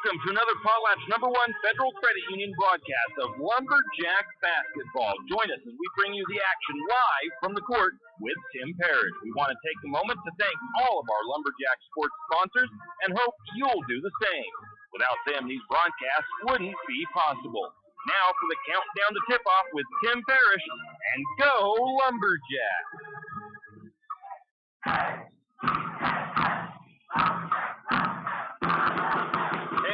Welcome to another Potlatch #1 Federal Credit Union broadcast of Lumberjack Basketball. Join us as we bring you the action live from the court with Tim Parrish. We want to take a moment to thank all of our Lumberjack sports sponsors and hope you'll do the same. Without them, these broadcasts wouldn't be possible. Now for the countdown to tip-off with Tim Parrish, and go Lumberjack!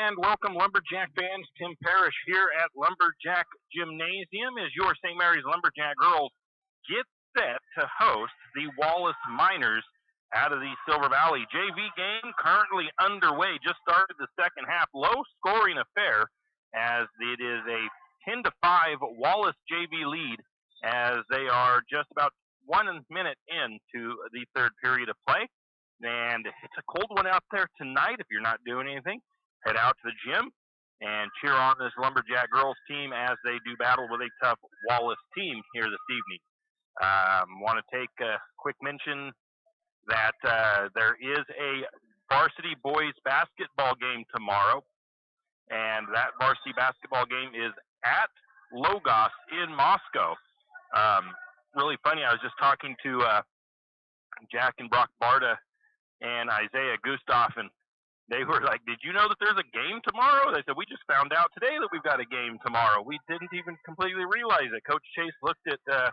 And welcome, Lumberjack fans. Tim Parrish here at Lumberjack Gymnasium as your St. Mary's Lumberjack girls get set to host the Wallace Miners out of the Silver Valley. JV game currently underway. Just started the second half. Low-scoring affair as it is a 10-5 Wallace JV lead as they are just about 1 minute into the third period of play. And it's a cold one out there tonight. If you're not doing anything, head out to the gym and cheer on this Lumberjack girls team as they do battle with a tough Wallace team here this evening. Want to take a quick mention that there is a varsity boys basketball game tomorrow, and that varsity basketball game is at Logos in Moscow. Really funny, I was just talking to Jack and Brock Barta and Isaiah Gustav, and they were like, "Did you know that there's a game tomorrow?" They said, "We just found out today that we've got a game tomorrow. We didn't even completely realize it." Coach Chase looked at the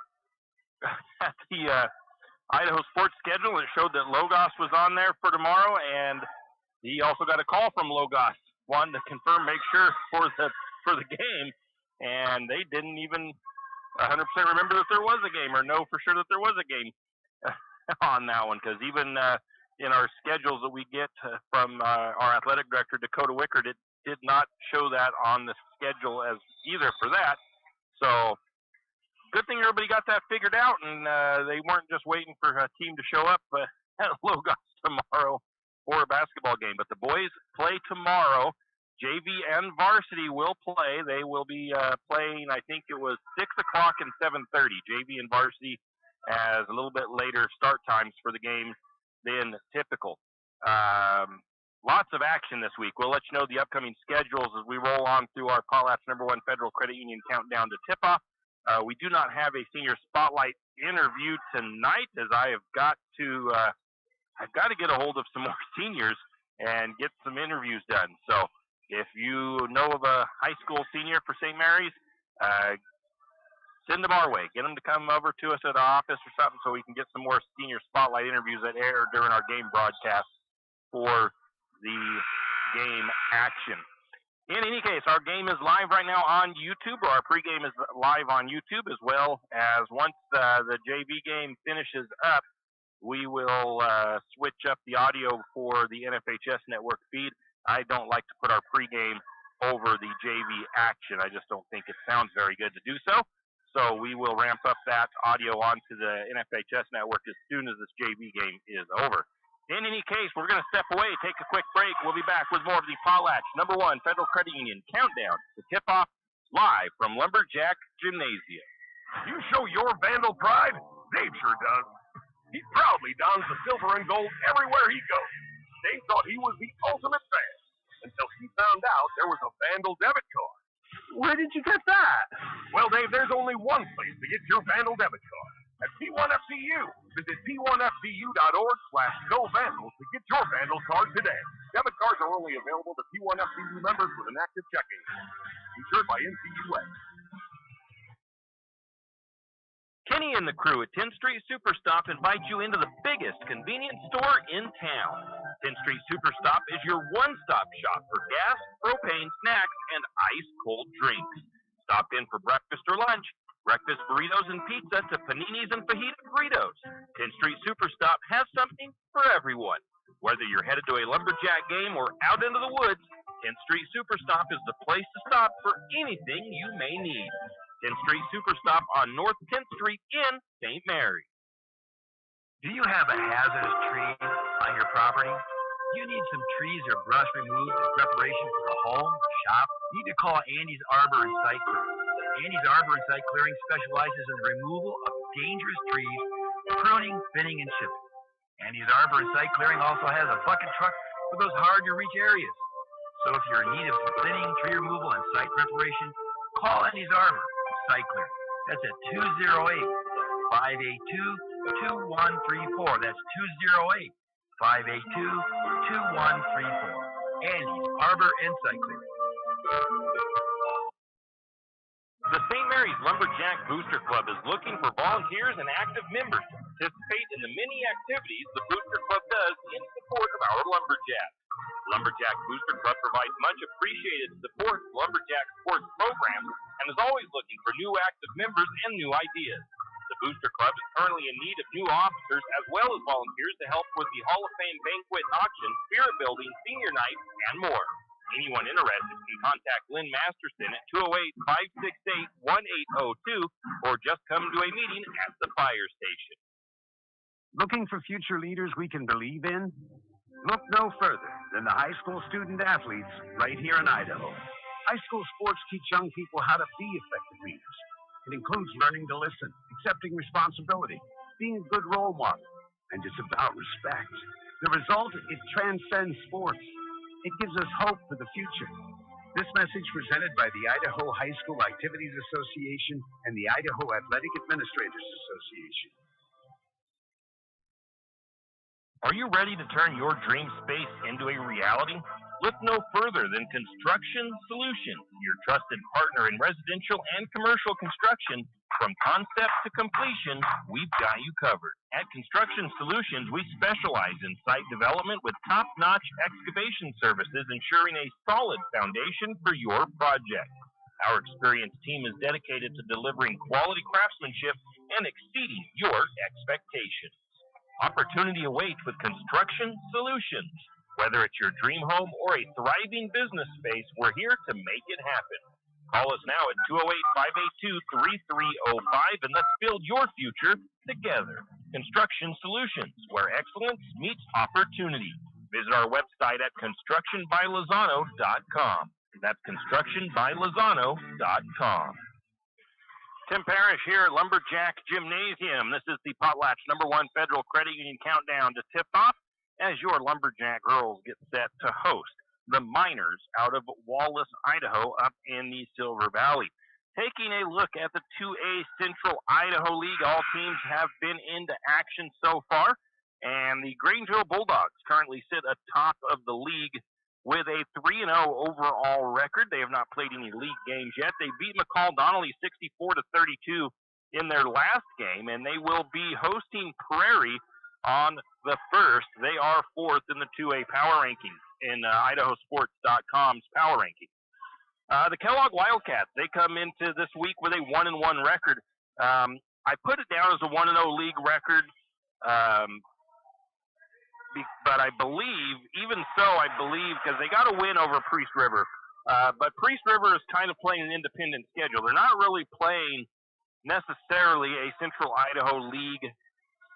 Idaho sports schedule, and it showed that Logos was on there for tomorrow, and he also got a call from Logos, wanting to confirm, make sure for the game, and they didn't even 100% remember that there was a game or know for sure that there was a game on that one, because even in our schedules that we get from our athletic director, Dakota Wickard, it did not show that on the schedule as either for that. So good thing everybody got that figured out, and they weren't just waiting for a team to show up at Logos tomorrow for a basketball game. But the boys play tomorrow. JV and varsity will play. They will be playing, I think it was 6 o'clock and 7:30. JV and varsity as a little bit later start times for the games than typical. Lots of action this week. We'll let you know the upcoming schedules as we roll on through our Potlatch #1 Federal Credit Union countdown to tip-off. We do not have a senior spotlight interview tonight, as I have got to get a hold of some more seniors and get some interviews done. So if you know of a high school senior for St. Mary's, send them our way. Get them to come over to us at the office or something so we can get some more senior spotlight interviews that air during our game broadcast for the game action. In any case, our game is live right now on YouTube, or our pregame is live on YouTube, as well as once the JV game finishes up, we will switch up the audio for the NFHS network feed. I don't like to put our pregame over the JV action. I just don't think it sounds very good to do so. So we will ramp up that audio onto the NFHS network as soon as this JV game is over. In any case, we're going to step away, take a quick break. We'll be back with more of the Potlatch #1 Federal Credit Union countdown to tip-off live from Lumberjack Gymnasium. You show your Vandal pride? Dave sure does. He proudly dons the silver and gold everywhere he goes. Dave thought he was the ultimate fan until he found out there was a Vandal debit card. Where did you get that? Well, Dave, there's only one place to get your Vandal debit card. At P1FDU. Visit P1FDU.org/GoVandals to get your Vandal card today. Debit cards are only available to P1FDU members with an active checking account. Insured by NCUA. Kenny and the crew at 10th Street Superstop invite you into the biggest convenience store in town. 10th Street Superstop is your one-stop shop for gas, propane, snacks, and ice-cold drinks. Stop in for breakfast or lunch, breakfast burritos and pizza to paninis and fajita burritos. 10th Street Superstop has something for everyone. Whether you're headed to a Lumberjack game or out into the woods, 10th Street Superstop is the place to stop for anything you may need. 10th Street Superstop on North 10th Street in St. Mary. Do you have a hazardous tree on your property? Do you need some trees or brush removed in preparation for a home or shop? You need to call Andy's Arbor and Site Clearing. Andy's Arbor and Site Clearing specializes in the removal of dangerous trees, pruning, thinning, and chipping. Andy's Arbor and Site Clearing also has a bucket truck for those hard-to-reach areas. So if you're in need of some thinning, tree removal, and site preparation, call Andy's Arbor for site clearing. That's at 208-582-2134. That's 208-582-2134. Andy's Arbor and Site Clearing. The St. Mary's Lumberjack Booster Club is looking for volunteers and active members to participate in the many activities the Booster Club does in support of our lumberjacks. Lumberjack Booster Club provides much appreciated support to lumberjack sports programs and is always looking for new active members and new ideas. The Booster Club is currently in need of new officers as well as volunteers to help with the Hall of Fame banquet auction, spirit building, senior night, and more. Anyone interested can contact Lynn Masterson at 208-568-1802 or just come to a meeting at the fire station. Looking for future leaders we can believe in? Look no further than the high school student athletes right here in Idaho. High school sports teach young people how to be effective leaders. It includes learning to listen, accepting responsibility, being a good role model, and it's about respect. The result, it transcends sports. It gives us hope for the future. This message presented by the Idaho High School Activities Association and the Idaho Athletic Administrators Association. Are you ready to turn your dream space into a reality? Look no further than Construction Solutions, your trusted partner in residential and commercial construction. From concept to completion, we've got you covered. At Construction Solutions, we specialize in site development with top-notch excavation services, ensuring a solid foundation for your project. Our experienced team is dedicated to delivering quality craftsmanship and exceeding your expectations. Opportunity awaits with Construction Solutions. Whether it's your dream home or a thriving business space, we're here to make it happen. Call us now at 208-582-3305 and let's build your future together. Construction Solutions, where excellence meets opportunity. Visit our website at constructionbylozano.com. That's constructionbylozano.com. Tim Parrish here at Lumberjack Gymnasium. This is the Potlatch #1 Federal Credit Union Countdown to tip-off as your Lumberjack girls get set to host the Miners out of Wallace, Idaho, up in the Silver Valley. Taking a look at the 2A Central Idaho League, all teams have been into action so far, and the Grangeville Bulldogs currently sit atop of the league with a 3-0 overall record. They have not played any league games yet. They beat McCall Donnelly 64-32 in their last game, and they will be hosting Prairie on the 1st. They are 4th in the 2A power rankings in idahosports.com's power rankings. The Kellogg Wildcats, they come into this week with a 1-1 record. I put it down as a 1-0 league record, but I believe, because they got a win over Priest River. But Priest River is kind of playing an independent schedule. They're not really playing necessarily a Central Idaho League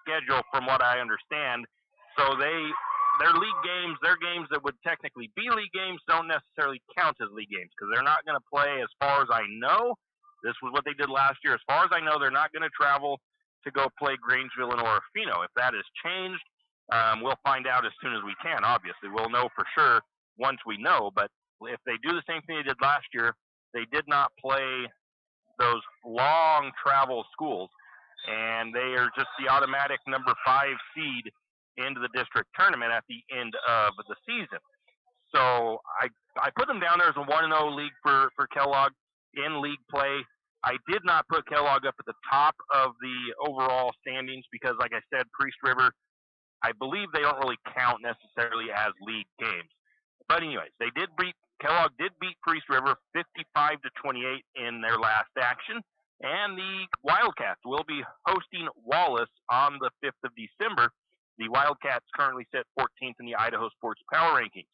schedule from what I understand. So their league games, their games that would technically be league games, don't necessarily count as league games because they're not going to play, as far as I know. This was what they did last year. As far as I know, they're not going to travel to go play Grangeville and Orofino. If that has changed, we'll find out as soon as we can, obviously. We'll know for sure once we know. But if they do the same thing they did last year, they did not play those long travel schools, and they are just the automatic number 5 seed into the district tournament at the end of the season. So I put them down there as a 1-0 league for Kellogg in league play. I did not put Kellogg up at the top of the overall standings because, like I said, Priest River, I believe they don't really count necessarily as league games. But anyways, Kellogg did beat Priest River 55-28 in their last action, and the Wildcats will be hosting Wallace on the 5th of December. The Wildcats currently sit 14th in the Idaho Sports Power Rankings.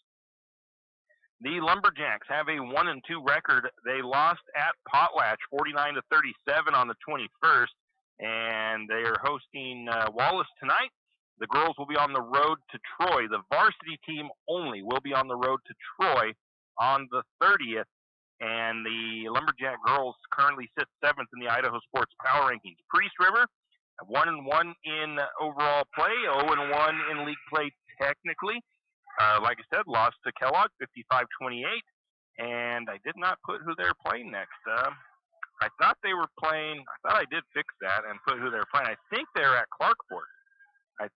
The Lumberjacks have a 1-2 record. They lost at Potlatch 49-37 on the 21st, and they are hosting Wallace tonight. The girls will be on the road to Troy. The varsity team only will be on the road to Troy on the 30th, and the Lumberjack girls currently sit 7th in the Idaho Sports Power Rankings. Priest River, 1-1 in overall play, 0-1 in league play technically. like I said, lost to Kellogg 55-28, and I did not put who they're playing next. I thought they were playing. I thought I did fix that and put who they're playing. I think they're at Clarkport. That's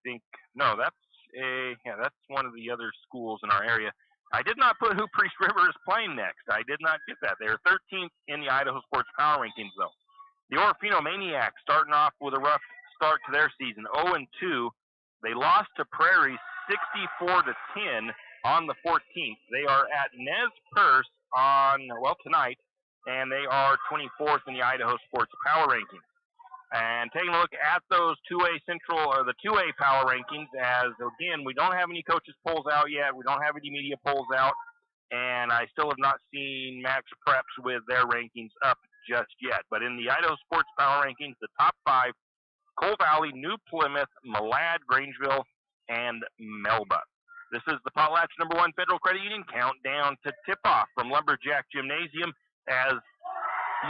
one of the other schools in our area. I did not put who Priest River is playing next. I did not get that. They're 13th in the Idaho Sports Power Rankings, though. The Orofino Maniacs starting off with a rough start to their season, 0-2. They lost to Prairie 64-10 on the 14th. They are at Nez Perce tonight, and they are 24th in the Idaho Sports Power Rankings. And taking a look at those 2A Central or the 2A Power Rankings, as again, we don't have any coaches polls out yet. We don't have any media polls out, and I still have not seen Max Preps with their rankings up just yet. But in the Idaho Sports Power Rankings, the top 5: Coal Valley, New Plymouth, Malad, Grangeville, and Melba. This is the Potlatch #1 Federal Credit Union countdown to tip-off from Lumberjack Gymnasium as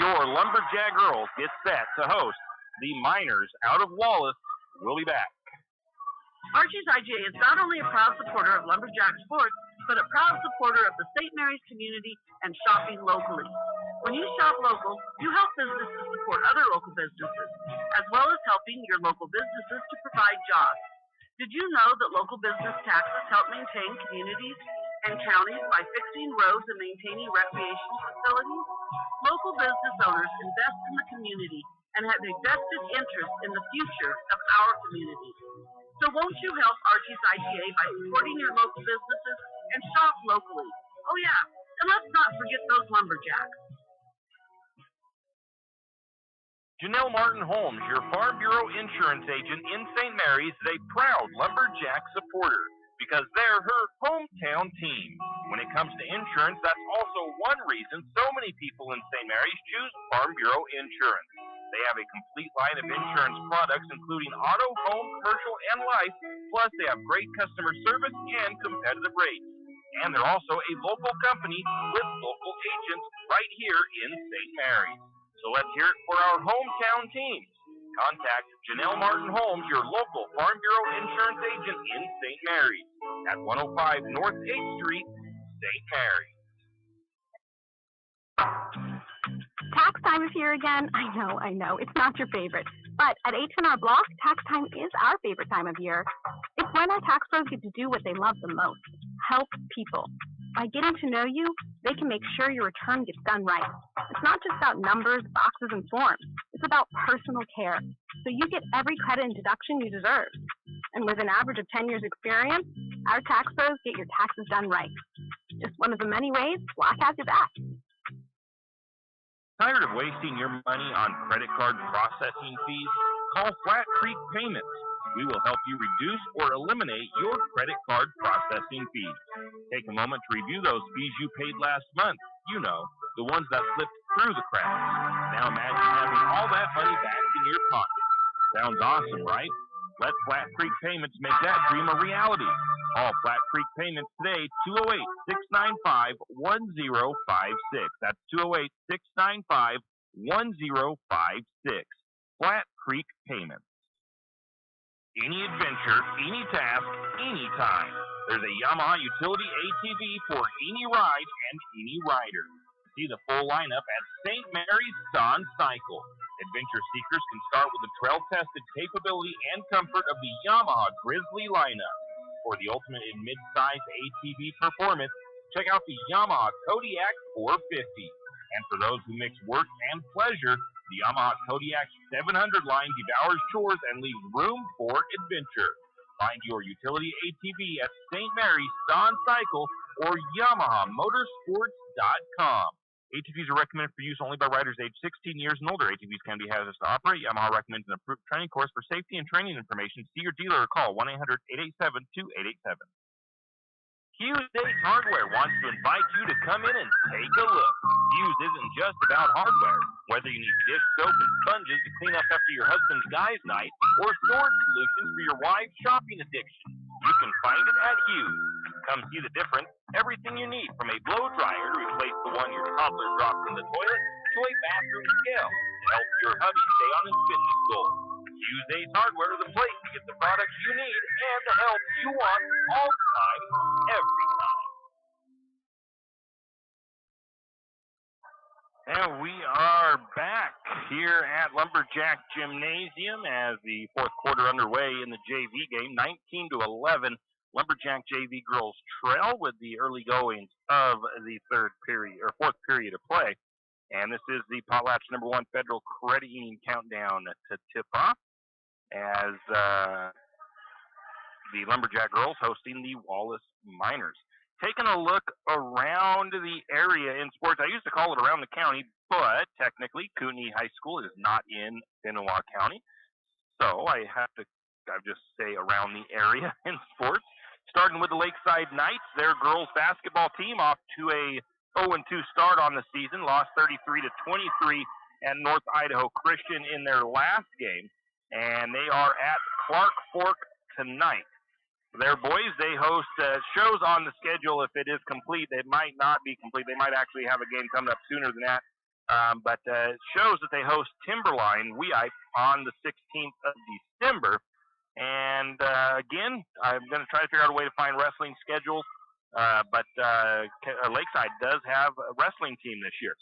your Lumberjack girls get set to host the Miners out of Wallace. We'll be back. Archie's IGA is not only a proud supporter of Lumberjack sports, but a proud supporter of the St. Mary's community and shopping locally. When you shop local, you help businesses support other local businesses, as well as helping your local businesses to provide jobs. Did you know that local business taxes help maintain communities and counties by fixing roads and maintaining recreation facilities? Local business owners invest in the community and have a vested interest in the future of our community. So won't you help Archie's IGA by supporting your local businesses and shop locally? Oh yeah, and let's not forget those lumberjacks. Janelle Martin Holmes, your Farm Bureau insurance agent in St. Mary's, is a proud Lumberjack supporter because they're her hometown team. When it comes to insurance, that's also one reason so many people in St. Mary's choose Farm Bureau insurance. They have a complete line of insurance products, including auto, home, commercial, and life. Plus, they have great customer service and competitive rates. And they're also a local company with local agents right here in St. Mary's. So let's hear it for our hometown teams. Contact Janelle Martin Holmes, your local Farm Bureau insurance agent in St. Mary's at 105 North 8th Street, St. Mary's. Tax time is here again. I know. It's not your favorite. But at H&R Block, tax time is our favorite time of year. It's when our tax pros get to do what they love the most, help people. By getting to know you, they can make sure your return gets done right. It's not just about numbers, boxes, and forms. It's about personal care. So you get every credit and deduction you deserve. And with an average of 10 years experience, our tax pros get your taxes done right. Just one of the many ways Block has your back. Tired of wasting your money on credit card processing fees? Call Flat Creek Payments. We will help you reduce or eliminate your credit card processing fees. Take a moment to review those fees you paid last month. You know, the ones that slipped through the cracks. Now imagine having all that money back in your pocket. Sounds awesome, right? Let Flat Creek Payments make that dream a reality. Call Flat Creek Payments today, 208-695-1056. That's 208-695-1056. Flat Creek Payments. Any adventure, any task, anytime. There's a Yamaha utility ATV for any ride and any rider. See the full lineup at St. Mary's Dawn Cycle. Adventure seekers can start with the trail-tested capability and comfort of the Yamaha Grizzly lineup. For the ultimate in mid-size ATV performance, check out the Yamaha Kodiak 450. And for those who mix work and pleasure, the Yamaha Kodiak 700 line devours chores and leaves room for adventure. Find your utility ATV at St. Mary's Dawn Cycle or YamahaMotorsports.com. ATVs are recommended for use only by riders aged 16 years and older. ATVs can be hazardous to operate. Yamaha recommends an approved training course for safety and training information. See your dealer or call 1-800-887-2887. Hughes Ace Hardware wants to invite you to come in and take a look. Hughes isn't just about hardware. Whether you need dish soap and sponges to clean up after your husband's guys' night or storage solutions for your wife's shopping addiction, you can find it at Hughes. Come see the difference. Everything you need, from a blow dryer to replace the one your toddler drops in the toilet to a bathroom scale to help your hubby stay on his fitness goals. Hughes Ace Hardware is the place to get the products you need and the help you want all the time, every time. And we are back here at Lumberjack Gymnasium as the fourth quarter underway in the JV game. 19-11, Lumberjack JV girls trail with the early goings of the fourth period of play. And this is the Potlatch #1 Federal Credit Union countdown to tip off as the Lumberjack girls hosting the Wallace Miners. Taking a look around the area in sports, I used to call it around the county, but technically Kootenai High School is not in Pinawa County. So I just say around the area in sports. Starting with the Lakeside Knights, their girls basketball team off to a 0-2 start on the season, lost 33-23 at North Idaho Christian in their last game, and they are at Clark Fork tonight. Their boys, they host shows on the schedule. If it is complete, it might not be complete. They might actually have a game coming up sooner than that. But it shows that they host Timberline Weippe on the 16th of December. And again, I'm going to try to figure out a way to find wrestling schedules. But Lakeside does have a wrestling team this year.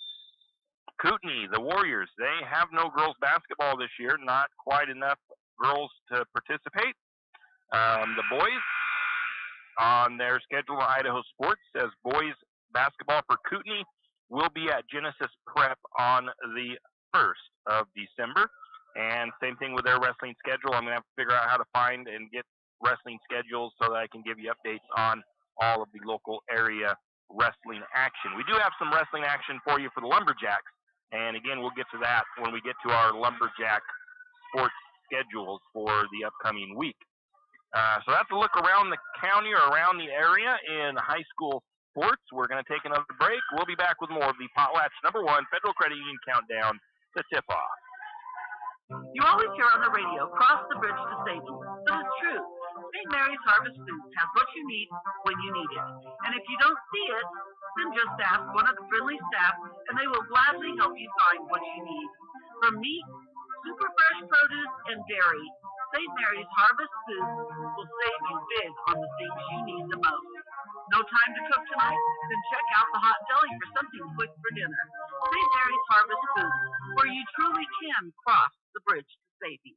Kootenai, the Warriors, they have no girls basketball this year. Not quite enough girls to participate. The boys on their schedule, Idaho Sports says boys basketball for Kootenai will be at Genesis Prep on the 1st of December. And same thing with their wrestling schedule. I'm going to have to figure out how to find and get wrestling schedules so that I can give you updates on all of the local area wrestling action. We do have some wrestling action for you for the Lumberjacks. And again, we'll get to that when we get to our Lumberjack sports schedules for the upcoming week. So that's a look around the county or around the area in high school sports. We're going to take another break. We'll be back with more of the Potlatch #1 Federal Credit Union countdown to tip off. You always hear on the radio, cross the bridge to savings, but it's true. St. Mary's Harvest Foods has what you need when you need it. And if you don't see it, then just ask one of the friendly staff and they will gladly help you find what you need. From meat, super fresh produce, and dairy, St. Mary's Harvest Foods will save you big on the things you need the most. No time to cook tonight? Then check out the hot deli for something quick for dinner. St. Mary's Harvest Foods, where you truly can cross the bridge to safety.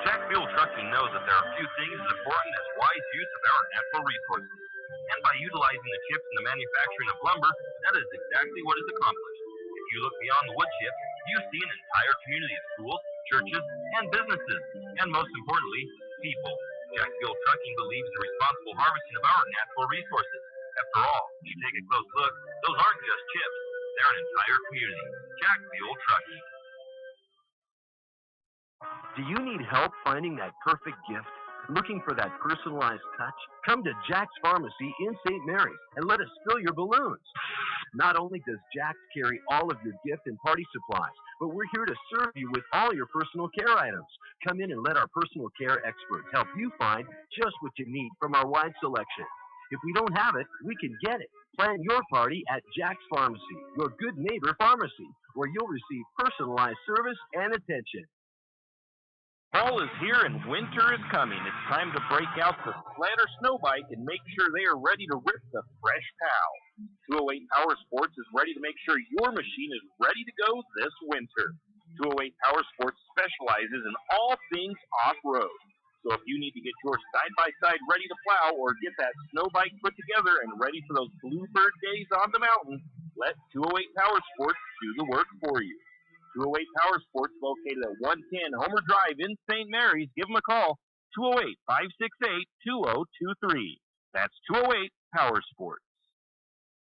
Jack Fuel Trucking knows that there are few things as important as wise use of our natural resources. And by utilizing the chips in the manufacturing of lumber, that is exactly what is accomplished. If you look beyond the wood chips, you see an entire community of schools, churches, and businesses, and most importantly, people. Jack Fuel Trucking believes in responsible harvesting of our natural resources. After all, when you take a close look, those aren't just chips. They're an entire community. Jack Fuel Trucking. Do you need help finding that perfect gift? Looking for that personalized touch? Come to Jack's Pharmacy in St. Mary's and let us fill your balloons. Not only does Jack's carry all of your gift and party supplies, but we're here to serve you with all your personal care items. Come in and let our personal care experts help you find just what you need from our wide selection. If we don't have it, we can get it. Plan your party at Jack's Pharmacy, your good neighbor pharmacy, where you'll receive personalized service and attention. Fall is here and winter is coming. It's time to break out the sled or snow bike and make sure they are ready to rip the fresh pow. 208 Power Sports is ready to make sure your machine is ready to go this winter. 208 Power Sports specializes in all things off-road. So if you need to get your side-by-side ready to plow or get that snow bike put together and ready for those bluebird days on the mountain, let 208 Power Sports do the work for you. 208 Power Sports, located at 110 Homer Drive in St. Mary's. Give them a call, 208-568-2023. That's 208 Power Sports.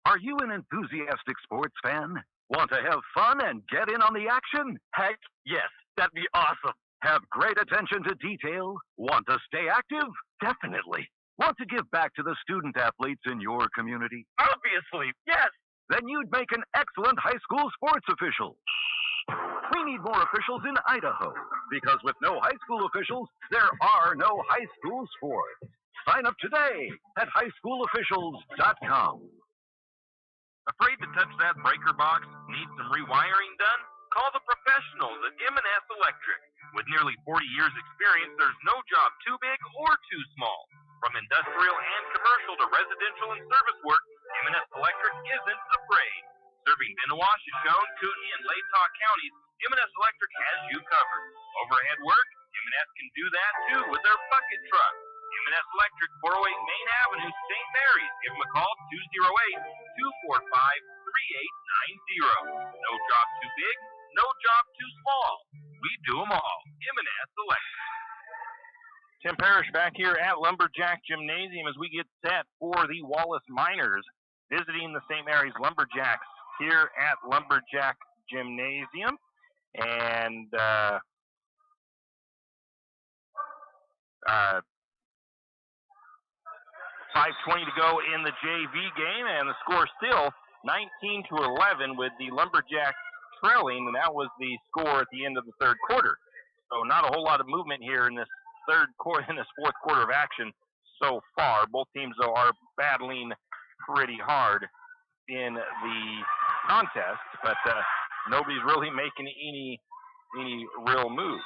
Are you an enthusiastic sports fan? Want to have fun and get in on the action? Heck, yes. That'd be awesome. Have great attention to detail? Want to stay active? Definitely. Want to give back to the student athletes in your community? Obviously, yes. Then you'd make an excellent high school sports official. We need more officials in Idaho, because with no high school officials, there are no high school sports. Sign up today at highschoolofficials.com. Afraid to touch that breaker box? Need some rewiring done? Call the professionals at M&S Electric. With nearly 40 years experience, there's no job too big or too small. From industrial and commercial to residential and service work, M&S Electric isn't afraid. Serving Benawa, Shoshone, Kootenai, and Latah counties, M&S Electric has you covered. Overhead work, M&S can do that too with their bucket truck. M&S Electric, 408 Main Avenue, St. Mary's. Give them a call, 208-245-3890. No job too big, no job too small. We do them all. M&S Electric. Tim Parrish back here at Lumberjack Gymnasium as we get set for the Wallace Miners visiting the St. Mary's Lumberjacks here at Lumberjack Gymnasium. And 5:20 to go in the JV game, and the score still 19-11 with the Lumberjacks trailing, and that was the score at the end of the third quarter. So not a whole lot of movement here in this fourth quarter of action so far. Both teams, though, are battling pretty hard in the contest, but nobody's really making any real moves.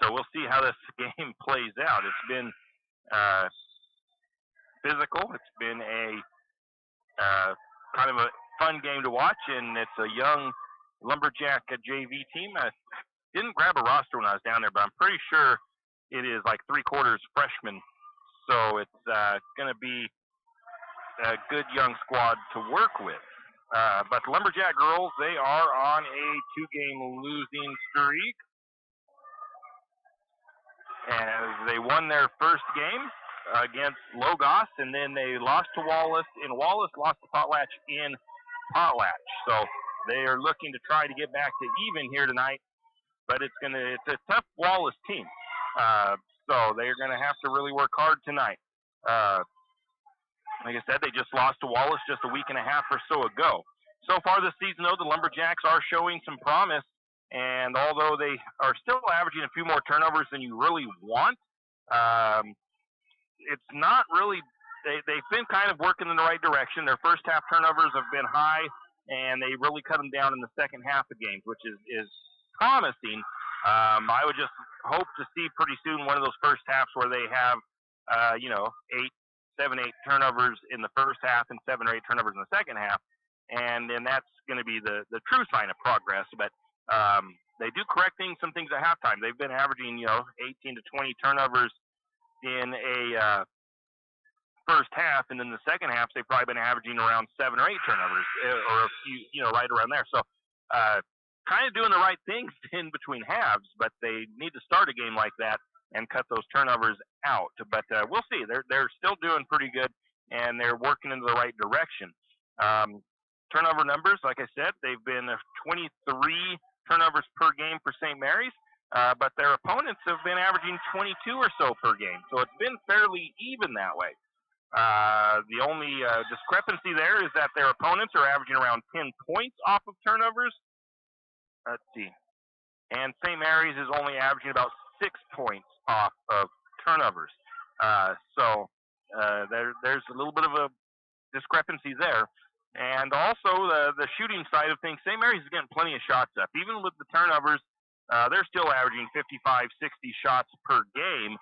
So we'll see how this game plays out. It's been physical. It's been a kind of a fun game to watch, and it's a young Lumberjack JV team. I didn't grab a roster when I was down there, but I'm pretty sure it is like 3/4 freshmen. So it's going to be a good young squad to work with. But the Lumberjack girls, they are on a 2-game losing streak. And they won their first game against Logos, and then they lost to Wallace in Wallace, lost to Potlatch in Potlatch. So they are looking to try to get back to even here tonight, but it's a tough Wallace team. So they're gonna have to really work hard tonight. Like I said, they just lost to Wallace just a week and a half or so ago. So far this season, though, the Lumberjacks are showing some promise. And although they are still averaging a few more turnovers than you really want, it's not really they've been kind of working in the right direction. Their first half turnovers have been high, and they really cut them down in the second half of games, which is promising. I would just hope to see pretty soon one of those first halves where they have, 7, 8 turnovers in the first half and 7 or 8 turnovers in the second half, and then that's going to be the true sign of progress. But they do correct some things at halftime. They've been averaging, 18 to 20 turnovers in a first half, and in the second half, they've probably been averaging around 7 or 8 turnovers, or a few, right around there. So, kind of doing the right things in between halves, but they need to start a game like that and cut those turnovers out. But we'll see. They're still doing pretty good, and they're working in the right direction. Turnover numbers, like I said, they've been 23 turnovers per game for St. Mary's, but their opponents have been averaging 22 or so per game. So it's been fairly even that way. The only discrepancy there is that their opponents are averaging around 10 points off of turnovers. Let's see. And St. Mary's is only averaging about 6 points off of turnovers. So there's a little bit of a discrepancy there. And also the shooting side of things, St. Mary's is getting plenty of shots up. Even with the turnovers, they're still averaging 55, 60 shots per game.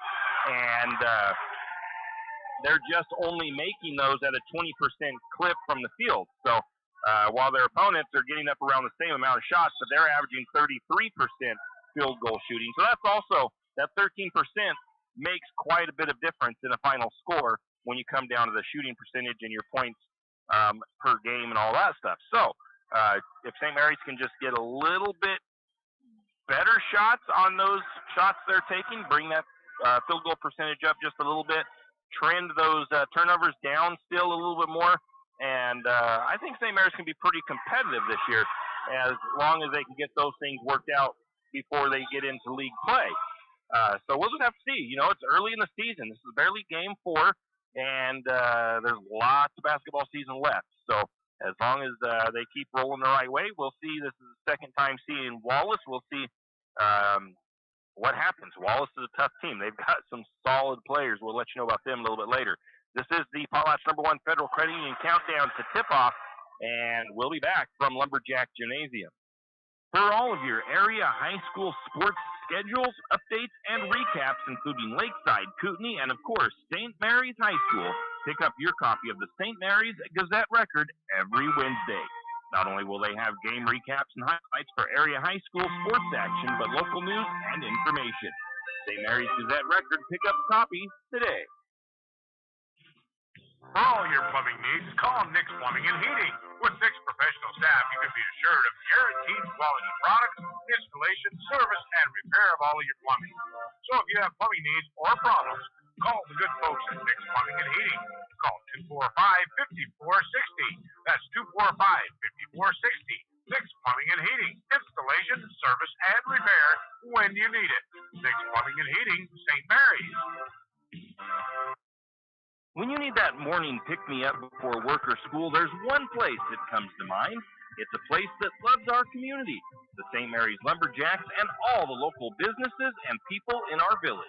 And they're just only making those at a 20% clip from the field. So while their opponents are getting up around the same amount of shots, but they're averaging 33% field goal shooting. So that's also, that 13% makes quite a bit of difference in a final score when you come down to the shooting percentage and your points per game and all that stuff. So if St. Mary's can just get a little bit better shots on those shots they're taking, bring that field goal percentage up just a little bit, trend those turnovers down still a little bit more, and I think St. Mary's can be pretty competitive this year as long as they can get those things worked out before they get into league play. So we'll just have to see. It's early in the season. This is barely game 4, and there's lots of basketball season left. So as long as they keep rolling the right way, we'll see. This is the second time seeing Wallace. We'll see what happens. Wallace is a tough team. They've got some solid players. We'll let you know about them a little bit later. This is the Potlatch #1 Federal Credit Union countdown to tip-off and we'll be back from Lumberjack Gymnasium. For all of your area high school sports schedules, updates, and recaps, including Lakeside, Kootenai, and of course St. Mary's High School, pick up your copy of the St. Mary's Gazette Record every Wednesday. Not only will they have game recaps and highlights for area high school sports action, but local news and information. St. Mary's Gazette Record, pick up a copy today. For all your plumbing needs, call Nick's Plumbing and Heating. With Nick's professional staff, you can be assured of guaranteed quality products, installation, service, and repair of all of your plumbing. So if you have plumbing needs or problems, call the good folks at Nick's Plumbing and Heating. Call 245-5460. That's 245-5460. Nick's Plumbing and Heating. Installation, service, and repair when you need it. Nick's Plumbing and Heating, St. Mary's. When you need that morning pick-me-up before work or school, there's one place that comes to mind. It's a place that loves our community, the St. Mary's Lumberjacks, and all the local businesses and people in our village.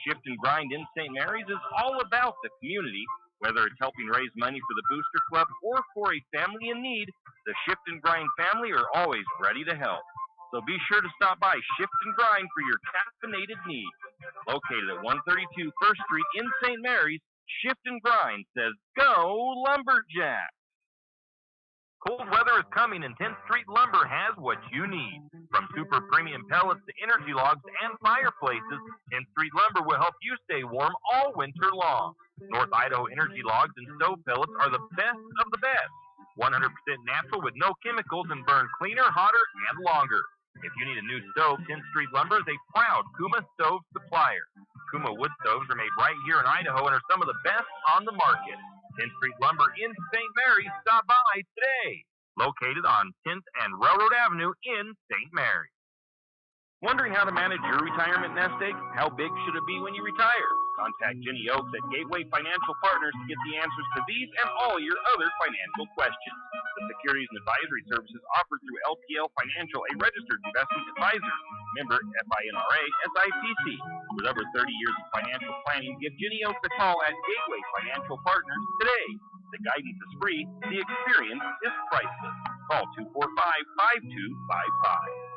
Shift and Grind in St. Mary's is all about the community. Whether it's helping raise money for the Booster Club or for a family in need, the Shift and Grind family are always ready to help. So be sure to stop by Shift and Grind for your caffeinated needs. Located at 132 First Street in St. Mary's, Shift and Grind says, go Lumberjack! Cold weather is coming and 10th Street Lumber has what you need. From super premium pellets to energy logs and fireplaces, 10th Street Lumber will help you stay warm all winter long. North Idaho energy logs and stove pellets are the best of the best. 100% natural with no chemicals and burn cleaner, hotter, and longer. If you need a new stove, 10th Street Lumber is a proud Kuma stove supplier. Kuma wood stoves are made right here in Idaho and are some of the best on the market. 10th Street Lumber in St. Mary's. Stop by today. Located on 10th and Railroad Avenue in St. Mary's. Wondering how to manage your retirement nest egg? How big should it be when you retire? Contact Jenny Oaks at Gateway Financial Partners to get the answers to these and all your other financial questions. The securities and advisory services offered through LPL Financial, a registered investment advisor. Member FINRA SIPC. With over 30 years of financial planning, give Jenny Oaks a call at Gateway Financial Partners today. The guidance is free. The experience is priceless. Call 245-5255.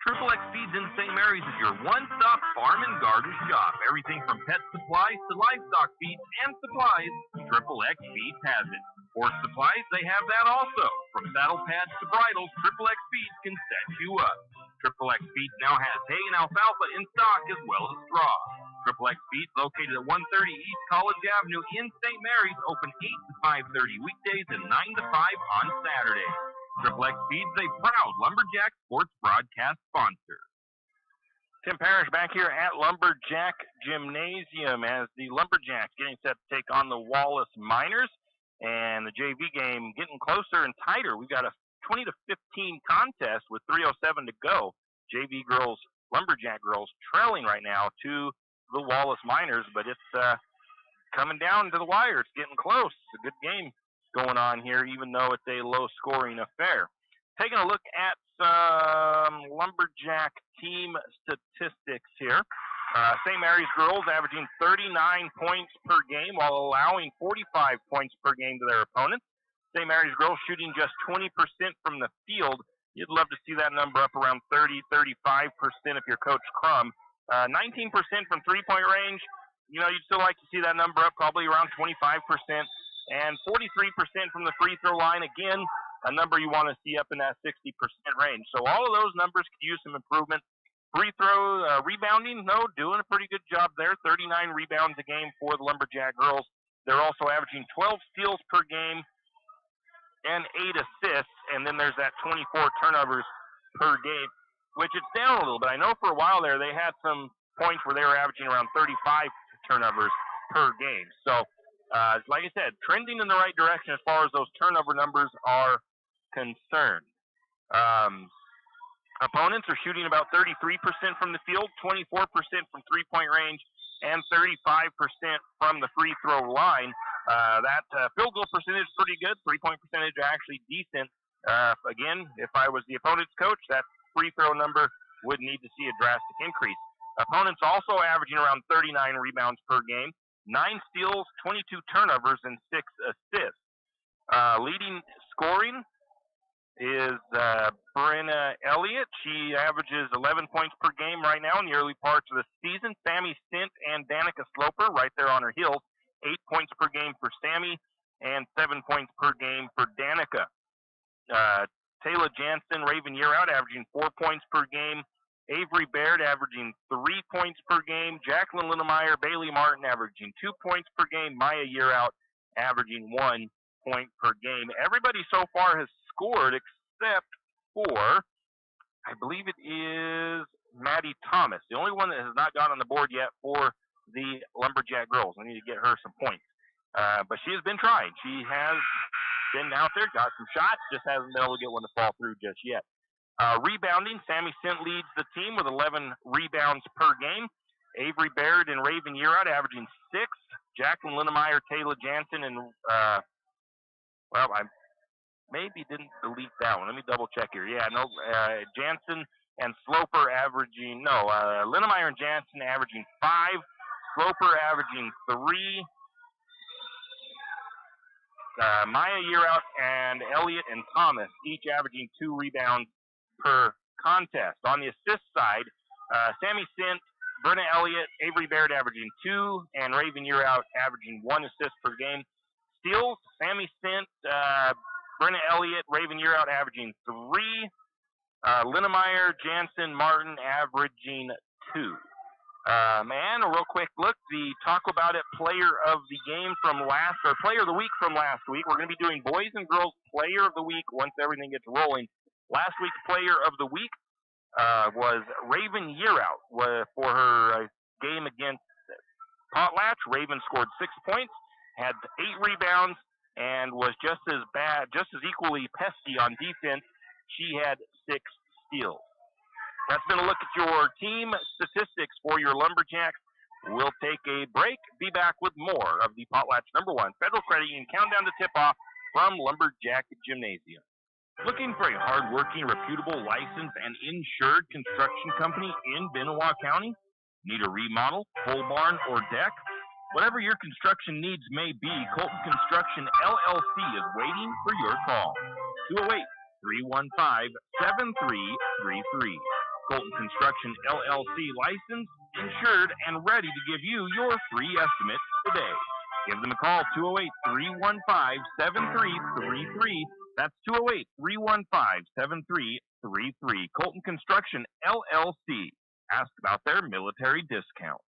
Triple X Feeds in St. Mary's is your one-stop farm and garden shop. Everything from pet supplies to livestock feeds and supplies, Triple X Feeds has it. Horse supplies, they have that also. From saddle pads to bridles, Triple X Feeds can set you up. Triple X Feeds now has hay and alfalfa in stock as well as straw. Triple X Feeds, located at 130 East College Avenue in St. Mary's, open 8 to 5:30 weekdays and 9 to 5 on Saturdays. Triple X Feeds, a proud Lumberjack sports broadcast sponsor. Tim Parrish back here at Lumberjack Gymnasium as the Lumberjacks getting set to take on the Wallace Miners, and the JV game getting closer and tighter. We've got a 20-15 contest with 3:07 to go. JV girls, Lumberjack girls, trailing right now to the Wallace Miners, but it's coming down to the wire. It's getting close. It's a good game going on here, even though it's a low-scoring affair. Taking a look at some Lumberjack team statistics here. St. Mary's girls averaging 39 points per game while allowing 45 points per game to their opponents. St. Mary's girls shooting just 20% from the field. You'd love to see that number up around 30-35% if you're Coach Crum. 19% from three-point range. You know, you'd still like to see that number up probably around 25%. And 43% from the free throw line. Again, a number you want to see up in that 60% range. So all of those numbers could use some improvement. Free throw rebounding, no, doing a pretty good job there. 39 rebounds a game for the Lumberjack girls. They're also averaging 12 steals per game and 8 assists. And then there's that 24 turnovers per game, which it's down a little bit. I know for a while there they had some points where they were averaging around 35 turnovers per game. So, like I said, trending in the right direction as far as those turnover numbers are concerned. Opponents are shooting about 33% from the field, 24% from three-point range, and 35% from the free throw line. That field goal percentage is pretty good. Three-point percentage actually decent. Again, if I was the opponent's coach, that free throw number would need to see a drastic increase. Opponents also averaging around 39 rebounds per game. 9 steals, 22 turnovers, and 6 assists. Leading scoring is Brenna Elliott. She averages 11 points per game right now in the early parts of the season. Sammy Stint and Danica Sloper right there on her heels. 8 points per game for Sammy and 7 points per game for Danica. Taylor Jansen, Raven Year Out, averaging 4 points per game. Avery Baird averaging 3 points per game. Jacqueline Linnemeyer, Bailey Martin averaging 2 points per game. Maya Year Out averaging 1 point per game. Everybody so far has scored except for, I believe it is Maddie Thomas, the only one that has not got on the board yet for the Lumberjack girls. I need to get her some points. But she has been trying. She has been out there, got some shots, just hasn't been able to get one to fall through just yet. Rebounding, Sammy Sint leads the team with 11 rebounds per game. Avery Baird and Raven Year Out averaging 6. Jacqueline Linnemeyer, Taylor Jansen, and I maybe didn't delete that one. Let me double check here. Yeah, no, Jansen and Sloper averaging, Linnemeyer and Jansen averaging 5. Sloper averaging 3. Maya Year Out and Elliott and Thomas each averaging 2 rebounds per contest. On the assist side, Sammy Sint, Brenna Elliott, Avery Baird averaging 2, and Raven Year Out averaging 1 assist per game. Steals, Sammy Sint, Brenna Elliott, Raven Year Out averaging 3. Linnemeyer, Jansen, Martin averaging 2. And a real quick look, the Talk About It Player of the Game from Player of the Week from last week. We're going to be doing Boys and Girls Player of the Week once everything gets rolling. Last week's Player of the Week was Raven Year Out for her game against Potlatch. Raven scored 6 points, had 8 rebounds, and was just as equally pesky on defense. She had 6 steals. That's been a look at your team statistics for your Lumberjacks. We'll take a break. Be back with more of the Potlatch #1 Federal Credit Union Countdown to Tip-Off from Lumberjack Gymnasium. Looking for a hard-working, reputable, licensed, and insured construction company in Benoit County? Need a remodel, pole barn, or deck? Whatever your construction needs may be, Colton Construction LLC is waiting for your call. 208-315-7333. Colton Construction LLC, licensed, insured, and ready to give you your free estimate today. Give them a call, 208-315-7333. That's 208-315-7333. Colton Construction LLC. Ask about their military discount.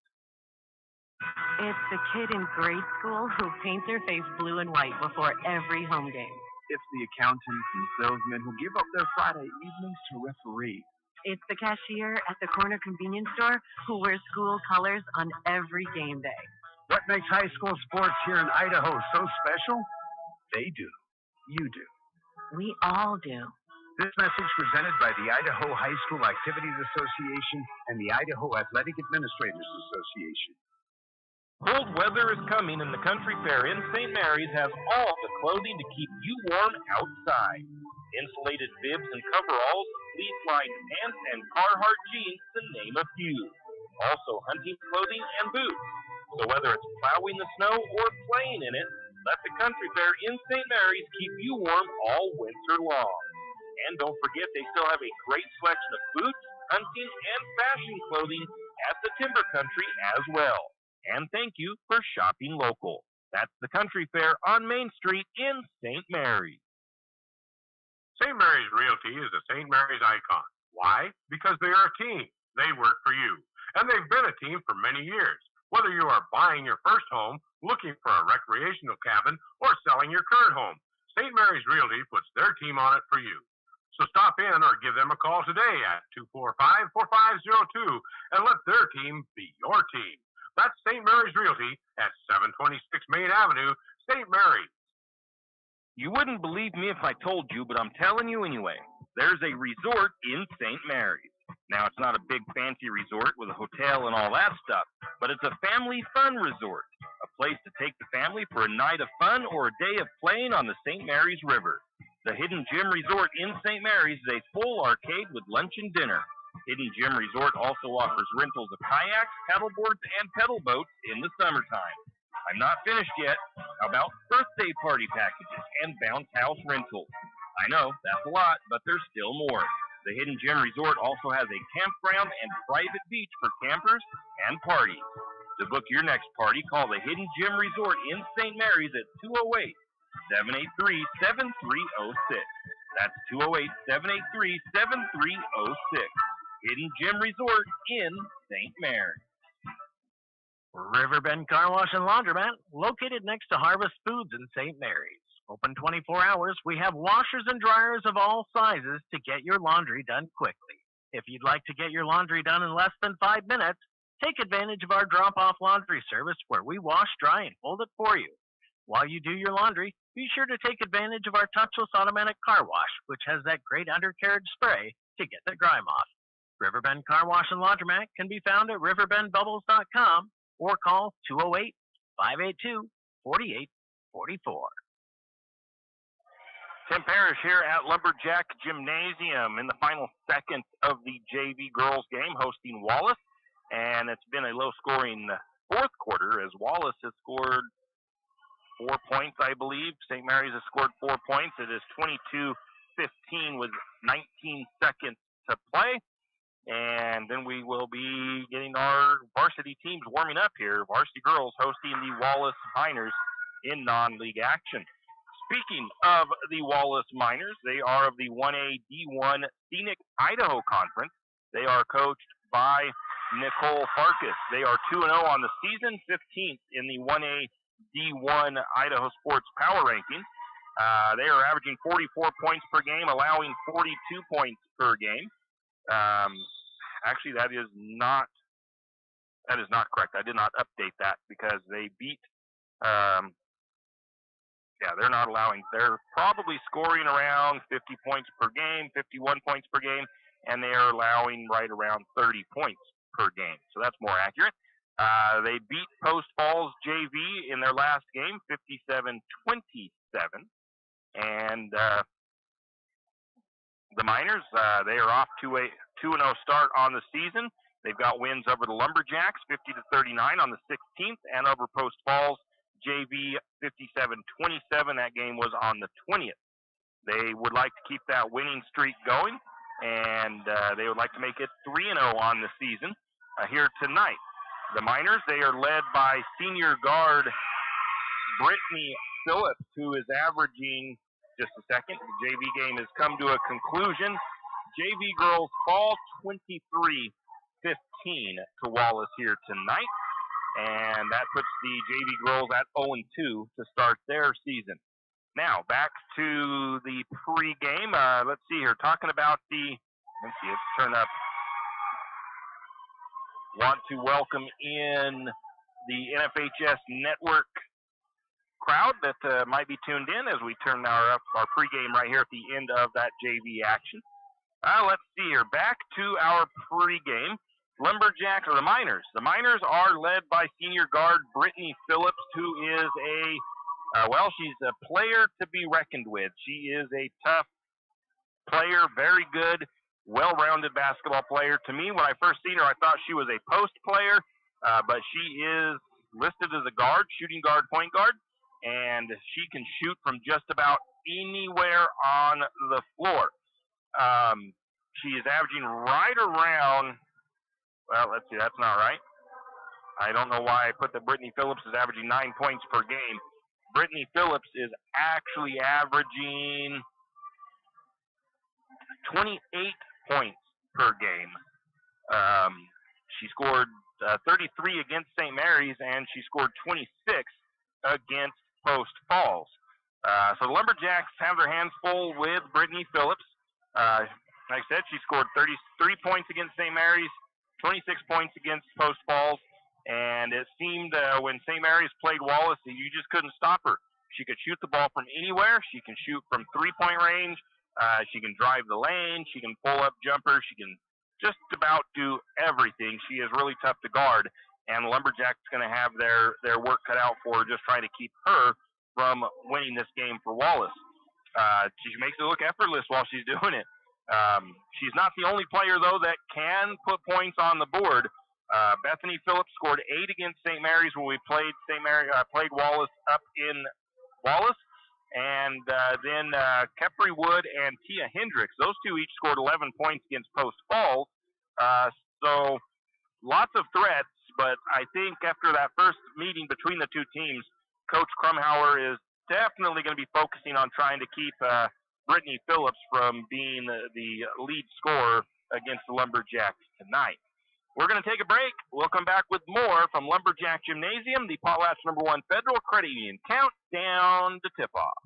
It's the kid in grade school who paints their face blue and white before every home game. It's the accountants and salesmen who give up their Friday evenings to referee. It's the cashier at the corner convenience store who wears school colors on every game day. What makes high school sports here in Idaho so special? They do. You do. We all do. This message presented by the Idaho High School Activities Association and the Idaho Athletic Administrators Association. Cold weather is coming, and the Country Fair in St. Mary's has all the clothing to keep you warm outside. Insulated bibs and coveralls, fleece-lined pants, and Carhartt jeans, to name a few. Also hunting clothing and boots. So whether it's plowing the snow or playing in it, let the Country Fair in St. Mary's keep you warm all winter long. And don't forget, they still have a great selection of boots, hunting, and fashion clothing at the Timber Country as well. And thank you for shopping local. That's the Country Fair on Main Street in St. Mary's. St. Mary's Realty is a St. Mary's icon. Why? Because they are a team. They work for you. And they've been a team for many years. Whether you are buying your first home, looking for a recreational cabin, or selling your current home, St. Mary's Realty puts their team on it for you. So stop in or give them a call today at 245-4502 and let their team be your team. That's St. Mary's Realty at 726 Main Avenue, St. Mary's. You wouldn't believe me if I told you, but I'm telling you anyway. There's a resort in St. Mary's. Now, it's not a big fancy resort with a hotel and all that stuff, but it's a family fun resort, a place to take the family for a night of fun or a day of playing on the St. Mary's River. The Hidden Gym Resort in St. Mary's is a full arcade with lunch and dinner. Hidden Gym Resort also offers rentals of kayaks, paddleboards, and pedal boats in the summertime. I'm not finished yet. How about birthday party packages and bounce house rentals. I know, that's a lot, but there's still more. The Hidden Gem Resort also has a campground and private beach for campers and parties. To book your next party, call the Hidden Gem Resort in St. Mary's at 208-783-7306. That's 208-783-7306. Hidden Gem Resort in St. Mary's. Riverbend Car Wash and Laundromat, located next to Harvest Foods in St. Mary's. Open 24 hours, we have washers and dryers of all sizes to get your laundry done quickly. If you'd like to get your laundry done in less than 5 minutes, take advantage of our drop-off laundry service where we wash, dry, and fold it for you. While you do your laundry, be sure to take advantage of our touchless automatic car wash, which has that great undercarriage spray to get the grime off. Riverbend Car Wash and Laundromat can be found at riverbendbubbles.com or call 208-582-4844. Tim Parrish here at Lumberjack Gymnasium in the final second of the JV girls game, hosting Wallace. And it's been a low-scoring fourth quarter as Wallace has scored 4 points, I believe. St. Mary's has scored 4 points. It is 22-15 with 19 seconds to play. And then we will be getting our varsity teams warming up here. Varsity girls hosting the Wallace Miners in non-league action. Speaking of the Wallace Miners, they are of the 1A D1 Scenic Idaho Conference. They are coached by Nicole Farkas. They are 2-0 on the season, 15th in the 1A D1 Idaho Sports Power Rankings. They are averaging 44 points per game, allowing 42 points per game. Actually, that is not correct. I did not update that because they beat. They're not allowing. They're probably scoring around 50 points per game, 51 points per game, and they are allowing right around 30 points per game. So that's more accurate. They beat Post Falls JV in their last game, 57-27. And the Miners, they are off to a 2-0 start on the season. They've got wins over the Lumberjacks, 50-39 on the 16th, and over Post Falls JV, 57-27. That game was on the 20th. They would like to keep that winning streak going, and they would like to make it 3-0 on the season here tonight. The Miners, they are led by senior guard Brittany Phillips, who is averaging, just a second, the JV game has come to a conclusion. JV girls fall 23-15 to Wallace here tonight, and that puts the JV girls at 0-2 to start their season. Now, back to the pregame. Let's see here, talking about let's turn up. Want to welcome in the NFHS Network crowd that might be tuned in as we turn our pregame right here at the end of that JV action. Let's see here. Back to our pregame. Lumberjacks, or the Miners. The Miners are led by senior guard Brittany Phillips, who is she's a player to be reckoned with. She is a tough player, very good, well-rounded basketball player. To me, when I first seen her, I thought she was a post player, but she is listed as a guard, shooting guard, point guard, and she can shoot from just about anywhere on the floor. She is averaging right around, let's see, that's not right. I don't know why I put that Brittany Phillips is averaging 9 points per game. Brittany Phillips is actually averaging 28 points per game. She scored 33 against St. Mary's, and she scored 26 against Post Falls. So the Lumberjacks have their hands full with Brittany Phillips. Like I said, she scored 33 points against St. Mary's, 26 points against Post Falls, and it seemed when St. Mary's played Wallace, you just couldn't stop her. She could shoot the ball from anywhere. She can shoot from three-point range. She can drive the lane. She can pull up jumpers. She can just about do everything. She is really tough to guard, and the Lumberjacks going to have their work cut out for her, just trying to keep her from winning this game for Wallace. She makes it look effortless while she's doing it. She's not the only player, though, that can put points on the board. Bethany Phillips scored 8 against St. Mary's when we played Wallace up in Wallace, And then Kepri Wood and Tia Hendricks, those two each scored 11 points against Post Falls. So lots of threats, but I think after that first meeting between the two teams, Coach Krumhauer is definitely going to be focusing on trying to keep Brittany Phillips from being the lead scorer against the Lumberjacks tonight. We're going to take a break. We'll come back with more from Lumberjack Gymnasium, the Potlatch #1 Federal Credit Union countdown to tip-off.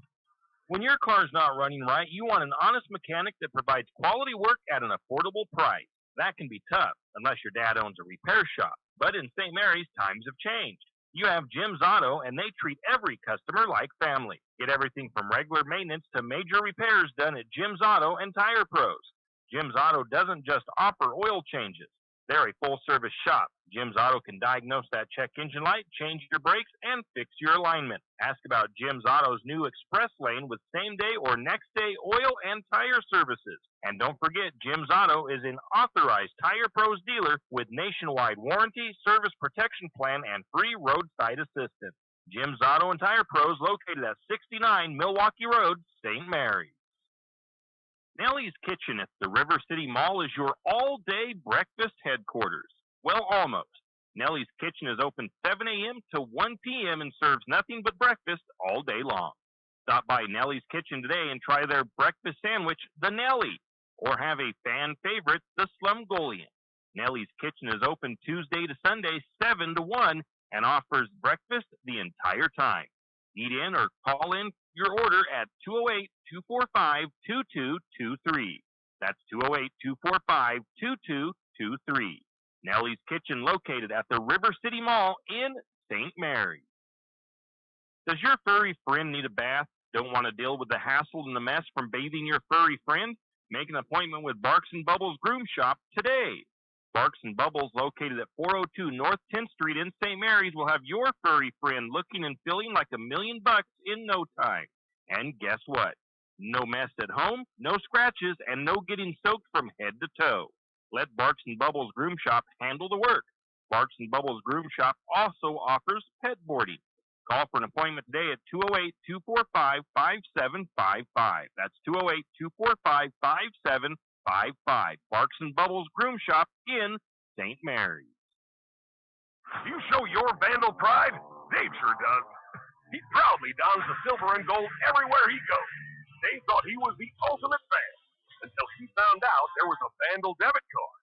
When your car's not running right, you want an honest mechanic that provides quality work at an affordable price. That can be tough, unless your dad owns a repair shop. But in St. Mary's, times have changed. You have Jim's Auto, and they treat every customer like family. Get everything from regular maintenance to major repairs done at Jim's Auto and Tire Pros. Jim's Auto doesn't just offer oil changes. They're a full-service shop. Jim's Auto can diagnose that check engine light, change your brakes, and fix your alignment. Ask about Jim's Auto's new Express Lane with same-day or next-day oil and tire services. And don't forget, Jim's Auto is an authorized Tire Pros dealer with nationwide warranty, service protection plan, and free roadside assistance. Jim's Auto and Tire Pros located at 69 Milwaukee Road, St. Mary's. Nellie's Kitchen at the River City Mall is your all-day breakfast headquarters. Well, almost. Nellie's Kitchen is open 7 a.m. to 1 p.m. and serves nothing but breakfast all day long. Stop by Nellie's Kitchen today and try their breakfast sandwich, the Nellie, or have a fan favorite, the Slumgolian. Nellie's Kitchen is open Tuesday to Sunday, 7 to 1, and offers breakfast the entire time. Eat in or call in your order at 208-245-2223. That's 208-245-2223. Nellie's Kitchen located at the River City Mall in St. Mary's. Does your furry friend need a bath? Don't want to deal with the hassle and the mess from bathing your furry friend? Make an appointment with Barks & Bubbles Groom Shop today. Barks & Bubbles, located at 402 North 10th Street in St. Mary's, will have your furry friend looking and feeling like $1 million in no time. And guess what? No mess at home, no scratches, and no getting soaked from head to toe. Let Barks & Bubbles Groom Shop handle the work. Barks & Bubbles Groom Shop also offers pet boarding. Call for an appointment today at 208-245-5755. That's 208-245-5755. Barks & Bubbles Groom Shop in St. Mary's. You show your Vandal pride? Dave sure does. He proudly dons the silver and gold everywhere he goes. Dave thought he was the ultimate fan until he found out there was a Vandal debit card.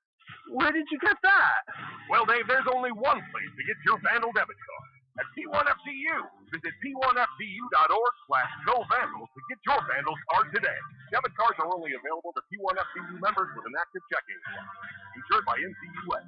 Where did you get that? Well, Dave, there's only one place to get your Vandal debit card. At P1FCU. Visit P1FCU.org/GoVandals to get your Vandal card today. Debit cards are only available to P1FCU members with an active checking account. Insured by NCUA.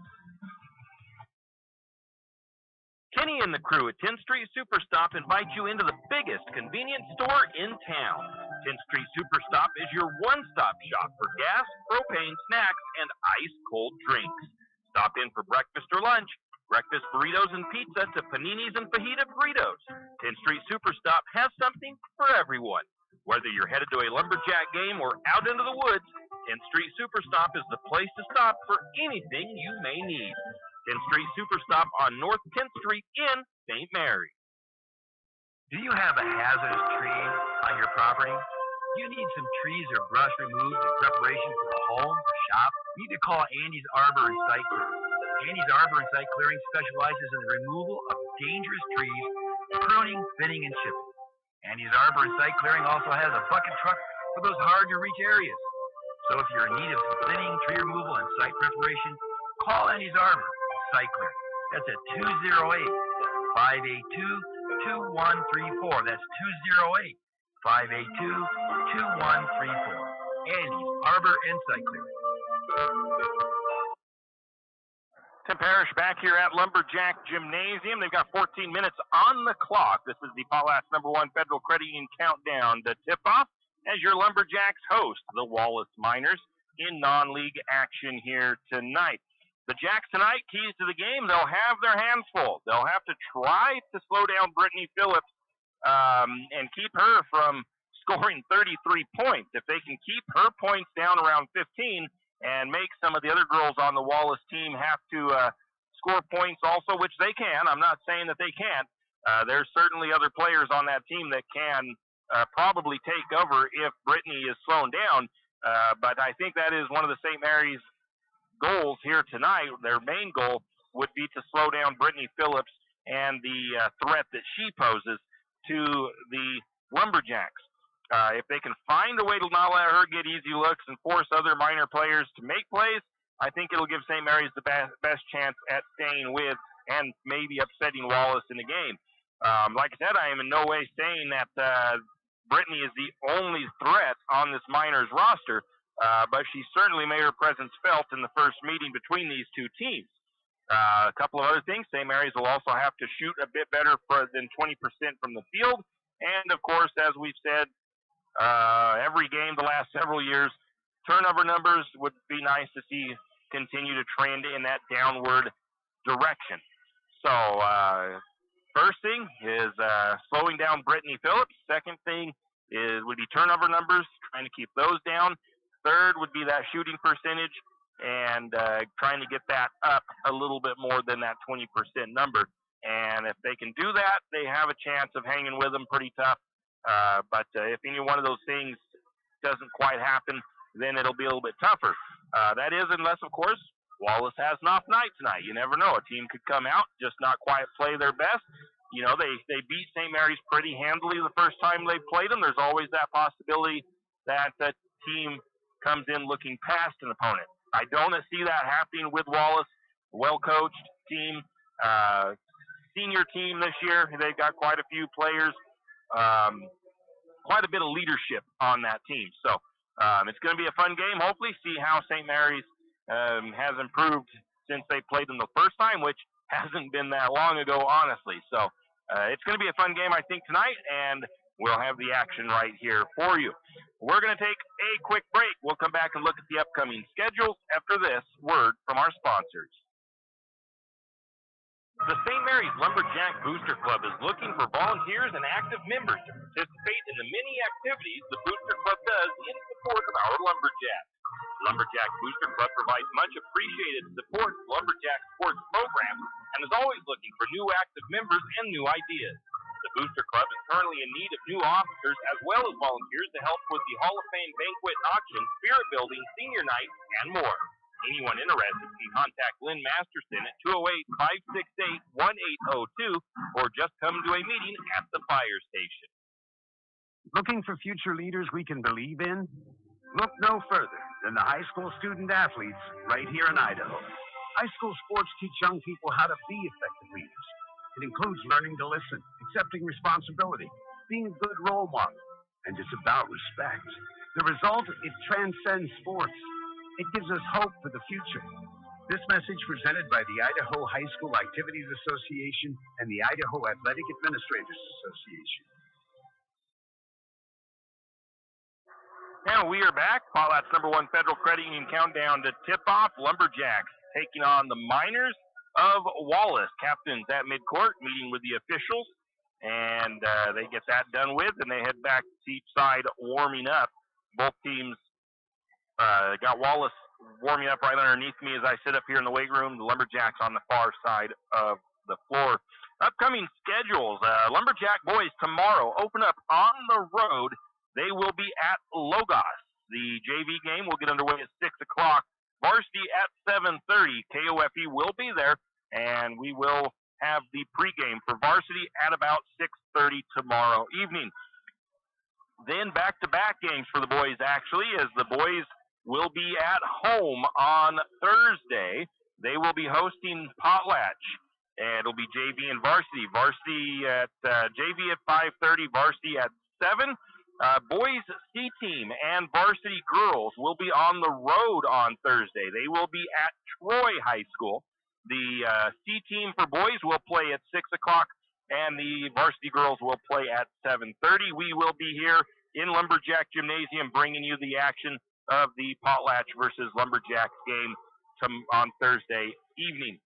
Kenny and the crew at 10th Street Superstop invite you into the biggest convenience store in town. 10th Street Superstop is your one-stop shop for gas, propane, snacks, and ice-cold drinks. Stop in for breakfast or lunch. Breakfast burritos and pizza to paninis and fajita burritos. 10th Street Superstop has something for everyone. Whether you're headed to a Lumberjack game or out into the woods, 10th Street Superstop is the place to stop for anything you may need. 10th Street Superstop on North 10th Street in St. Mary's. Do you have a hazardous tree on your property? You need some trees or brush removed in preparation for a home or shop? You need to call Andy's Arbor and Site Clearing. Andy's Arbor and Site Clearing specializes in the removal of dangerous trees, pruning, thinning, and chipping. Andy's Arbor and Site Clearing also has a bucket truck for those hard-to-reach areas. So if you're in need of some thinning, tree removal, and site preparation, call Andy's Arbor and Site Clearing. That's at 208-582-2134. That's 208-582-2134. Andy's Arbor and Site Clearing. Tim Parrish back here at Lumberjack Gymnasium. They've got 14 minutes on the clock. This is the Potlatch #1 Federal Credit Union countdown to tip-off as your Lumberjacks host the Wallace Miners in non-league action here tonight. The Jacks tonight, keys to the game, they'll have their hands full. They'll have to try to slow down Brittany Phillips and keep her from scoring 33 points. If they can keep her points down around 15 and make some of the other girls on the Wallace team have to score points also, which they can. I'm not saying that they can't. There's certainly other players on that team that can probably take over if Brittany is slowing down. But I think that is one of the St. Mary's goals here tonight. Their main goal would be to slow down Brittany Phillips and the threat that she poses to the Lumberjacks. If they can find a way to not let her get easy looks and force other minor players to make plays, I think it'll give St. Mary's the best chance at staying with and maybe upsetting Wallace in the game. Like I said, I am in no way saying that Brittany is the only threat on this minors roster, but she certainly made her presence felt in the first meeting between these two teams. A couple of other things. St. Mary's will also have to shoot a bit better than 20% from the field. And, of course, as we've said, every game the last several years, turnover numbers would be nice to see continue to trend in that downward direction. So, first thing is slowing down Brittany Phillips. Second thing would be turnover numbers, trying to keep those down. Third would be that shooting percentage and trying to get that up a little bit more than that 20% number. And if they can do that, they have a chance of hanging with them pretty tough. But if any one of those things doesn't quite happen, then it'll be a little bit tougher. That is unless, of course, Wallace has an off night tonight. You never know. A team could come out, just not quite play their best. You know, they beat St. Mary's pretty handily the first time they played them. There's always that possibility that the team comes in looking past an opponent. I don't see that happening with Wallace. Well-coached team, senior team this year. They've got quite a few players, quite a bit of leadership on that team. So it's going to be a fun game. Hopefully see how St. Mary's has improved since they played them the first time, which hasn't been that long ago, honestly. So it's going to be a fun game, I think, tonight, and we'll have the action right here for you. We're going to take a quick break. We'll come back and look at the upcoming schedules after this word from our sponsors. The St. Mary's Lumberjack Booster Club is looking for volunteers and active members to participate in the many activities the Booster Club does in support of our Lumberjacks. Lumberjack Booster Club provides much appreciated support to Lumberjack sports programs and is always looking for new active members and new ideas. The Booster Club is currently in need of new officers as well as volunteers to help with the Hall of Fame banquet and auction, spirit building, senior night, and more. Anyone interested can contact Lynn Masterson at 208-568-1802 or just come to a meeting at the fire station. Looking for future leaders we can believe in? Look no further than the high school student athletes right here in Idaho. High school sports teach young people how to be effective leaders. It includes learning to listen, accepting responsibility, being a good role model, and it's about respect. The result, it transcends sports. It gives us hope for the future. This message presented by the Idaho High School Activities Association and the Idaho Athletic Administrators Association. Now we are back. Potlatch's #1 Federal Credit Union countdown to tip-off. Lumberjacks taking on the Miners of Wallace. Captains at midcourt meeting with the officials, and they get that done with, and they head back to each side warming up. Both teams got Wallace warming up right underneath me as I sit up here in the weight room. The Lumberjacks on the far side of the floor. Upcoming schedules. Lumberjack boys tomorrow open up on the road. They will be at Logos. The JV game will get underway at 6 o'clock. Varsity at 7:30. KOFE will be there, and we will have the pregame for varsity at about 6:30 tomorrow evening. Then back-to-back games for the boys, actually, as the boys will be at home on Thursday. They will be hosting Potlatch, and it'll be JV and varsity. Varsity at JV at 5:30, varsity at 7. Boys C team and varsity girls will be on the road on Thursday. They will be at Troy High School. The C team for boys will play at 6 o'clock, and the varsity girls will play at 7:30. We will be here in Lumberjack Gymnasium bringing you the action of the Potlatch versus Lumberjacks game on Thursday evening.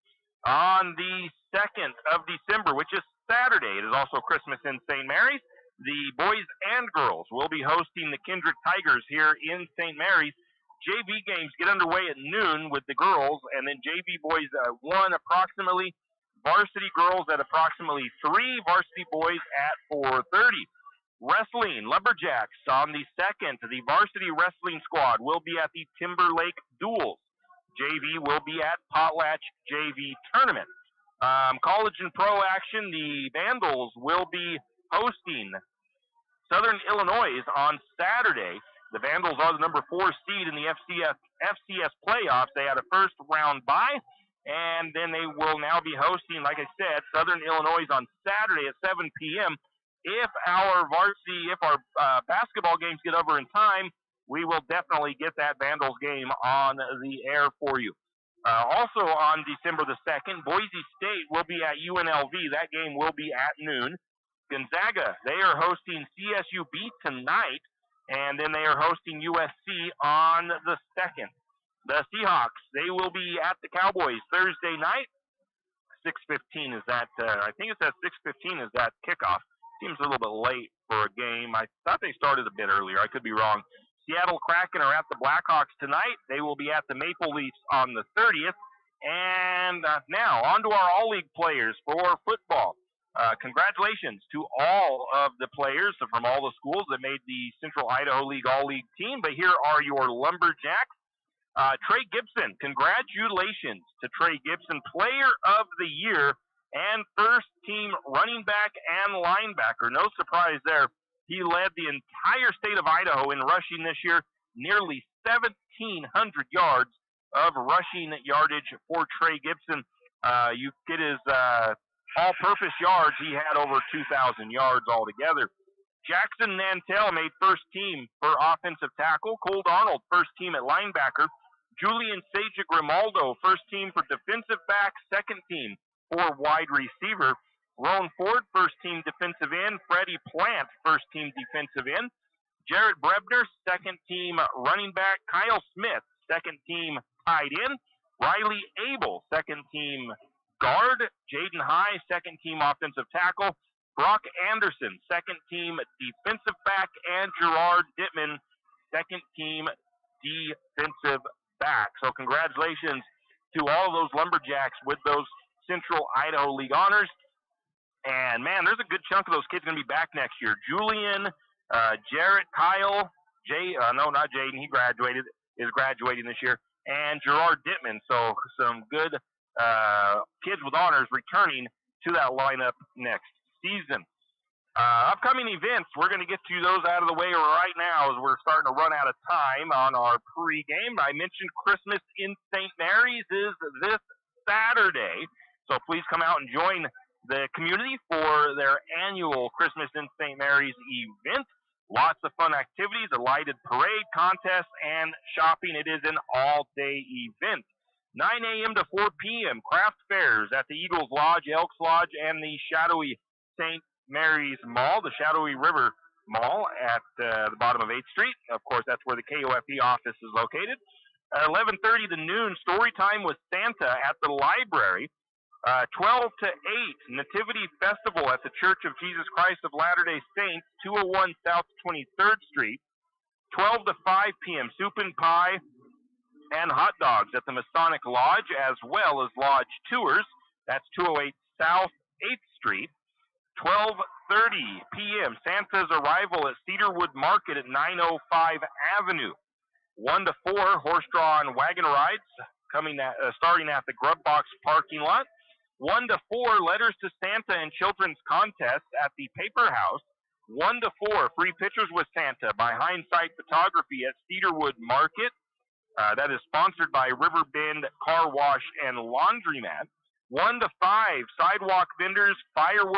On the 2nd of December, which is Saturday, it is also Christmas in St. Mary's. The boys and girls will be hosting the Kendrick Tigers here in St. Mary's. JV games get underway at noon with the girls, and then JV boys at 1 approximately, varsity girls at approximately 3, varsity boys at 4:30. Wrestling, Lumberjacks on the 2nd. The varsity wrestling squad will be at the Timberlake Duels. JV will be at Potlatch JV Tournament. College and pro action, the Vandals will be hosting Southern Illinois on Saturday. The Vandals are the number 4 seed in the FCS playoffs. They had a first round bye, and then they will now be hosting, like I said, Southern Illinois on Saturday at 7 p.m. If our basketball games get over in time, we will definitely get that Vandals game on the air for you. Also on December the 2nd, Boise State will be at UNLV. That game will be at noon. Gonzaga, they are hosting CSUB tonight, and then they are hosting USC on the 2nd. The Seahawks, they will be at the Cowboys Thursday night. 6:15 is that, I think it says 6:15 is that kickoff. Seems a little bit late for a game. I thought they started a bit earlier. I could be wrong. Seattle Kraken are at the Blackhawks tonight. They will be at the Maple Leafs on the 30th. And now, on to our All-League players for football. Congratulations to all of the players from all the schools that made the Central Idaho League All-League team. But here are your Lumberjacks. Trey Gibson, congratulations to Trey Gibson, Player of the Year and first-team running back and linebacker. No surprise there. He led the entire state of Idaho in rushing this year, nearly 1,700 yards of rushing yardage for Trey Gibson. You get his all-purpose yards, he had over 2,000 yards altogether. Jackson Nantel made first team for offensive tackle. Cole Arnold, first team at linebacker. Julian Sage Grimaldo, first team for defensive back, second team for wide receiver. Roan Ford, first team defensive end. Freddie Plant, first team defensive end. Jarrett Brebner, second team running back. Kyle Smith, second team tight end. Riley Abel, second team guard. Jaden High, second team offensive tackle. Brock Anderson, second team defensive back. And Gerard Dittman, second team defensive back. So congratulations to all of those Lumberjacks with those Central Idaho League honors. And, man, there's a good chunk of those kids going to be back next year. Julian, Jarrett, Kyle, no, not Jaden. He is graduating this year. And Gerard Dittman. So some good kids with honors returning to that lineup next season. Upcoming events, we're going to get to those out of the way right now as we're starting to run out of time on our pregame. I mentioned Christmas in St. Mary's is this Saturday. So please come out and join the community for their annual Christmas in St. Mary's event. Lots of fun activities, a lighted parade, contests, and shopping. It is an all-day event. 9 a.m. to 4 p.m. craft fairs at the Eagles Lodge, Elks Lodge, and the Shadowy St. Mary's Mall, the Shadowy River Mall at the bottom of 8th Street. Of course, that's where the KOFE office is located. 11:30 to noon, story time with Santa at the library. 12 to 8, Nativity Festival at the Church of Jesus Christ of Latter-day Saints, 201 South 23rd Street. 12 to 5 p.m., soup and pie and hot dogs at the Masonic Lodge, as well as lodge tours. That's 208 South 8th Street. 12:30 p.m., Santa's arrival at Cedarwood Market at 905 Avenue. 1 to 4, horse-drawn wagon rides starting at the Grub Box parking lot. 1 to 4, letters to Santa and children's contests at the Paper House. 1 to 4, free pictures with Santa by Hindsight Photography at Cedarwood Market. That is sponsored by Riverbend Car Wash and Laundromat. 1 to 5, sidewalk vendors, fire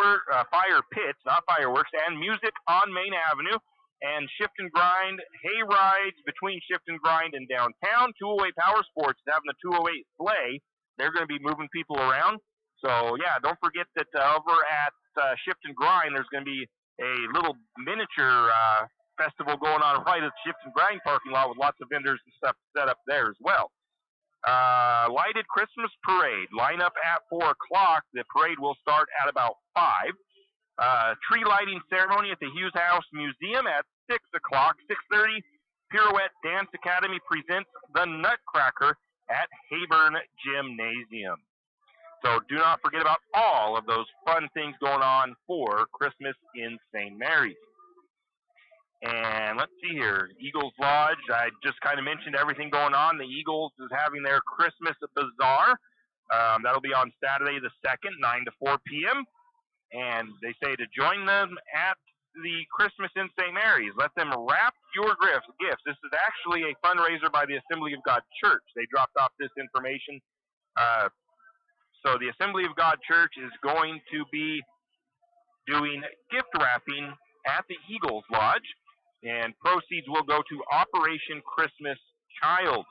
pits, not fireworks, and music on Main Avenue. And Shift and Grind, hay rides between Shift and Grind and downtown. 208 Power Sports is having the 208 sleigh. They're going to be moving people around. So, yeah, don't forget that over at Shift and Grind, there's going to be a little miniature festival going on right at the Shift and Grind parking lot with lots of vendors and stuff set up there as well. Lighted Christmas Parade, line up at 4 o'clock. The parade will start at about 5. Tree lighting ceremony at the Hughes House Museum at 6 o'clock. 6:30, Pirouette Dance Academy presents the Nutcracker at Hayburn Gymnasium. So do not forget about all of those fun things going on for Christmas in St. Mary's. And let's see here, Eagles Lodge, I just kind of mentioned everything going on. The Eagles is having their Christmas Bazaar. That'll be on Saturday the 2nd, 9 to 4 p.m. And they say to join them at the Christmas in St. Mary's. Let them wrap your gifts. This is actually a fundraiser by the Assembly of God Church. They dropped off this information. So the Assembly of God Church is going to be doing gift wrapping at the Eagles Lodge, and proceeds will go to Operation Christmas Child.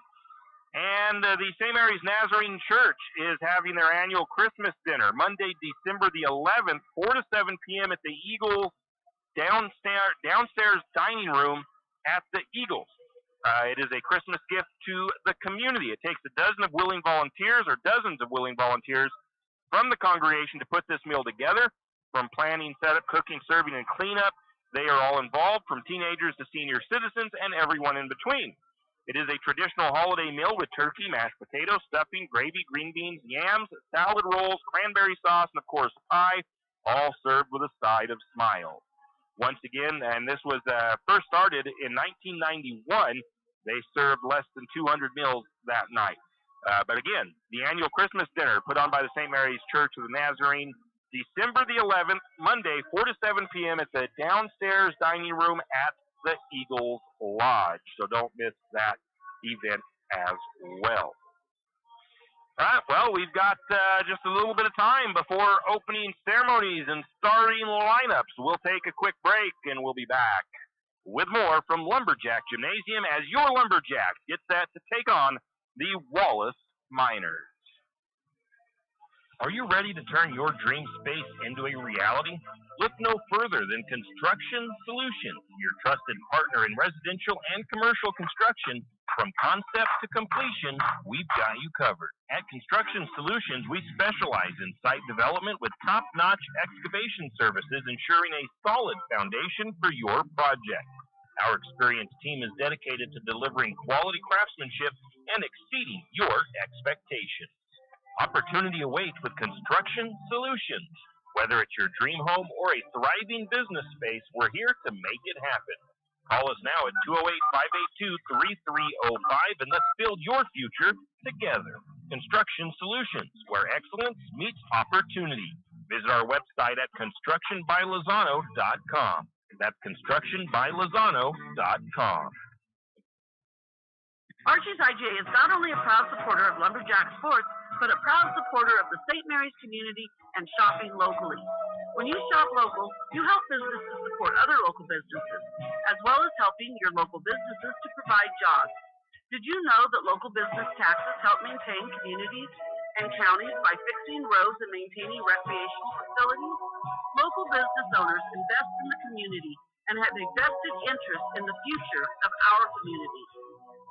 And the St. Mary's Nazarene Church is having their annual Christmas dinner Monday, December the 11th, 4 to 7 p.m. at the Eagles downstairs dining room at the Eagles. It is a Christmas gift to the community. It takes dozens of willing volunteers from the congregation to put this meal together. From planning, setup, cooking, serving, and cleanup, they are all involved, from teenagers to senior citizens and everyone in between. It is a traditional holiday meal with turkey, mashed potatoes, stuffing, gravy, green beans, yams, salad rolls, cranberry sauce, and of course pie, all served with a side of smiles. Once again, and this was first started in 1991, they served less than 200 meals that night. But again, the annual Christmas dinner put on by the St. Mary's Church of the Nazarene, December the 11th, Monday, 4 to 7 p.m. at the downstairs dining room at the Eagles Lodge. So don't miss that event as well. All right, well, we've got just a little bit of time before opening ceremonies and starting lineups. We'll take a quick break, and we'll be back with more from Lumberjack Gymnasium as your Lumberjacks get set to take on the Wallace Miners. Are you ready to turn your dream space into a reality? Look no further than Construction Solutions, your trusted partner in residential and commercial construction. From concept to completion, we've got you covered. At Construction Solutions, we specialize in site development with top-notch excavation services, ensuring a solid foundation for your project. Our experienced team is dedicated to delivering quality craftsmanship and exceeding your expectations. Opportunity awaits with Construction Solutions. Whether it's your dream home or a thriving business space, we're here to make it happen. Call us now at 208-582-3305 and let's build your future together. Construction Solutions, where excellence meets opportunity. Visit our website at constructionbylozano.com. That's constructionbylozano.com. Archie's IGA is not only a proud supporter of Lumberjack sports, but a proud supporter of the St. Mary's community and shopping locally. When you shop local, you help businesses support other local businesses, as well as helping your local businesses to provide jobs. Did you know that local business taxes help maintain communities and counties by fixing roads and maintaining recreational facilities? Local business owners invest in the community and have a vested interest in the future of our community.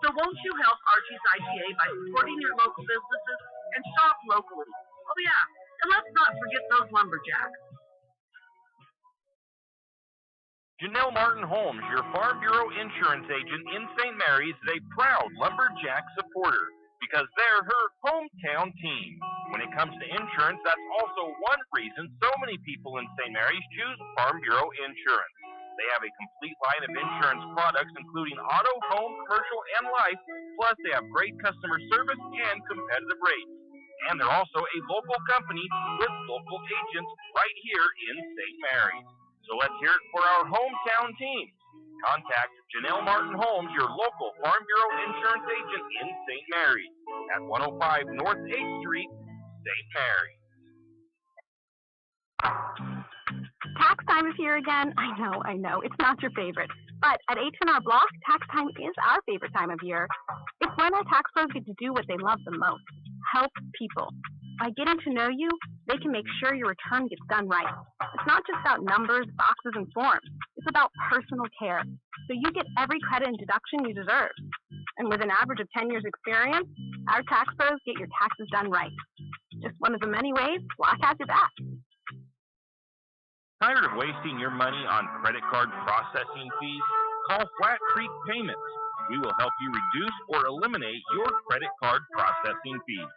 So won't you help Archie's IGA by supporting your local businesses and shop locally? Oh yeah, and let's not forget those Lumberjacks. Janelle Martin Holmes, your Farm Bureau insurance agent in St. Mary's, is a proud Lumberjack supporter because they're her hometown team. When it comes to insurance, that's also one reason so many people in St. Mary's choose Farm Bureau insurance. They have a complete line of insurance products, including auto, home, commercial, and life. Plus, they have great customer service and competitive rates. And they're also a local company with local agents right here in St. Mary's. So let's hear it for our hometown team. Contact Janelle Martin Holmes, your local Farm Bureau insurance agent in St. Mary's at 105 North 8th Street, St. Mary's. Tax time is here again. I know. It's not your favorite. But at H&R Block, tax time is our favorite time of year. It's when our tax pros get to do what they love the most, help people. By getting to know you, they can make sure your return gets done right. It's not just about numbers, boxes, and forms. It's about personal care. So you get every credit and deduction you deserve. And with an average of 10 years experience, our tax pros get your taxes done right. Just one of the many ways Block has your back. Tired of wasting your money on credit card processing fees? Call Flat Creek Payments. We will help you reduce or eliminate your credit card processing fees.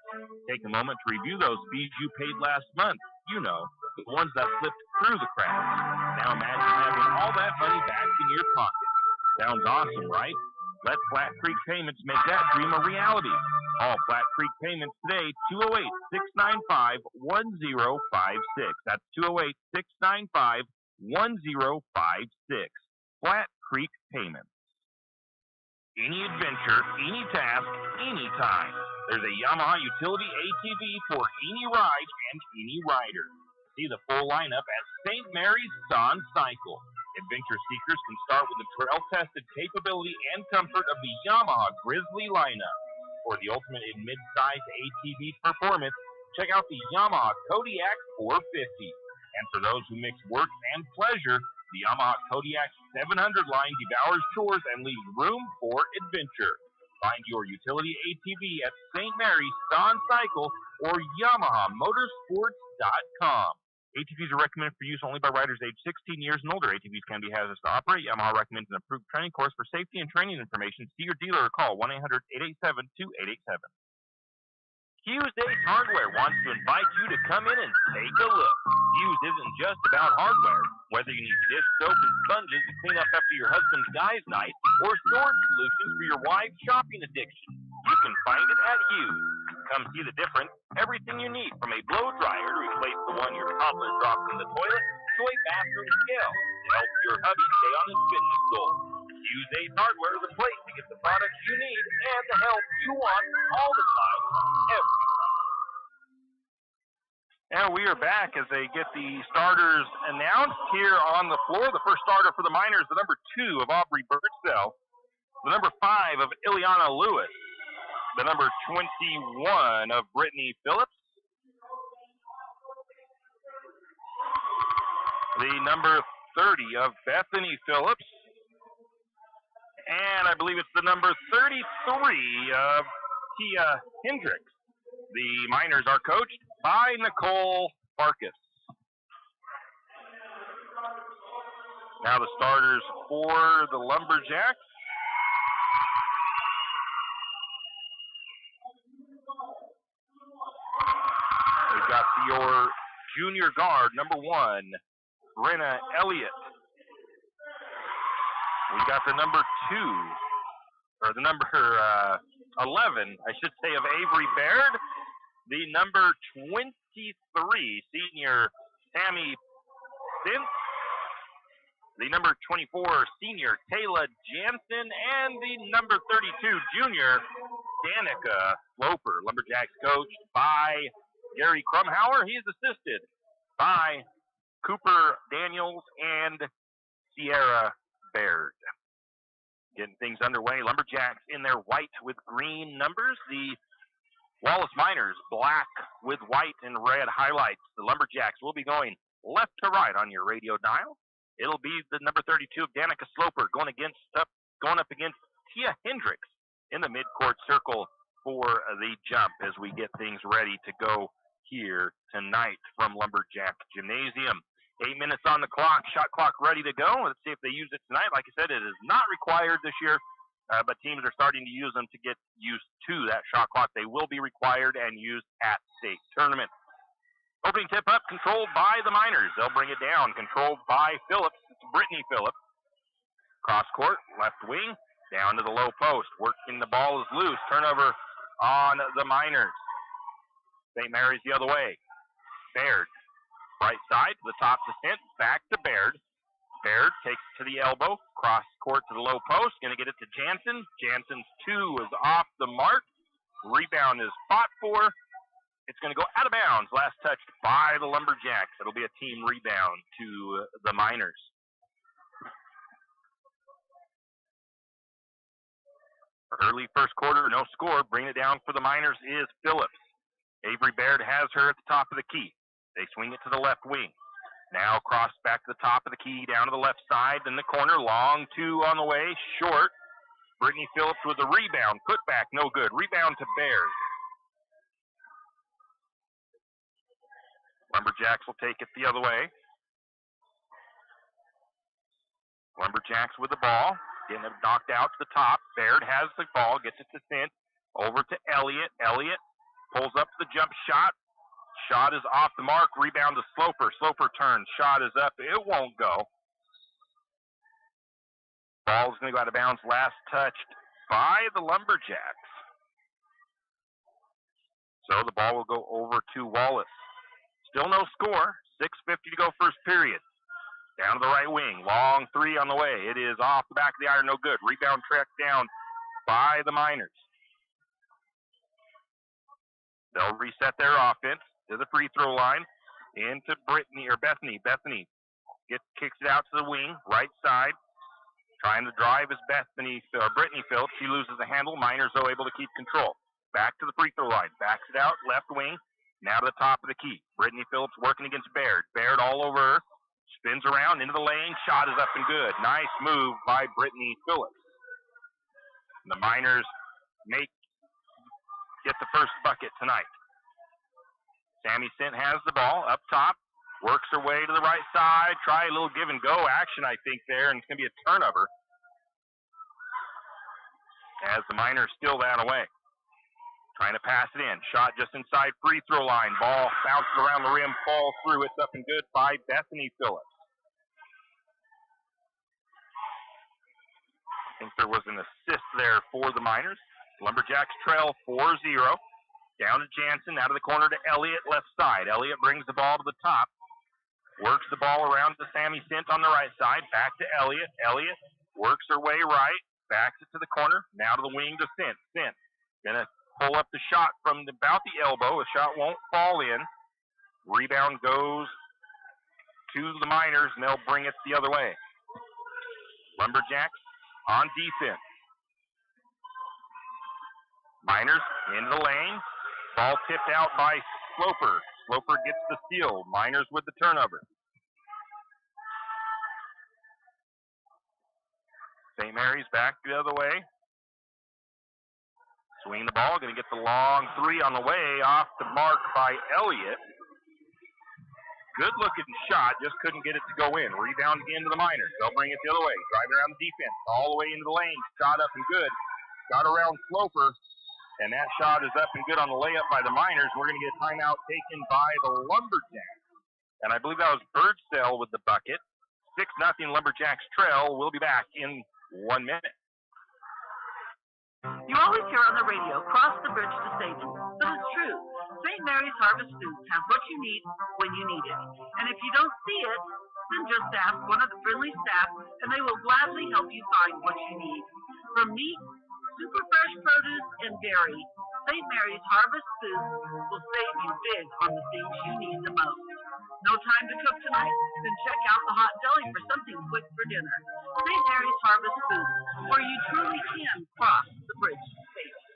Take a moment to review those fees you paid last month. You know, the ones that slipped through the cracks. Now imagine having all that money back in your pocket. Sounds awesome, right? Let Flat Creek Payments make that dream a reality. Call Flat Creek Payments today, 208-695-1056. That's 208-695-1056. Flat Creek Payments. Any adventure, any task, anytime. There's a Yamaha utility ATV for any ride and any rider. See the full lineup at St. Mary's Dawn Cycle. Adventure seekers can start with the trail-tested capability and comfort of the Yamaha Grizzly lineup. For the ultimate in mid-size ATV performance, check out the Yamaha Kodiak 450. And for those who mix work and pleasure, the Yamaha Kodiak 700 line devours chores and leaves room for adventure. Find your utility ATV at St. Mary's Dawn Cycle or YamahaMotorsports.com. ATVs are recommended for use only by riders aged 16 years and older. ATVs can be hazardous to operate. Yamaha recommends an approved training course. For safety and training information, see your dealer or call 1-800-887-2887. Hughes Ace Hardware wants to invite you to come in and take a look. Hughes isn't just about hardware. Whether you need dish soap and sponges to clean up after your husband's guys' night or storage solutions for your wife's shopping addiction, you can find it at Hughes. Come see the difference. Everything you need, from a blow dryer to replace the one your toddler drops in the toilet to a bathroom scale to help your hubby stay on his fitness goal. Hughes Ace Hardware is a place to get the products you need and the help you want all the time, every time. And we are back as they get the starters announced here on the floor. The first starter for the Miners, the number 2 of Aubrey Birdsell, the number 5 of Ileana Lewis, the number 21 of Brittany Phillips, the number 30 of Bethany Phillips, and I believe it's the number 33 of Tia Hendricks. The Miners are coached by Nicole Farkas. Now the starters for the Lumberjacks. We've got your junior guard, number 1, Brenna Elliott. We got the number 2, or the number 11, I should say, of Avery Baird. The number 23, senior Tammy Sintz. The number 24, senior Taylor Jansen. And the number 32, junior Danica Sloper. Lumberjacks coached by Gary Krumhauer. He is assisted by Cooper Daniels and Sierra Baird. Getting things underway. Lumberjacks in their white with green numbers. The Wallace Miners black with white and red highlights. The Lumberjacks will be going left to right on your radio dial. It'll be the number 32 of Danica Sloper going up against Tia Hendricks in the midcourt circle for the jump as we get things ready to go here tonight from Lumberjack Gymnasium. 8 minutes on the clock, shot clock ready to go. Let's see if they use it tonight. Like I said, it is not required this year, but teams are starting to use them to get used to that shot clock. They will be required and used at state tournaments. Opening tip up, controlled by the Miners. They'll bring it down, controlled by Phillips. It's Brittany Phillips. Cross court, left wing, down to the low post. Working the ball is loose. Turnover on the Miners. St. Mary's the other way. Baird. Right side to the top to Sint, back to Baird. Baird takes it to the elbow, cross court to the low post, going to get it to Jansen. Jansen's 2 is off the mark. Rebound is fought for. It's going to go out of bounds. Last touched by the Lumberjacks. It'll be a team rebound to the Miners. Early first quarter, no score. Bring it down for the Miners is Phillips. Avery Baird has her at the top of the key. They swing it to the left wing. Now cross back to the top of the key, down to the left side, in the corner. Long 2 on the way, short. Brittany Phillips with a rebound. Put back, no good. Rebound to Baird. Lumberjacks will take it the other way. Lumberjacks with the ball. Getting it knocked out to the top. Baird has the ball, gets it to Sint. Over to Elliott. Elliott pulls up the jump shot. Shot is off the mark. Rebound to Sloper. Sloper turns. Shot is up. It won't go. Ball's going to go out of bounds. Last touched by the Lumberjacks. So the ball will go over to Wallace. Still no score. 6:50 to go first period. Down to the right wing. Long three on the way. It is off the back of the iron. No good. Rebound tracked down by the Miners. They'll reset their offense to the free throw line. Into Bethany. Bethany kicks it out to the wing. Right side. Trying to drive is Brittany Phillips. She loses the handle. Miners, though, able to keep control. Back to the free throw line. Backs it out. Left wing. Now to the top of the key. Brittany Phillips working against Baird. Baird all over her. Spins around into the lane. Shot is up and good. Nice move by Brittany Phillips. The Miners get the first bucket tonight. Sammy Sint has the ball up top. Works her way to the right side. Try a little give and go action, I think, there. And it's going to be a turnover as the Miners steal that away. Trying to pass it in. Shot just inside free throw line. Ball bounces around the rim, falls through. It's up and good by Bethany Phillips. I think there was an assist there for the Miners. Lumberjacks trail 4-0. Down to Jansen, out of the corner to Elliott, left side. Elliott brings the ball to the top. Works the ball around to Sammy Sint on the right side. Back to Elliott. Elliott works her way right. Backs it to the corner. Now to the wing to Sint. Sint gonna pull up the shot from about the elbow. The shot won't fall in. Rebound goes to the Miners, and they'll bring it the other way. Lumberjacks on defense. Miners into the lane. Ball tipped out by Sloper. Sloper gets the steal. Miners with the turnover. St. Mary's back the other way. Swinging the ball. Going to get the long three on the way. Off the mark by Elliott. Good looking shot. Just couldn't get it to go in. Rebound again to the Miners. They'll bring it the other way. Driving around the defense. All the way into the lane. Shot up and good. Got around Sloper. And that shot is up and good on the layup by the Miners. We're going to get a timeout taken by the Lumberjacks. And I believe that was Birdsdale with the bucket. 6-0 Lumberjacks trail. We'll be back in 1 minute. You always hear on the radio, cross the bridge to safety. But it's true. St. Mary's Harvest Foods has what you need when you need it. And if you don't see it, then just ask one of the friendly staff, and they will gladly help you find what you need. From meat, super fresh produce, and dairy, St. Mary's Harvest Foods will save you big on the things you need the most. No time to cook tonight? Then check out the hot deli for something quick for dinner. St. Mary's Harvest Foods, where you truly can cross the bridge to safety.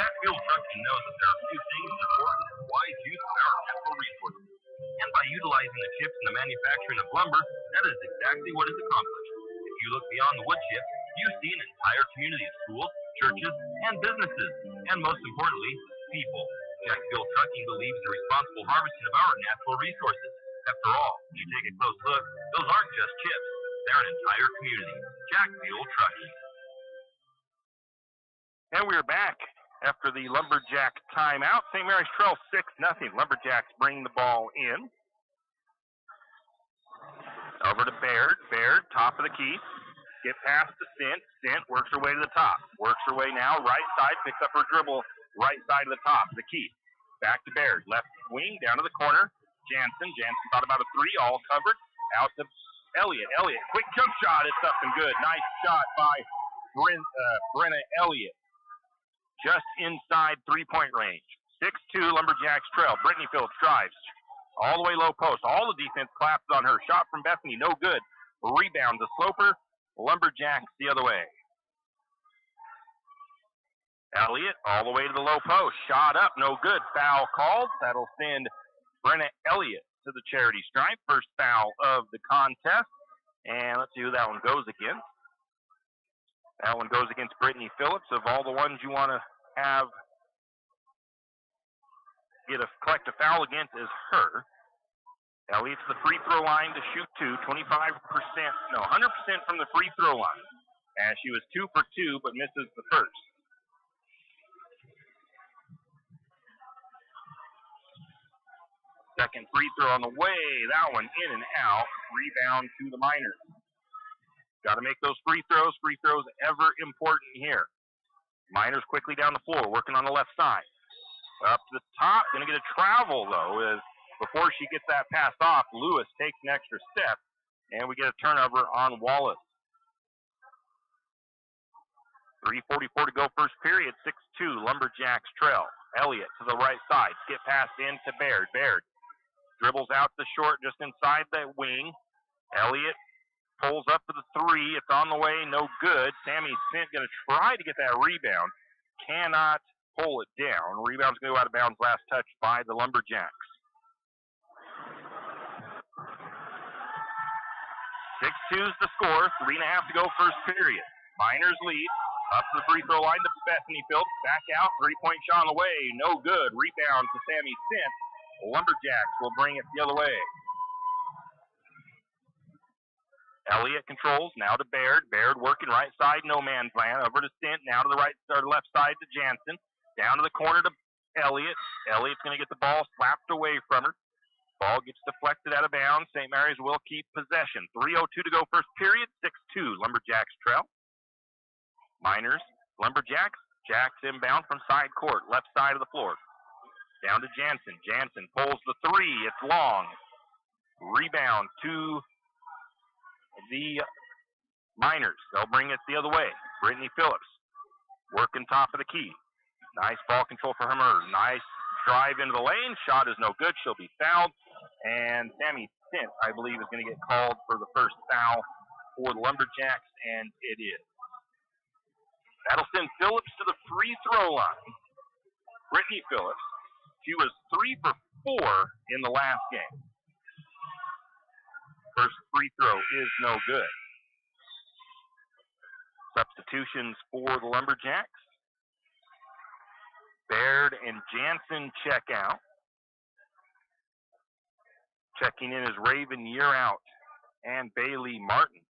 Jack Field Trucking knows that there are few things as important as wise use of our natural resources. And by utilizing the chips in the manufacturing of lumber, that is exactly what is accomplished. If you look beyond the wood chips, you see an entire community of schools, churches, and businesses, and most importantly, people. Jack Field Trucking believes in the responsible harvesting of our natural resources. After all, when you take a close look, those aren't just chips. They're an entire community. Jack Field Trucking. And we're back after the Lumberjack timeout. St. Mary's trail 6-0. Lumberjacks bring the ball in. Over to Baird. Baird, top of the key. Get past to Sint. Sint works her way to the top. Works her way now, right side, picks up her dribble, right side of the top, the key. Back to Baird. Left wing, down to the corner. Jansen. Jansen thought about a three, all covered. Out to Elliott. Elliott, quick jump shot. It's up and good. Nice shot by Brenna Elliott. Just inside three-point range. 6-2 Lumberjacks trail. Brittany Phillips drives. All the way low post. All the defense collapses on her. Shot from Bethany, no good. Rebound to Sloper. Lumberjacks the other way. Elliott all the way to the low post. Shot up, no good. Foul called. That'll send Brenna Elliott to the charity stripe. First foul of the contest. And let's see who that one goes against. That one goes against Brittany Phillips. Of all the ones you want to have collect a foul against is her. Elliott's the free throw line to shoot 100% from the free throw line. And she was 2 for 2, but misses the first. Second free throw on the way. That one in and out. Rebound to the Miners. Got to make those free throws. Free throws ever important here. Miners quickly down the floor, working on the left side. Up to the top, going to get a travel, though, as before she gets that pass off, Lewis takes an extra step, and we get a turnover on Wallace. 3:44 to go first period, 6-2, Lumberjacks trail. Elliott to the right side, skip pass in to Baird. Baird dribbles out the short just inside the wing. Elliott pulls up for the three. It's on the way, no good. Sammy Sint going to try to get that rebound. Cannot pull it down. Rebound's going to go out of bounds, last touch by the Lumberjacks. 6-2's the score, 3.5 to go first period. Miners lead. Up to the free throw line to Bethany Phillips. Back out, three-point shot on the way. No good. Rebound to Sammy Sint. Lumberjacks will bring it the other way. Elliott controls, now to Baird. Baird working right side, no man's land. Over to Sint, now to the right or left side to Jansen. Down to the corner to Elliott. Elliott's going to get the ball slapped away from her. Ball gets deflected out of bounds. St. Mary's will keep possession. 3:02 to go first period. 6-2, Lumberjacks trail. Miners, Lumberjacks. Jacks inbound from side court, left side of the floor. Down to Jansen. Jansen pulls the three. It's long. Rebound to the Miners. They'll bring it the other way. Brittany Phillips working top of the key. Nice ball control for her. Nice drive into the lane. Shot is no good. She'll be fouled. And Sammy Sint, I believe, is going to get called for the first foul for the Lumberjacks, and it is. That'll send Phillips to the free throw line. Brittany Phillips. She was 3 for 4 in the last game. First free throw is no good. Substitutions for the Lumberjacks. Baird and Jansen check out. Checking in is Raven Yearout and Bailey Martin.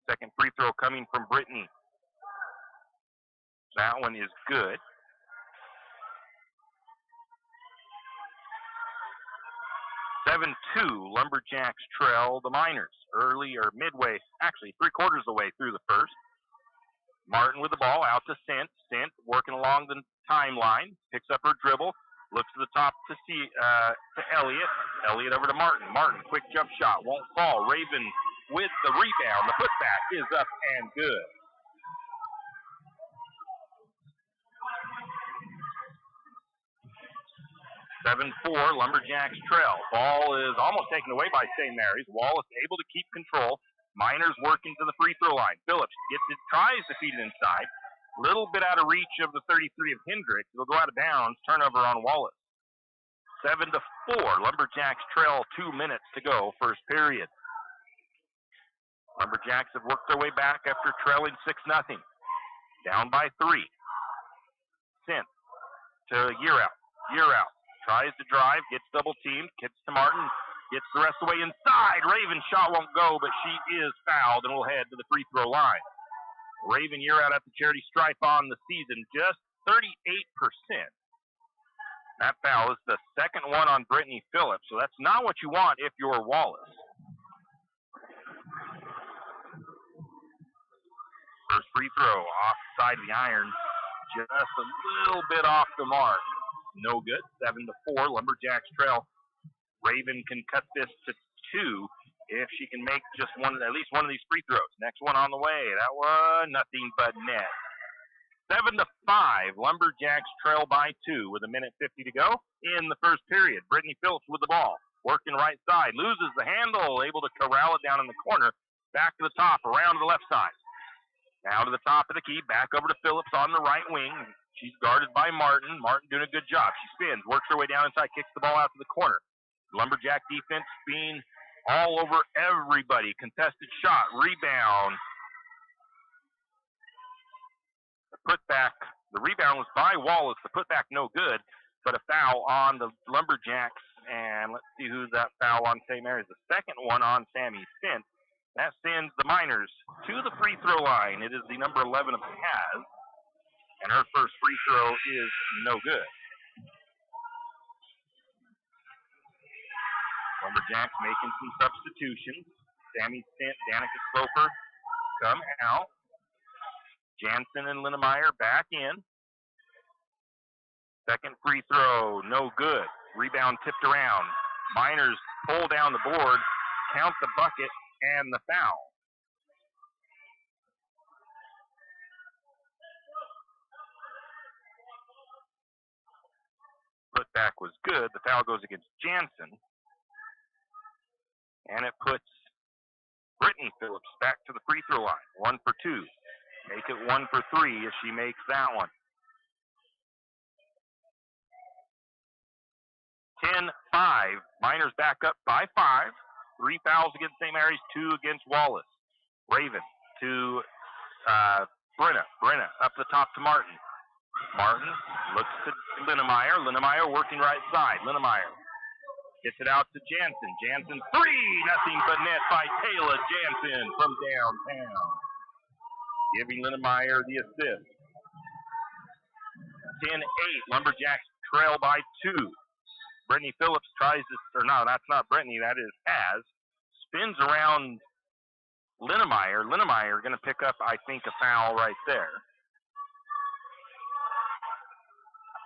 Second free throw coming from Brittany. That one is good. 7-2, Lumberjacks trail the Miners. Early or midway, actually 3/4 of the way through the first. Martin with the ball out to Sint. Sint working along the timeline. Picks up her dribble. Looks to the top to Elliott. Elliott over to Martin. Martin, quick jump shot. Won't fall. Raven with the rebound. The putback is up and good. (7-4), Lumberjacks trail. Ball is almost taken away by St. Mary's. Wallace able to keep control. Miners working to the free throw line. Phillips gets it, tries to feed it inside. Little bit out of reach of the 33 of Hendricks. It'll go out of bounds. Turnover on Wallace. 7-4. Lumberjacks trail 2 minutes to go first period. Lumberjacks have worked their way back after trailing 6-0. Down by 3. Sint to Yearout. Yearout tries to drive, gets double teamed, gets to Martin, gets the rest of the way inside. Raven's shot won't go, but she is fouled and will head to the free throw line. Raven Yearout at the charity stripe on the season, just 38%. That foul is the second one on Brittany Phillips, so that's not what you want if you're Wallace. First free throw off the side of the iron, just a little bit off the mark. No good. 7-4. Lumberjacks trail. Raven can cut this to 2 if she can make just at least one of these free throws. Next one on the way. That one, nothing but net. 7-5. Lumberjacks trail by 2 with 1:50 to go in the first period. Brittany Phillips with the ball. Working right side. Loses the handle. Able to corral it down in the corner. Back to the top. Around to the left side. Now to the top of the key. Back over to Phillips on the right wing. She's guarded by Martin. Martin doing a good job. She spins. Works her way down inside. Kicks the ball out to the corner. Lumberjack defense being all over everybody. Contested shot. Rebound. The putback. The rebound was by Wallace. The putback no good. But a foul on the Lumberjacks. And let's see who's that foul on St. Mary's. The second one on Sammy Sint. That sends the Miners to the free throw line. It is the number 11 of Kaz. And her first free throw is no good. Lumberjacks making some substitutions. Sammy Stint, Danica Sloper come out. Jansen and Linnemeyer back in. Second free throw, no good. Rebound tipped around. Miners pull down the board, count the bucket, and the foul. Putback was good. The foul goes against Jansen. And it puts Brittany Phillips back to the free throw line. 1 for 2. Make it 1 for 3 if she makes that one. 10-5. Miners back up by 5. 3 fouls against St. Mary's, 2 against Wallace. Raven to Brenna. Brenna up the top to Martin. Martin looks to Linnemeyer. Linnemeyer working right side. Linnemeyer gets it out to Jansen. Jansen 3, nothing but net by Taylor Jansen from downtown. Giving Linnemeyer the assist. 10-8. Lumberjacks trail by 2. Brittany Phillips tries to, or no, that's not Brittany, that is Haz. Spins around Linnemeyer. Linnemeyer going to pick up, I think, a foul right there.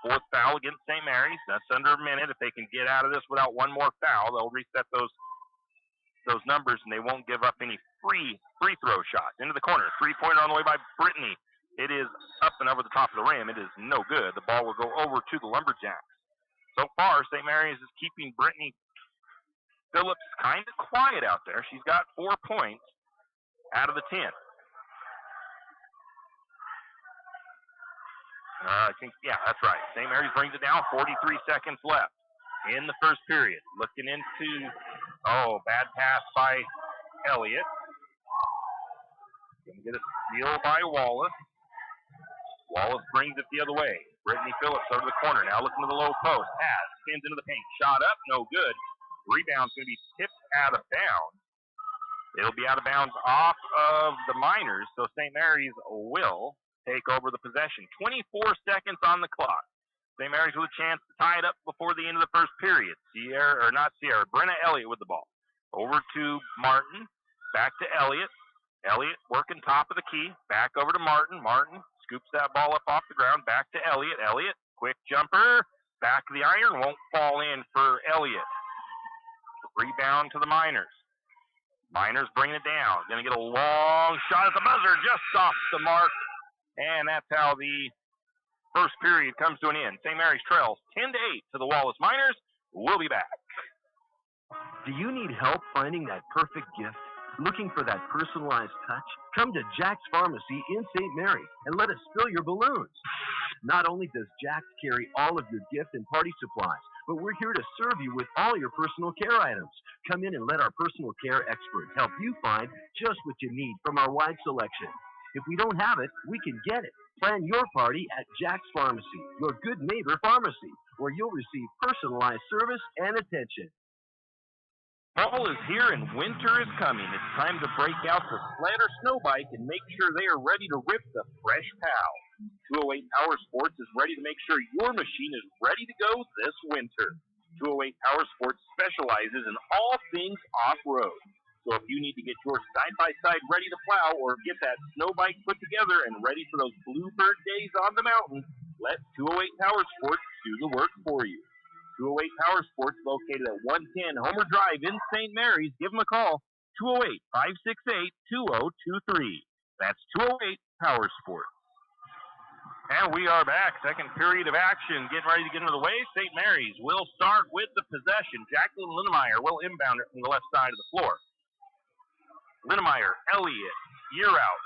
4th foul against St. Mary's. That's under a minute. If they can get out of this without one more foul, they'll reset those numbers, and they won't give up any free throw shots. Into the corner. 3-pointer on the way by Brittany. It is up and over the top of the rim. It is no good. The ball will go over to the Lumberjacks. So far, St. Mary's is keeping Brittany Phillips kind of quiet out there. She's got 4 points out of the 10. I think, yeah, that's right. St. Mary's brings it down. 43 seconds left in the first period. Looking into, bad pass by Elliott. Going to get a steal by Wallace. Wallace brings it the other way. Brittany Phillips over the corner. Now looking to the low post. Spins into the paint. Shot up. No good. Rebound's going to be tipped out of bounds. It'll be out of bounds off of the Miners, so St. Mary's will take over the possession. 24 seconds on the clock. St. Mary's with a chance to tie it up before the end of the first period. Brenna Elliott with the ball. Over to Martin. Back to Elliott. Elliott working top of the key. Back over to Martin. Martin scoops that ball up off the ground. Back to Elliott. Elliott, quick jumper. Back of the iron. Won't fall in for Elliott. Rebound to the Miners. Miners bring it down. Going to get a long shot at the buzzer. Just off the mark. And that's how the first period comes to an end. St. Mary's trails 10-8 to the Wallace Miners. We'll be back. Do you need help finding that perfect gift? Looking for that personalized touch? Come to Jack's Pharmacy in St. Mary's and let us fill your balloons. Not only does Jack's carry all of your gift and party supplies, but we're here to serve you with all your personal care items. Come in and let our personal care expert help you find just what you need from our wide selection. If we don't have it, we can get it. Plan your party at Jack's Pharmacy, your good neighbor pharmacy, where you'll receive personalized service and attention. Fall is here and winter is coming. It's time to break out the sled or snow bike and make sure they are ready to rip the fresh POW. 208 Power Sports is ready to make sure your machine is ready to go this winter. 208 Power Sports specializes in all things off-road. So if you need to get your side-by-side ready to plow or get that snow bike put together and ready for those bluebird days on the mountain, let 208 Power Sports do the work for you. 208 Power Sports, located at 110 Homer Drive in St. Mary's. Give them a call, 208-568-2023. That's 208 Power Sports. And we are back. Second period of action. Getting ready to get into the way. St. Mary's will start with the possession. Jacqueline Linnemeyer will inbound it from the left side of the floor. Linnemeyer, Elliott, Year Out,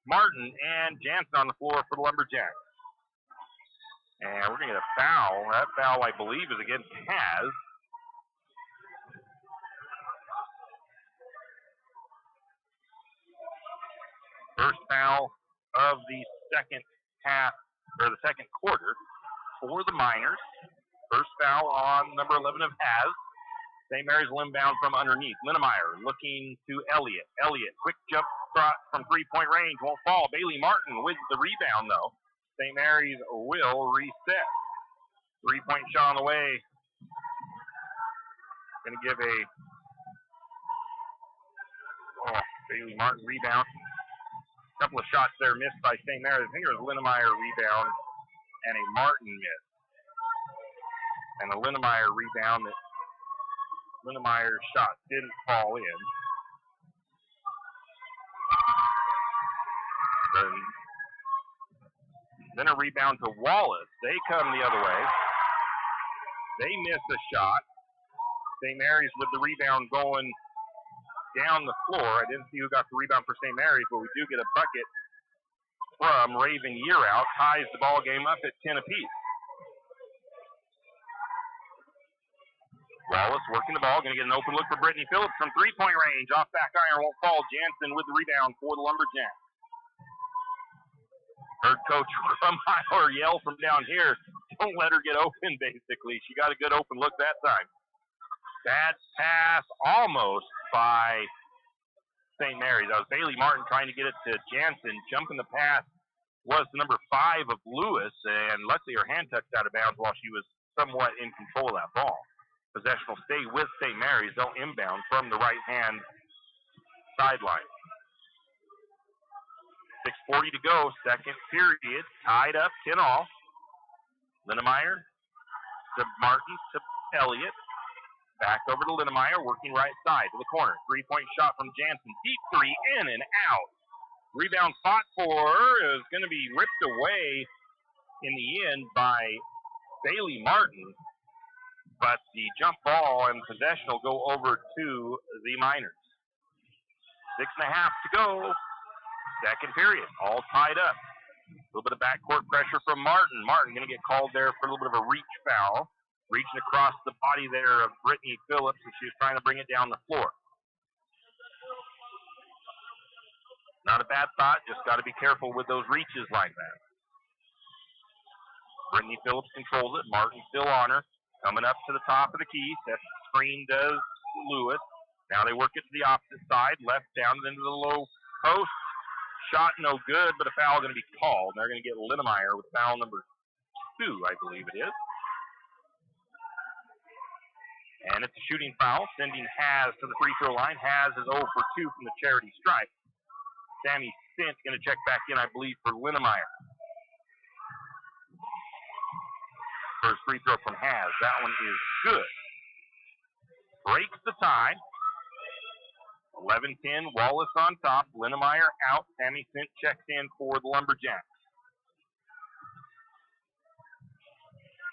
Martin, and Jansen on the floor for the Lumberjacks. And we're going to get a foul. That foul, I believe, is against Haz. First foul of the second half, or the second quarter for the Miners. First foul on number 11 of Haz. St. Mary's will inbound from underneath. Linnemeyer looking to Elliott. Elliott, quick jump shot from three-point range. Won't fall. Bailey Martin with the rebound, though. St. Mary's will reset. Three-point shot on the way. Going to give a Bailey Martin rebound. A couple of shots there missed by St. Mary's. I think it was Linnemeyer rebound and a Martin miss. And a Linnemeyer rebound that Linnemeyer's shot didn't fall in. Then a rebound to Wallace. They come the other way. They miss a shot. St. Mary's with the rebound going down the floor. I didn't see who got the rebound for St. Mary's, but we do get a bucket from Raven Yearout. Ties the ball game up at 10 apiece. Wallace working the ball, going to get an open look for Brittany Phillips from three-point range. Off back iron, won't fall. Jansen with the rebound for the Lumberjacks. Heard Coach Rummeier yell from down here, don't let her get open, basically. She got a good open look that time. Bad pass almost by St. Mary's. That was Bailey Martin trying to get it to Jansen. Jumping the pass was the number 5 of Lewis, and luckily her hand touched out of bounds while she was somewhat in control of that ball. Possession will stay with St. Mary's. They'll inbound from the right-hand sideline. 6:40 to go, second period. Tied up, 10-all. Linnemeyer to Martin to Elliott. Back over to Linnemeyer, working right side to the corner. Three-point shot from Jansen. Deep three, in and out. Rebound fought for is going to be ripped away in the end by Bailey Martin. But the jump ball and possession will go over to the Miners. 6.5 to go. Second period, all tied up. A little bit of backcourt pressure from Martin. Martin going to get called there for a little bit of a reach foul. Reaching across the body there of Brittany Phillips as she was trying to bring it down the floor. Not a bad thought, just got to be careful with those reaches like that. Brittany Phillips controls it. Martin still on her. Coming up to the top of the key. That screen does Lewis. Now they work it to the opposite side. Left down into the low post. Shot no good, but a foul going to be called. They're going to get Linnemeyer with foul number 2, I believe it is. And it's a shooting foul, sending Haz to the free throw line. Haz is 0 for 2 from the charity stripe. Sammy Sint going to check back in, I believe, for Linnemeyer. First free throw from Haz. That one is good. Breaks the tie. 11-10, Wallace on top. Linnemeyer out. Sammy Sint checks in for the Lumberjacks.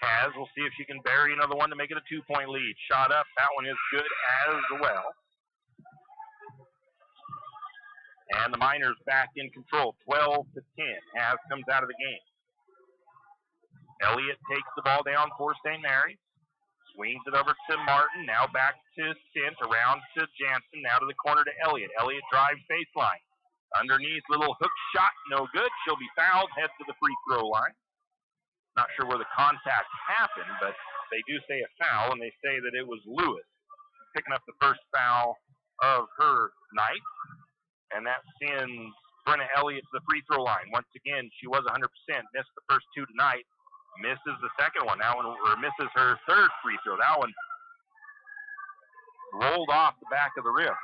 Haz, we'll see if she can bury another one to make it a 2-point lead. Shot up. That one is good as well. And the Miners back in control. 12-10. Haz comes out of the game. Elliott takes the ball down for St. Mary's. Swings it over to Martin. Now back to Sint. Around to Jansen. Now to the corner to Elliott. Elliott drives baseline. Underneath, little hook shot. No good. She'll be fouled. Heads to the free throw line. Not sure where the contact happened, but they do say a foul, and they say that it was Lewis picking up the first foul of her night. And that sends Brenna Elliott to the free throw line. Once again, she was 100%. Missed the first 2 tonight. Misses the second one. That one, or misses her third free throw. That one rolled off the back of the rim.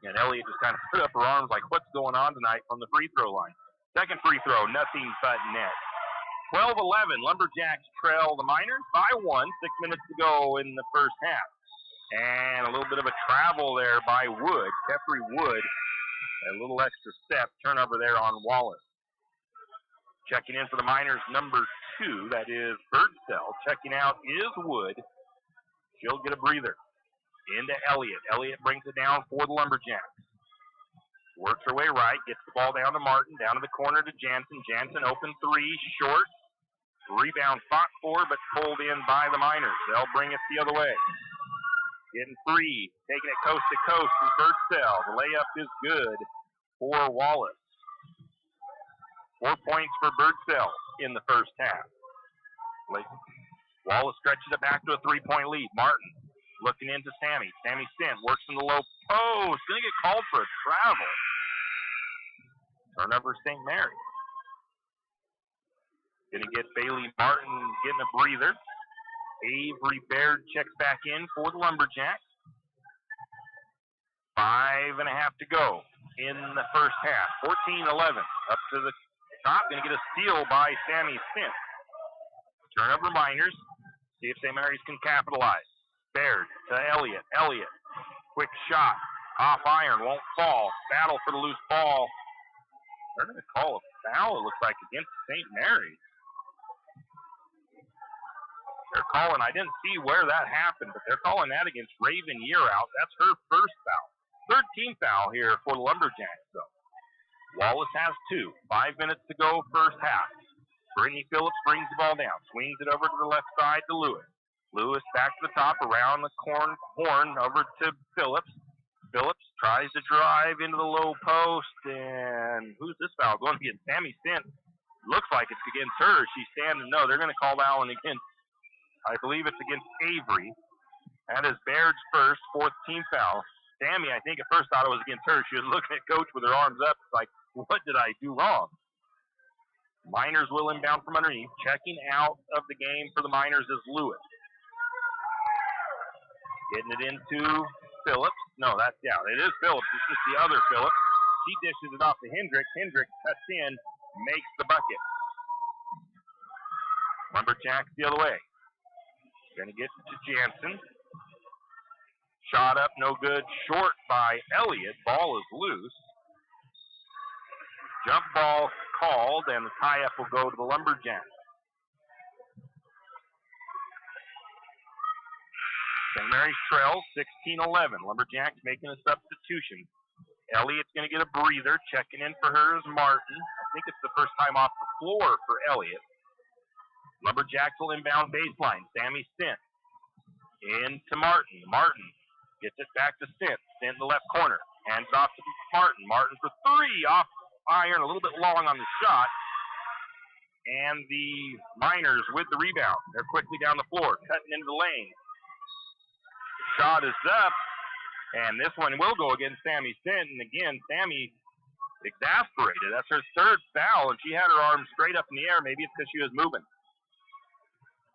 And Elliott just kind of put up her arms like, what's going on tonight from the free throw line? Second free throw, nothing but net. 12-11, Lumberjacks trail the Miners by 1. 6 minutes to go in the first half. And a little bit of a travel there by Wood. Kefri Wood, a little extra step. Turnover there on Wallace. Checking in for the Miners, number 2, that is Birdsell. Checking out is Wood. She'll get a breather. Into Elliott. Elliott brings it down for the Lumberjacks. Works her way right, gets the ball down to Martin, down to the corner to Jansen. Jansen open 3, short. Rebound fought for, but pulled in by the Miners. They'll bring it the other way. Getting 3, taking it coast to coast is Birdsell. The layup is good for Wallace. 4 points for Birdsell in the first half. Wallace stretches it back to a 3-point lead. Martin looking into Sammy. Sammy Sint works in the low post. Going to get called for a travel. Turnover St. Mary's. Going to get Bailey Martin getting a breather. Avery Baird checks back in for the Lumberjacks. 5.5 to go in the first half. 14-11. Up to the top. Going to get a steal by Sammy Sint. Turnover Miners. See if St. Mary's can capitalize. Baird to Elliott. Elliott. Quick shot. Off iron. Won't fall. Battle for the loose ball. They're going to call a foul, it looks like, against St. Mary's. They're calling, I didn't see where that happened, but they're calling that against Raven Yearout. That's her first foul. Third team foul here for the Lumberjacks, though. Wallace has 2. 5 minutes to go, first half. Brittany Phillips brings the ball down, swings it over to the left side to Lewis. Lewis back to the top, around the horn, over to Phillips. Phillips tries to drive into the low post, and who's this foul going against? Sammy Sint. Looks like it's against her. She's standing. No, they're going to call that one against, I believe it's against Avery. That is Baird's first, 4th team foul. Sammy, I think at first thought it was against her. She was looking at Coach with her arms up. It's like, what did I do wrong? Miners will inbound from underneath. Checking out of the game for the Miners is Lewis. Getting it into Phillips. No, it is Phillips. It's just the other Phillips. She dishes it off to Hendricks. Hendricks cuts in, makes the bucket. Lumberjacks the other way. Going to get to Jansen. Shot up, no good. Short by Elliott. Ball is loose. Jump ball called, and the tie-up will go to the Lumberjacks. St. Mary's trails 16-11. Lumberjacks making a substitution. Elliott's going to get a breather. Checking in for her is Martin. I think it's the first time off the floor for Elliott. Lumberjacks will inbound baseline. Sammy Sint. In to Martin. Martin gets it back to Sint. Sint in the left corner. Hands off to Martin. Martin for 3. Off iron. A little bit long on the shot. And the Miners with the rebound. They're quickly down the floor. Cutting into the lane. Shot is up. And this one will go against Sammy Sint. And again, Sammy exasperated. That's her 3rd foul. And she had her arms straight up in the air. Maybe it's because she was moving.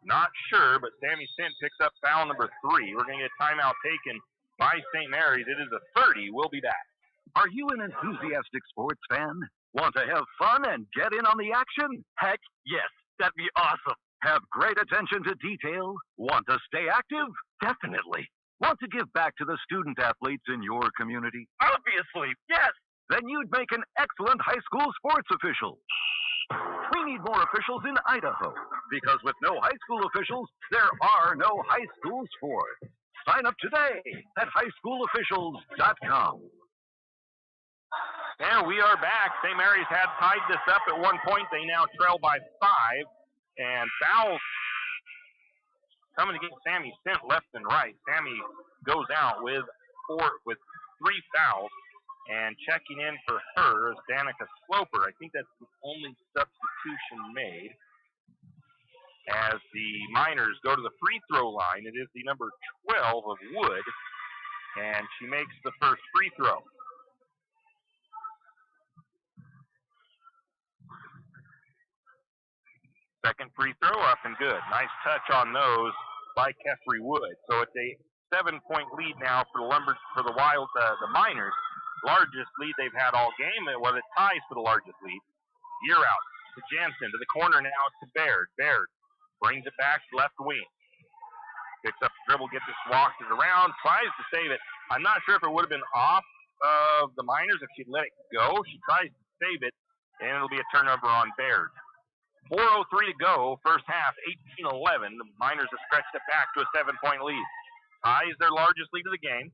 Not sure, but Sammy Sint picks up foul number 3. We're going to get a timeout taken by St. Mary's. It is a 30. We'll be back. Are you an enthusiastic sports fan? Want to have fun and get in on the action? Heck, yes. That'd be awesome. Have great attention to detail? Want to stay active? Definitely. Want to give back to the student athletes in your community? Obviously, yes. Then you'd make an excellent high school sports official. We need more officials in Idaho, because with no high school officials, there are no high school sports. Sign up today at highschoolofficials.com. And we are back. St. Mary's had tied this up at one point. They now trail by 5. And fouls coming against Sammy Sint left and right. Sammy goes out with 3 fouls. And checking in for her is Danica Sloper. I think that's the only substitution made. As the Miners go to the free throw line, it is the number 12 of Wood. And she makes the first free throw. Second free throw up and good. Nice touch on those by Kefri Wood. So it's a 7-point lead now for the Miners. Largest lead they've had all game. It ties for the largest lead. Yearout to Jansen, to the corner now to Baird. Baird brings it back left wing. Picks up the dribble, gets it, walks it around, tries to save it. I'm not sure if it would have been off of the Miners if she'd let it go. She tries to save it, and it'll be a turnover on Baird. 4:03 to go, first half, 18-11. The Miners have stretched it back to a 7-point lead. Ties their largest lead of the game.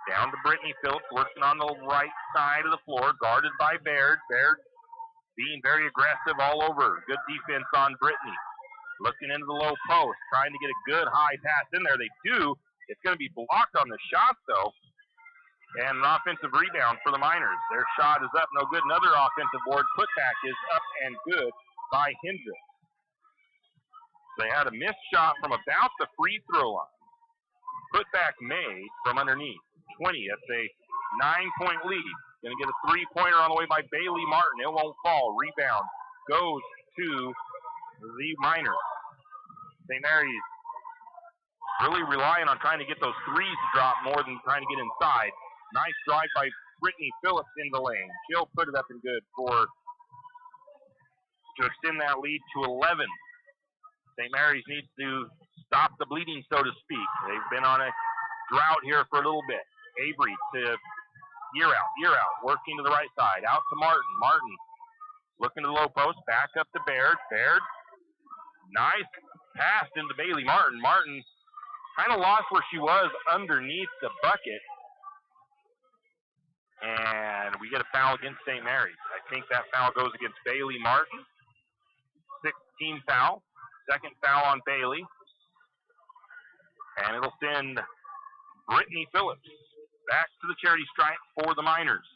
Down to Brittany Phillips, working on the right side of the floor, guarded by Baird. Baird being very aggressive all over. Good defense on Brittany. Looking into the low post, trying to get a good high pass in there. They do. It's going to be blocked on the shot, though. And an offensive rebound for the Miners. Their shot is up, no good. Another offensive board. Putback is up and good by Hendricks. They had a missed shot from about the free throw line. Putback made from underneath. 20. That's a 9-point lead. Going to get a 3-pointer on the way by Bailey Martin. It won't fall. Rebound goes to the Miners. St. Mary's really relying on trying to get those threes to drop more than trying to get inside. Nice drive by Brittany Phillips in the lane. She'll put it up and good to extend that lead to 11. St. Mary's needs to stop the bleeding, so to speak. They've been on a drought here for a little bit. Avery to year out, working to the right side. Out to Martin. Martin looking to the low post. Back up to Baird. Baird. Nice pass into Bailey Martin. Martin kind of lost where she was underneath the bucket. And we get a foul against St. Mary's. I think that foul goes against Bailey Martin. 16 foul. Second foul on Bailey. And it'll send Brittany Phillips back to the charity stripe for the Miners.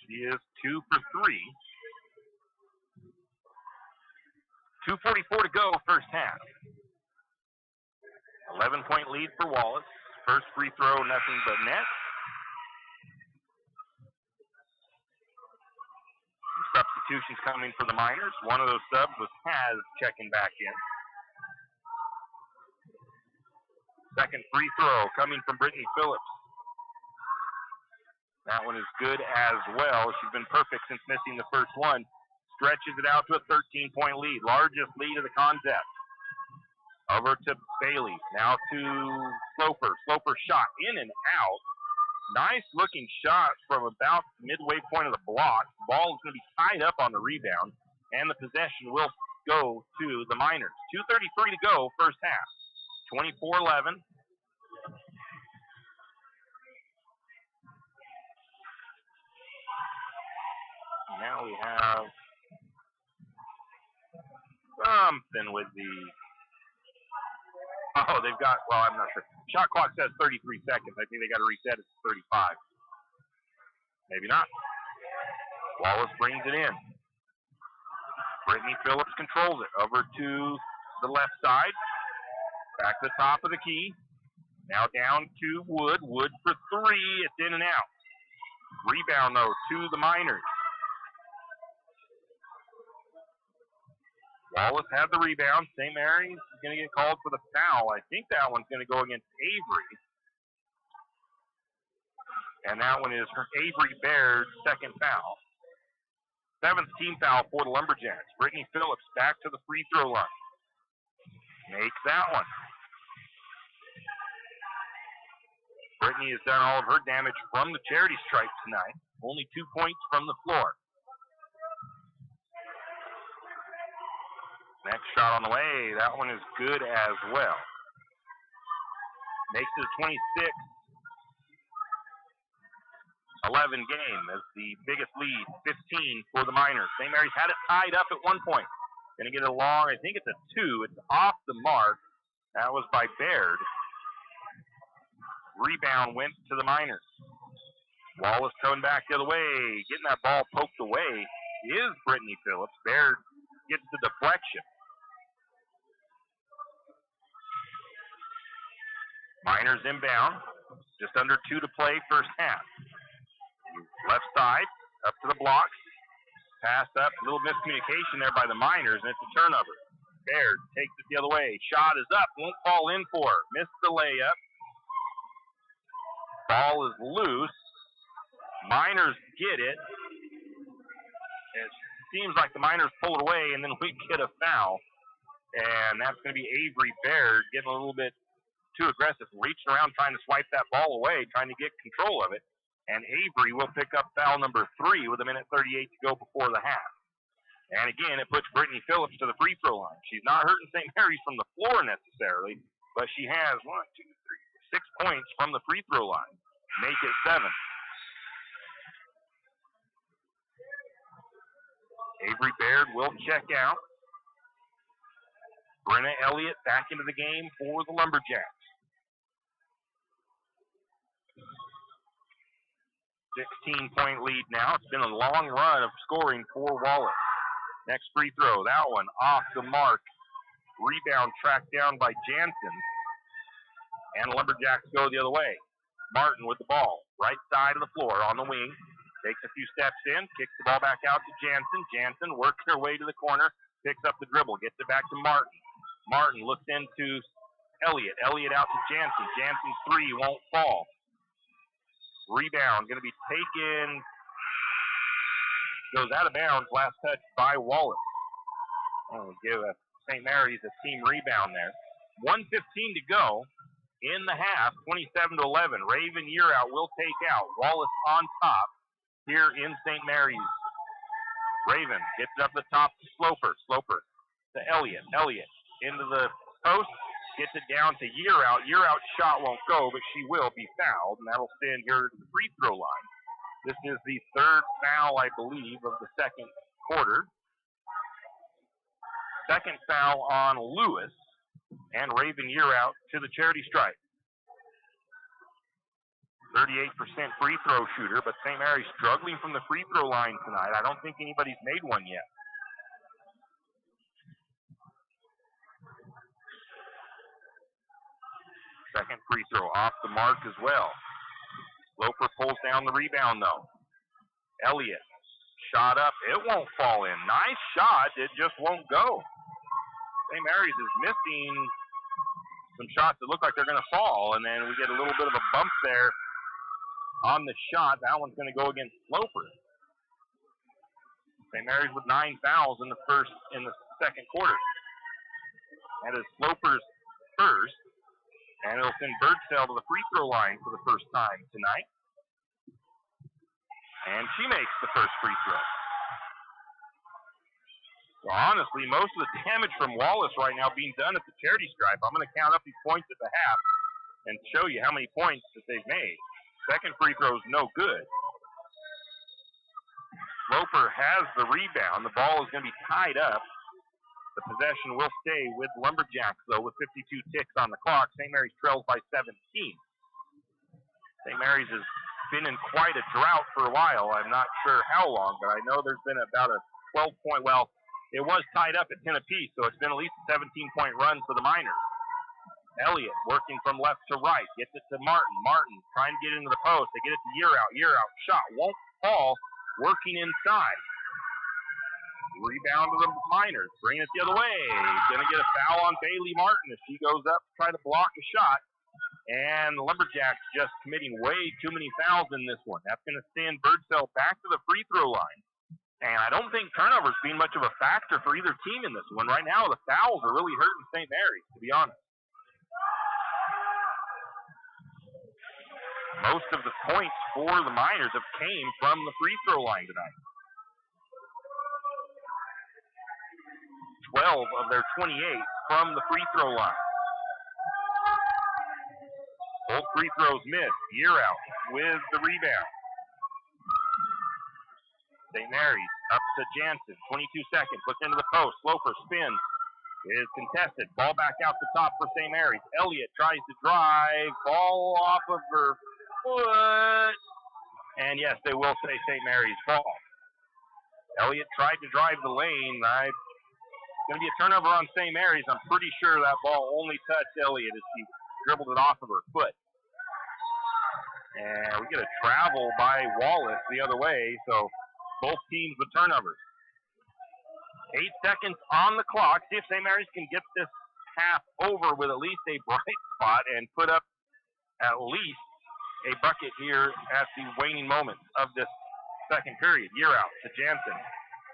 She is 2 for 3. 2:44 to go, first half. 11-point lead for Wallace. First free throw, nothing but net. Substitutions coming for the Miners. One of those subs was Haz checking back in. Second free throw coming from Brittany Phillips. That one is good as well. She's been perfect since missing the first one. Stretches it out to a 13-point lead. Largest lead of the contest. Over to Bailey. Now to Sloper. Sloper shot in and out. Nice looking shot from about midway point of the block. Ball is going to be tied up on the rebound. And the possession will go to the Miners. 2:33 to go, first half. 24-11. Now we have something with the... Oh, they've got, well, I'm not sure. Shot clock says 33 seconds. I think they got to reset it to 35. Maybe not. Wallace brings it in. Brittany Phillips controls it. Over to the left side. Back to the top of the key. Now down to Wood. Wood for three. It's in and out. Rebound, though, to the Miners. Wallace had the rebound. St. Mary's is going to get called for the foul. I think that one's going to go against Avery. And that one is Avery Baird's second foul. Seventh team foul for the Lumberjacks. Brittany Phillips back to the free throw line. Makes that one. Brittany has done all of her damage from the charity stripe tonight. Only 2 points from the floor. Next shot on the way. That one is good as well. Makes it a 26-11 game as the biggest lead, 15 for the Miners. St. Mary's had it tied up at one point. Going to get it long. I think it's a 2. It's off the mark. That was by Baird. Rebound went to the Miners. Wallace coming back the other way. Getting that ball poked away is Brittany Phillips. Baird gets the deflection. Miners inbound. Just under 2 to play, first half. Left side, up to the blocks. Pass up, a little miscommunication there by the Miners, and it's a turnover. Baird takes it the other way. Shot is up, won't fall in for her. Missed the layup. Ball is loose. Miners get it. It seems like the Miners pull it away, and then we get a foul. And that's going to be Avery Baird getting a little bit too aggressive, reaching around trying to swipe that ball away, trying to get control of it. And Avery will pick up foul number 3 with 1:38 to go before the half. And again, it puts Brittany Phillips to the free throw line. She's not hurting St. Mary's from the floor necessarily, but she has 6 points from the free throw line. Make it 7. Avery Baird will check out. Brenna Elliott back into the game for the Lumberjacks. 16-point lead now. It's been a long run of scoring for Wallace. Next free throw, that one off the mark. Rebound tracked down by Jansen. And Lumberjacks go the other way. Martin with the ball, right side of the floor on the wing. Takes a few steps in, kicks the ball back out to Jansen. Jansen works her way to the corner, picks up the dribble, gets it back to Martin. Martin looks into Elliott. Elliott out to Jansen. Jansen's three won't fall. Rebound going to be taken. Goes out of bounds. Last touch by Wallace. We'll give St. Mary's a team rebound there. 1:15 to go in the half. 27-11. Raven Yearout will take out. Wallace on top here in St. Mary's. Raven gets it up the top to Sloper. Sloper to Elliott. Elliott into the post. Gets it down to Yearout. Yearout's shot won't go, but she will be fouled, and that'll send her to the free throw line. This is the third foul, I believe, of the second quarter. Second foul on Lewis, and Raven Yearout to the charity stripe. 38% free throw shooter, but St. Mary's struggling from the free throw line tonight. I don't think anybody's made one yet. Second free throw off the mark as well. Loper pulls down the rebound, though. Elliott, shot up. It won't fall in. Nice shot. It just won't go. St. Mary's is missing some shots that look like they're going to fall, and then we get a little bit of a bump there on the shot. That one's going to go against Sloper. St. Mary's with 9 fouls in the second quarter. That is Sloper's first, and it'll send Birdsell to the free throw line for the first time tonight. And she makes the first free throw. So honestly, most of the damage from Wallace right now being done at the charity stripe. I'm going to count up these points at the half and show you how many points that they've made. Second free throw is no good. Loper has the rebound. The ball is going to be tied up. The possession will stay with Lumberjacks, though, with 52 ticks on the clock. St. Mary's trails by 17. St. Mary's has been in quite a drought for a while. I'm not sure how long, but I know there's been about a 12-point, well, it was tied up at 10 apiece, so it's been at least a 17-point run for the Miners. Elliott working from left to right, gets it to Martin. Martin trying to get into the post. They get it to Yearout. Yearout shot won't fall, working inside. Rebound to the Miners, bringing it the other way. Going to get a foul on Bailey Martin as she goes up to try to block a shot. And the Lumberjacks just committing way too many fouls in this one. That's going to send Birdsell back to the free throw line. And I don't think turnovers being much of a factor for either team in this one. Right now, the fouls are really hurting St. Mary's, to be honest. Most of the points for the Miners have came from the free throw line tonight. 12 of their 28 from the free throw line. Both free throws missed. Yearout with the rebound. St. Mary's up to Jansen. 22 seconds. Looks into the post. Sloper spins. Is contested. Ball back out the top for St. Mary's. Elliott tries to drive. Ball off of her foot. And yes, they will say St. Mary's ball. Elliott tried to drive the lane. It's going to be a turnover on St. Mary's. I'm pretty sure that ball only touched Elliott as she dribbled it off of her foot. And we get a travel by Wallace the other way, so both teams with turnovers. 8 seconds on the clock. See if St. Mary's can get this half over with at least a bright spot and put up at least a bucket here at the waning moments of this second period. Yearout to Jansen.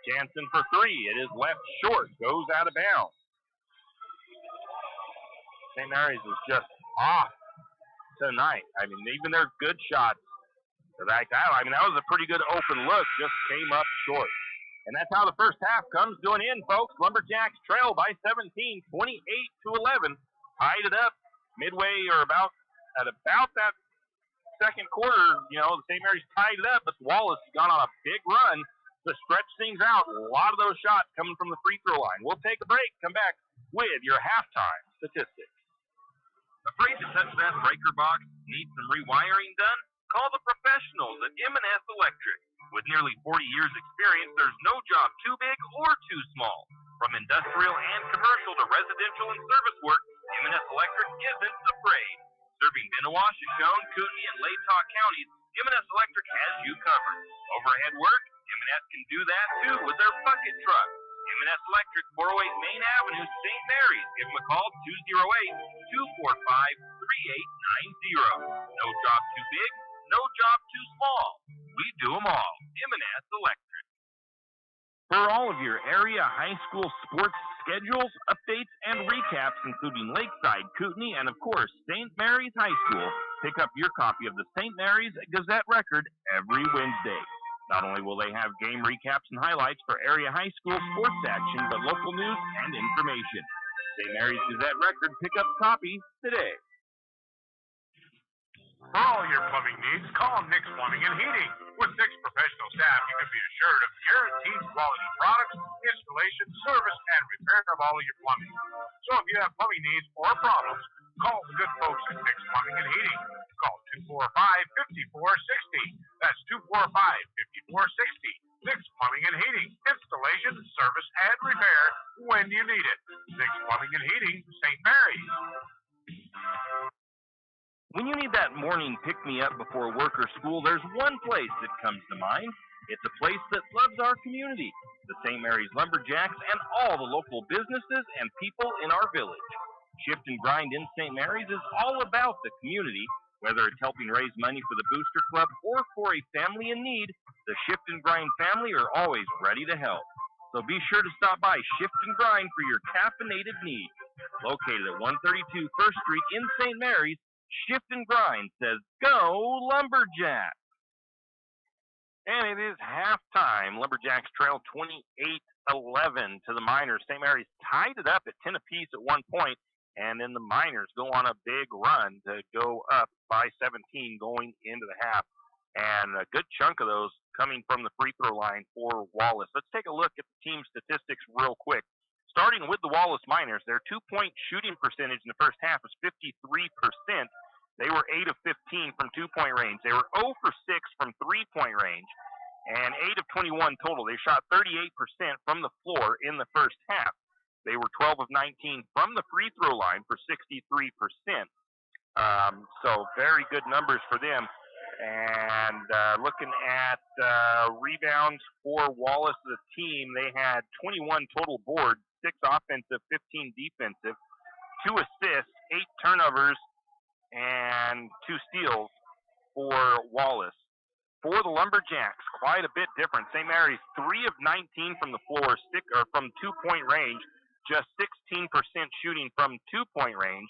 Jansen for three. It is left short. Goes out of bounds. St. Mary's is just off tonight. I mean, even their good shots are like that. I mean, that was a pretty good open look. Just came up short. And that's how the first half comes to an end, folks. Lumberjacks trail by 17, 28-11. Tied it up midway or about that second quarter. You know, St. Mary's tied it up, but Wallace has gone on a big run to stretch things out. A lot of those shots coming from the free throw line. We'll take a break. Come back with your halftime statistics. Afraid to touch that breaker box? Need some rewiring done? Call the professionals at M&S Electric. With nearly 40 years experience, there's no job too big or too small. From industrial and commercial to residential and service work, M&S Electric isn't afraid. Serving Benoit, Shoshone, Kootenai, and Latah counties, M&S Electric has you covered. Overhead work? M&S can do that too with their bucket truck. M&S Electric, 408 Main Avenue, St. Mary's. Give them a call, 208-245-3890. No job too big, no job too small. We do them all. M&S Electric. For all of your area high school sports schedules, updates, and recaps, including Lakeside, Kootenai, and of course, St. Mary's High School, pick up your copy of the St. Mary's Gazette Record every Wednesday. Not only will they have game recaps and highlights for area high school sports action, but local news and information. St. Mary's Gazette Record, pick up a copy today. For all your plumbing needs, call Nick's Plumbing and Heating. With 6 professional staff, you can be assured of guaranteed quality products, installation, service, and repair of all of your plumbing. So if you have plumbing needs or problems, call the good folks at Nick's Plumbing and Heating. Call 245-5460. That's 245-5460. Nick's Plumbing and Heating. Installation, service, and repair when you need it. Nick's Plumbing and Heating, St. Mary's. When you need that morning pick-me-up before work or school, there's one place that comes to mind. It's a place that loves our community, the St. Mary's Lumberjacks, and all the local businesses and people in our village. Shift and Grind in St. Mary's is all about the community. Whether it's helping raise money for the Booster Club or for a family in need, the Shift and Grind family are always ready to help. So be sure to stop by Shift and Grind for your caffeinated needs. Located at 132 First Street in St. Mary's, Shift and Grind says, "Go Lumberjacks!" And it is halftime. Lumberjacks trail 28-11 to the Miners. St. Mary's tied it up at 10 apiece at one point, and then the Miners go on a big run to go up by 17 going into the half. And a good chunk of those coming from the free throw line for Wallace. Let's take a look at the team statistics real quick. Starting with the Wallace Miners, their two-point shooting percentage in the first half was 53%. They were 8 of 15 from two-point range. They were 0 for 6 from three-point range, and 8 of 21 total. They shot 38% from the floor in the first half. They were 12 of 19 from the free throw line for 63%. So very good numbers for them. And looking at rebounds for Wallace, the team, they had 21 total boards, 6 offensive, 15 defensive, 2 assists, 8 turnovers, and 2 steals for Wallace. For the Lumberjacks, quite a bit different. St. Mary's 3 of 19 from the floor, from two-point range, just 16% shooting from two-point range,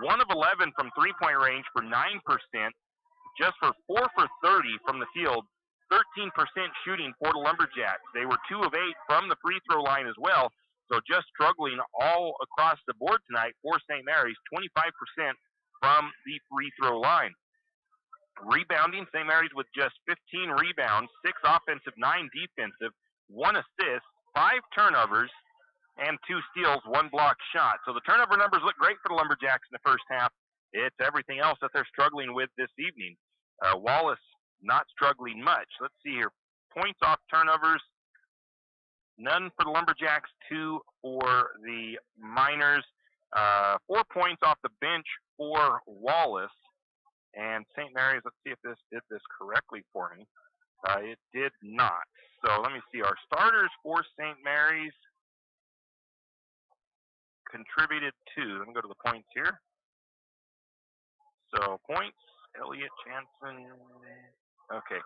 1 of 11 from three-point range for 9%, just for 4 for 30 from the field, 13% shooting for the Lumberjacks. They were 2 of 8 from the free throw line as well, so just struggling all across the board tonight for St. Mary's, 25% from the free throw line. Rebounding, St. Mary's with just 15 rebounds, 6 offensive, 9 defensive, 1 assist, 5 turnovers, and 2 steals, 1 block shot. So the turnover numbers look great for the Lumberjacks in the first half. It's everything else that they're struggling with this evening. Wallace not struggling much. Let's see here. Points off turnovers, none for the Lumberjacks, 2 for the Miners. 4 points off the bench for Wallace. And St. Mary's, let's see if this did this correctly for me. It did not. So let me see. Our starters for St. Mary's contributed 2. Let me go to the points here. So points, Elliott, Jansen. Okay.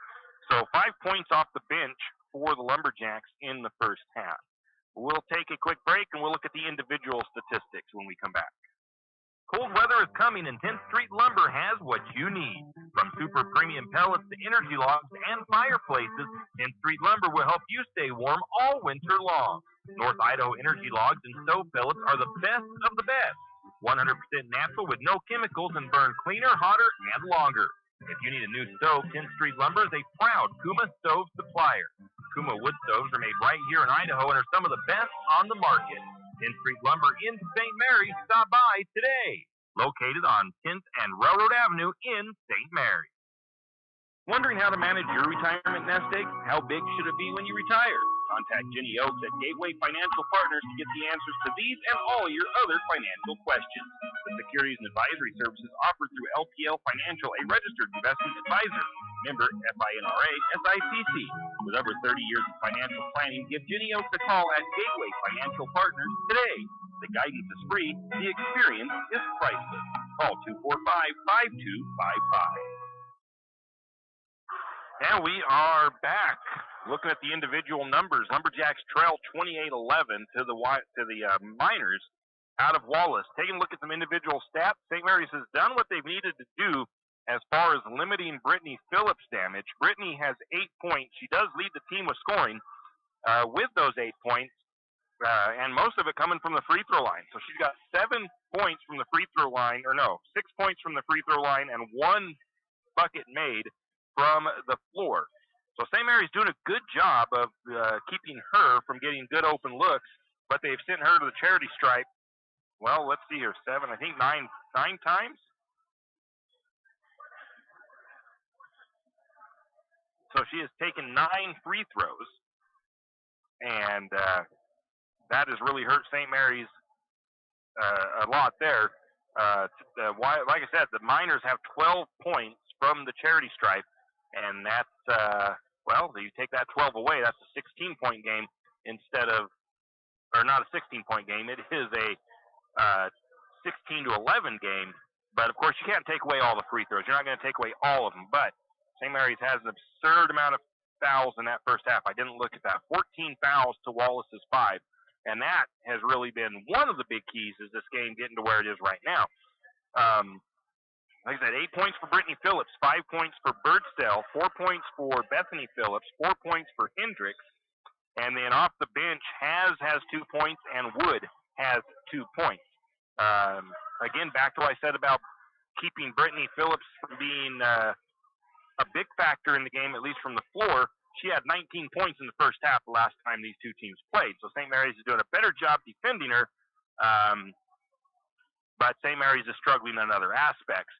So 5 points off the bench for the Lumberjacks in the first half. We'll take a quick break and we'll look at the individual statistics when we come back. Cold weather is coming, and 10th Street Lumber has what you need. From super premium pellets to energy logs and fireplaces, 10th Street Lumber will help you stay warm all winter long. North Idaho energy logs and stove pellets are the best of the best. 100% natural with no chemicals and burn cleaner, hotter, and longer. If you need a new stove, 10th Street Lumber is a proud Kuma stove supplier. Kuma wood stoves are made right here in Idaho and are some of the best on the market. 10th Street Lumber in St. Mary's. Stop by today. Located on 10th and Railroad Avenue in St. Mary's. Wondering how to manage your retirement nest egg? How big should it be when you retire? Contact Jenny Oaks at Gateway Financial Partners to get the answers to these and all your other financial questions. The securities and advisory services offered through LPL Financial, a registered investment advisor. member FINRA, SIPC. With over 30 years of financial planning, give Ginny Oaks a call at Gateway Financial Partners today. The guidance is free. The experience is priceless. Call 245-5255. And we are back looking at the individual numbers. Lumberjacks trail 28-11 to the Miners out of Wallace. Taking a look at some individual stats, St. Mary's has done what they've needed to do as far as limiting Brittany Phillips' damage. Brittany has 8 points. She does lead the team with scoring with those 8 points, and most of it coming from the free throw line. So she's got 7 points from the free throw line, 6 points from the free throw line, and 1 bucket made from the floor. So St. Mary's doing a good job of keeping her from getting good open looks, but they've sent her to the charity stripe. Well, let's see here, 9 times. So she has taken 9 free throws, and that has really hurt St. Mary's a lot there. Like I said, the Miners have 12 points from the charity stripe, and that's, you take that 12 away, that's a 16-point game not a 16-point game. It is a 16-11 game, but of course you can't take away all the free throws. You're not going to take away all of them, but St. Mary's has an absurd amount of fouls in that first half. I didn't look at that. 14 fouls to Wallace's 5, and that has really been one of the big keys is this game getting to where it is right now. Like I said, 8 points for Brittany Phillips, 5 points for Birdsell, 4 points for Bethany Phillips, 4 points for Hendricks, and then off the bench, has 2 points, and Wood has 2 points. Again, back to what I said about keeping Brittany Phillips from being a big factor in the game, at least from the floor. She had 19 points in the first half the last time these two teams played. So St. Mary's is doing a better job defending her, but St. Mary's is struggling in other aspects.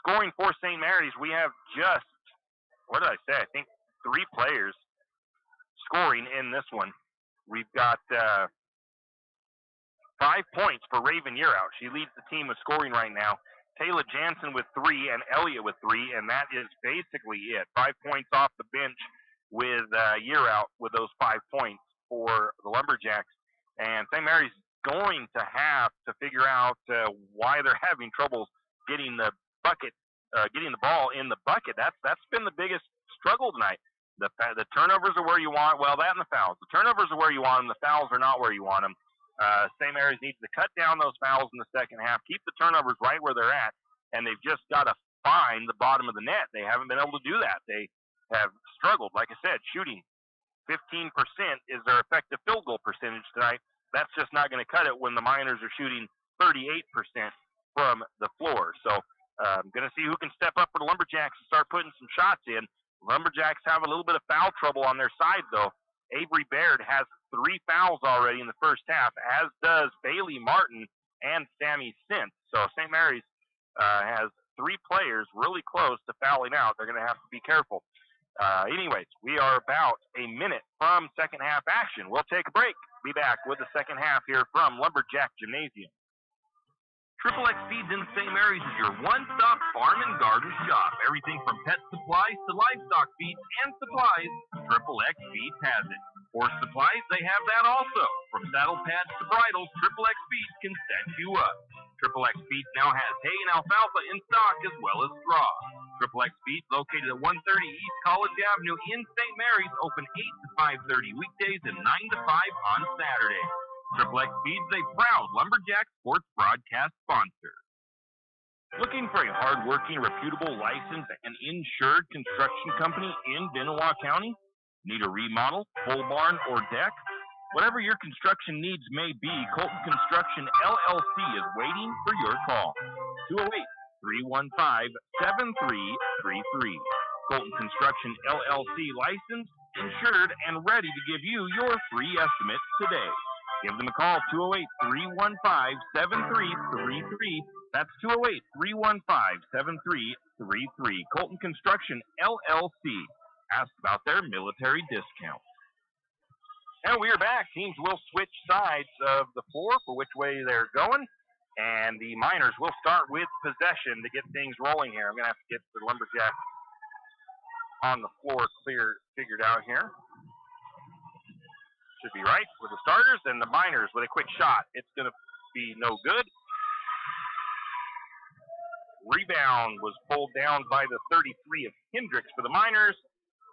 Scoring for St. Mary's, we have just, I think 3 players scoring in this one. We've got 5 points for Raven Yearout. She leads the team with scoring right now. Taylor Jansen with 3 and Elliott with 3, and that is basically it. 5 points off the bench with Yearout with those 5 points for the Lumberjacks. And St. Mary's going to have to figure out why they're having trouble getting the bucket, getting the ball in the bucket. That's been the biggest struggle tonight. The turnovers are where you want. Well, that and the fouls. The turnovers are where you want them. The fouls are not where you want them. St. Mary's needs to cut down those fouls in the second half, keep the turnovers right where they're at, and they've just got to find the bottom of the net. They haven't been able to do that. They have struggled. Like I said, shooting 15% is their effective field goal percentage tonight. That's just not going to cut it when the Miners are shooting 38% from the floor. So I'm going to see who can step up for the Lumberjacks and start putting some shots in. Lumberjacks have a little bit of foul trouble on their side, though. Avery Baird has 3 fouls already in the first half, as does Bailey Martin and Sammy Sint. So St. Mary's has 3 players really close to fouling out. They're going to have to be careful. Anyways, we are about a minute from second half action. We'll take a break. Be back with the second half here from Lumberjack Gymnasium. Triple X Feeds in St. Mary's is your one-stop farm and garden shop. Everything from pet supplies to livestock feeds and supplies, Triple X Feeds has it. Horse supplies, they have that also. From saddle pads to bridles, Triple X Feeds can set you up. Triple X Feeds now has hay and alfalfa in stock as well as straw. Triple X Feeds, located at 130 East College Avenue in St. Mary's, open 8 to 5:30 weekdays and 9 to 5 on Saturdays. Triple X Feeds, a proud Lumberjack sports broadcast sponsor. Looking for a hard-working, reputable, licensed, and insured construction company in Benoit County? Need a remodel, pole barn, or deck? Whatever your construction needs may be, Colton Construction LLC is waiting for your call. 208-315-7333. Colton Construction LLC, licensed, insured, and ready to give you your free estimate today. Give them a call, 208-315-7333. That's 208-315-7333. Colton Construction LLC. Ask about their military discount. And we are back. Teams will switch sides of the floor for which way they're going. And the Miners will start with possession to get things rolling here. I'm going to have to get the Lumberjack on the floor figured out here. Should be right with the starters, and the Miners with a quick shot. It's going to be no good. Rebound was pulled down by the 33 of Hendricks for the Miners,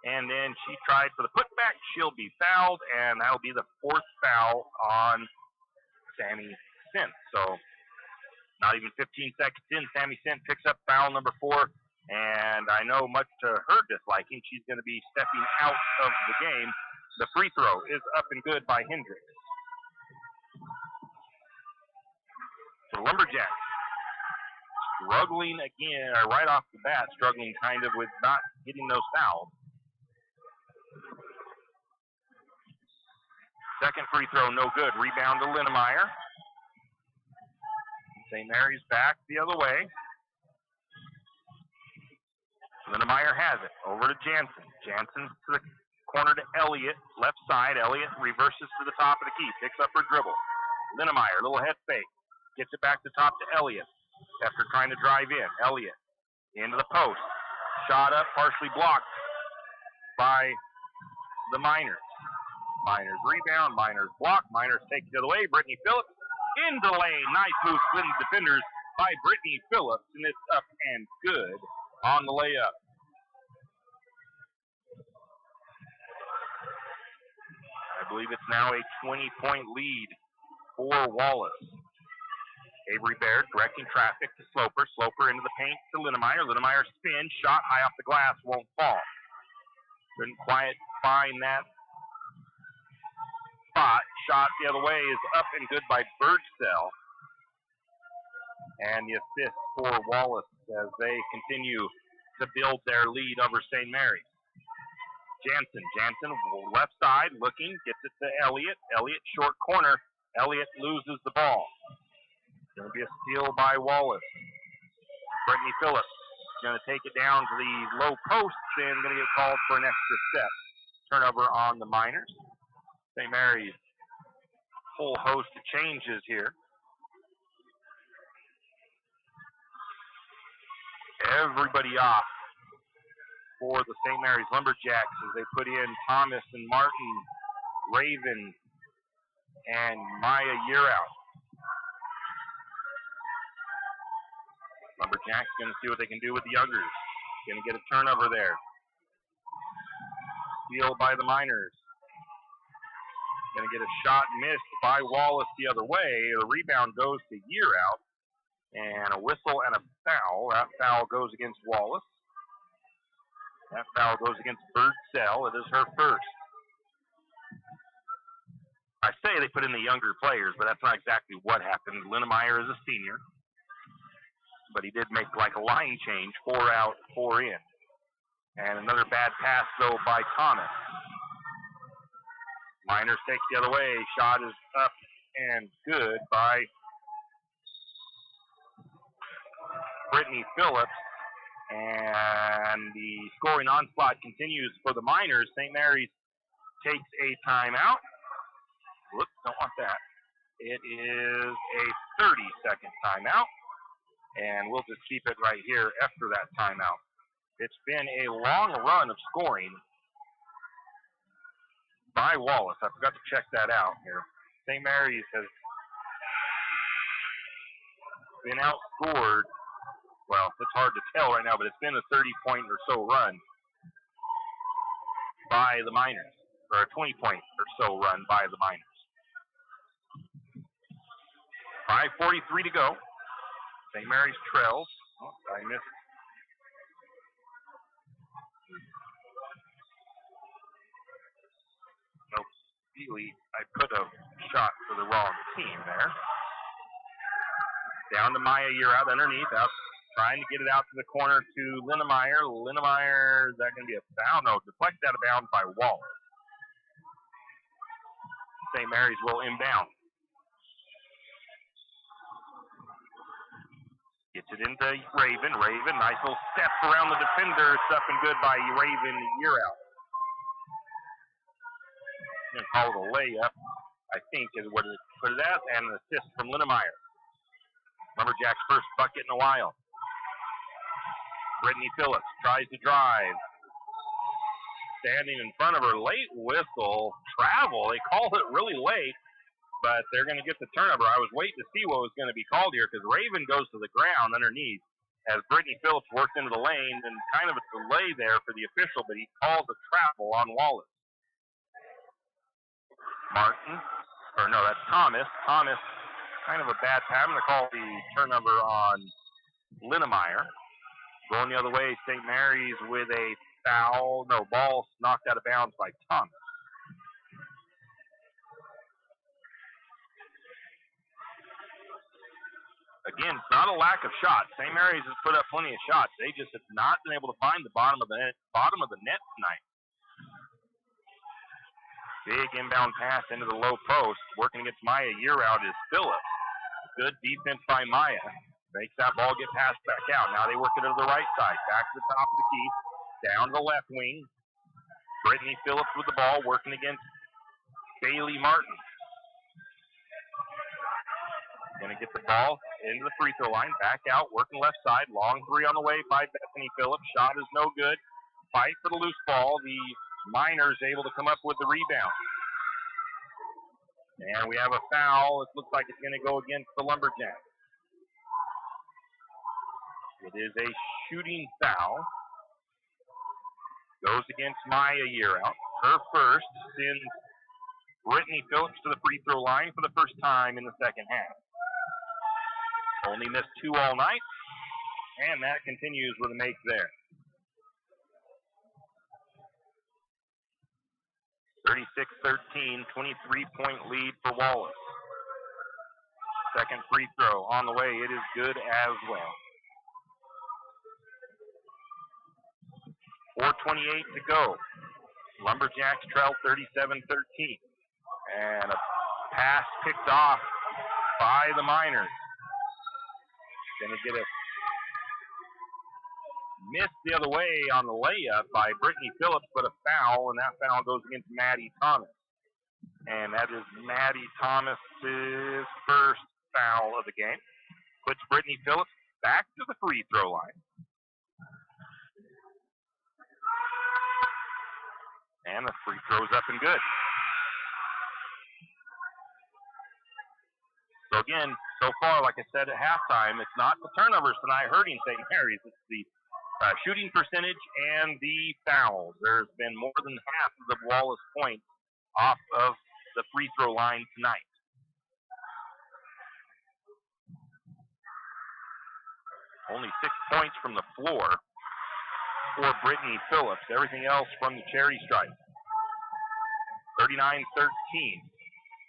and then she tried for the putback. She'll be fouled, and that'll be the fourth foul on Sammy Sint. So not even 15 seconds in, Sammy Sint picks up foul number 4, and I know much to her disliking, she's going to be stepping out of the game. The free throw is up and good by Hendricks. So Lumberjacks struggling again, right off the bat, struggling kind of with not getting those fouls. Second free throw, no good. Rebound to Linnemeyer. St. Mary's back the other way. Linnemeyer has it. Over to Jansen. Jansen to the corner to Elliott. Left side. Elliott reverses to the top of the key. Picks up her dribble. Linnemeyer, little head fake. Gets it back to top to Elliott. After trying to drive in. Elliott into the post. Shot up, partially blocked by the Miners. Miners rebound. Miners block. Miners take it the other way. Brittany Phillips into the lane. Nice move, splitting defenders by Brittany Phillips. And it's up and good on the layup. I believe it's now a 20-point lead for Wallace. Avery Baird directing traffic to Sloper. Sloper into the paint to Linnemeyer. Linnemeyer spins. Shot high off the glass. Won't fall. Couldn't quite find that spot. Shot the other way is up and good by Birdsell. And the assist for Wallace as they continue to build their lead over St. Mary's. Jansen left side looking, gets it to Elliott. Elliott short corner. Elliott loses the ball. Going to be a steal by Wallace. Brittany Phillips going to take it down to the low post and going to get called for an extra step. Turnover on the Miners. St. Mary's full host of changes here. Everybody off for the St. Mary's Lumberjacks as they put in Thomas and Martin, Raven, and Maya Yearout. Lumberjacks going to see what they can do with the Youngers. Going to get a turnover there. Steal by the Miners. Going to get a shot missed by Wallace the other way. The rebound goes to Yearout. And a whistle and a foul. That foul goes against Wallace. That foul goes against Birdsell. It is her first. I say they put in the younger players, but that's not exactly what happened. Linnemeyer is a senior. But he did make like a line change. 4 out, 4 in. And another bad pass, though, by Thomas. Miners takes the other way. Shot is up and good by Brittany Phillips. And the scoring onslaught continues for the Miners. St. Mary's takes a timeout. Whoops, don't want that. It is a 30-second timeout. And we'll just keep it right here after that timeout. It's been a long run of scoring by Wallace. I forgot to check that out here. St. Mary's has been outscored. Well, it's hard to tell right now, but it's been a 30-point or so run by the Miners, or a 20-point or so run by the Miners. 5:43 to go. St. Mary's trails. Oh, I missed. Nope. Really, I put a shot for the wrong team there. Down to Maya Yearout underneath, out trying to get it out to the corner to Linnemeyer. Linnemeyer, is that going to be a foul? No, deflected out of bounds by Wallace. St. Mary's will inbound. Gets it into Raven. Raven, nice little step around the defender. It's up and good by Raven Yearout. Going to call it a layup, I think, is what it put it as, and an assist from Linnemeyer. Lumberjack's first bucket in a while. Brittany Phillips tries to drive. standing in front of her. Late whistle, travel. They called it really late, but they're going to get the turnover. I was waiting to see what was going to be called here because Raven goes to the ground underneath as Brittany Phillips worked into the lane, and kind of a delay there for the official, but he calls a travel on Wallace. Martin, or no, that's Thomas. Thomas, kind of a bad time. I'm going to call the turnover on Linnemeyer. Going the other way, St. Mary's with a foul. No, ball knocked out of bounds by Thomas. Again, it's not a lack of shots. St. Mary's has put up plenty of shots. They just have not been able to find the bottom of the net tonight. Big inbound pass into the low post. Working against Maya year out is Phillips. Good defense by Maya. Makes that ball get passed back out. Now they work it to the right side. Back to the top of the key. Down to the left wing. Brittany Phillips with the ball. Working against Bailey Martin. Going to get the ball into the free throw line. Back out. Working left side. Long three on the way by Bethany Phillips. Shot is no good. Fight for the loose ball. The Miners able to come up with the rebound. And we have a foul. It looks like it's going to go against the Lumberjacks. It is a shooting foul. Goes against Maya year out. Her first sends Brittany Phillips to the free throw line for the first time in the second half. Only missed 2 all night. And that continues with a make there. 36-13, 23-point lead for Wallace. Second free throw on the way. It is good as well. 4:28 to go. Lumberjacks trail 37-13. And a pass picked off by the Miners. Going to get a miss the other way on the layup by Brittany Phillips, but a foul, and that foul goes against Maddie Thomas. And that is Maddie Thomas's first foul of the game. Puts Brittany Phillips back to the free throw line. And the free throw's up and good. So again, so far, like I said at halftime, it's not the turnovers tonight hurting St. Mary's. It's the shooting percentage and the fouls. There's been more than half of the Wallace points off of the free throw line tonight. Only 6 points from the floor for Brittany Phillips. Everything else from the cherry stripe. 39-13.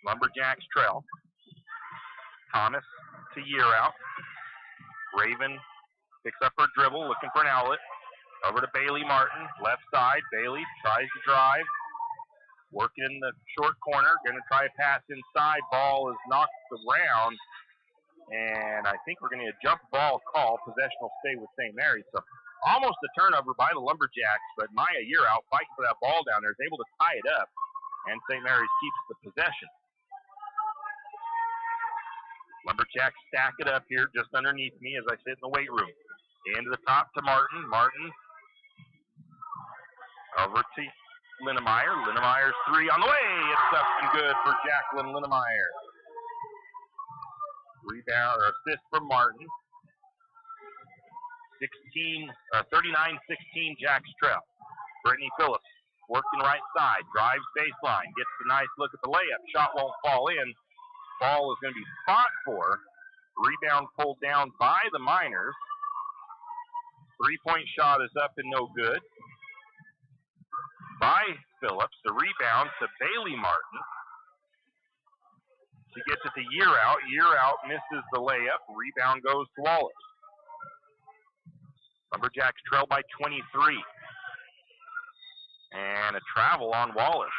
Lumberjacks trail. Thomas to year out. Raven picks up her dribble, looking for an outlet. Over to Bailey Martin, left side. Bailey tries to drive. Working in the short corner. Going to try a pass inside. Ball is knocked around. And I think we're going to get a jump ball call. Possession will stay with St. Mary's. So almost a turnover by the Lumberjacks, but Maya year out fighting for that ball down there is able to tie it up. And St. Mary's keeps the possession. Lumberjacks stack it up here just underneath me as I sit in the weight room. Into the top to Martin. Martin over to Linnemeyer. Linnemeyer's three on the way. It's up and good for Jacqueline Linnemeyer. Rebound or assist from Martin. 39-16 Jacks trail. Brittany Phillips working right side. Drives baseline. Gets a nice look at the layup. Shot won't fall in. Ball is going to be fought for. Rebound pulled down by the Miners. 3-point shot is up and no good. By Phillips. The rebound to Bailey Martin. She gets it to year out. Year out misses the layup. Rebound goes to Wallace. Lumberjacks trail by 23. And a travel on Wallace.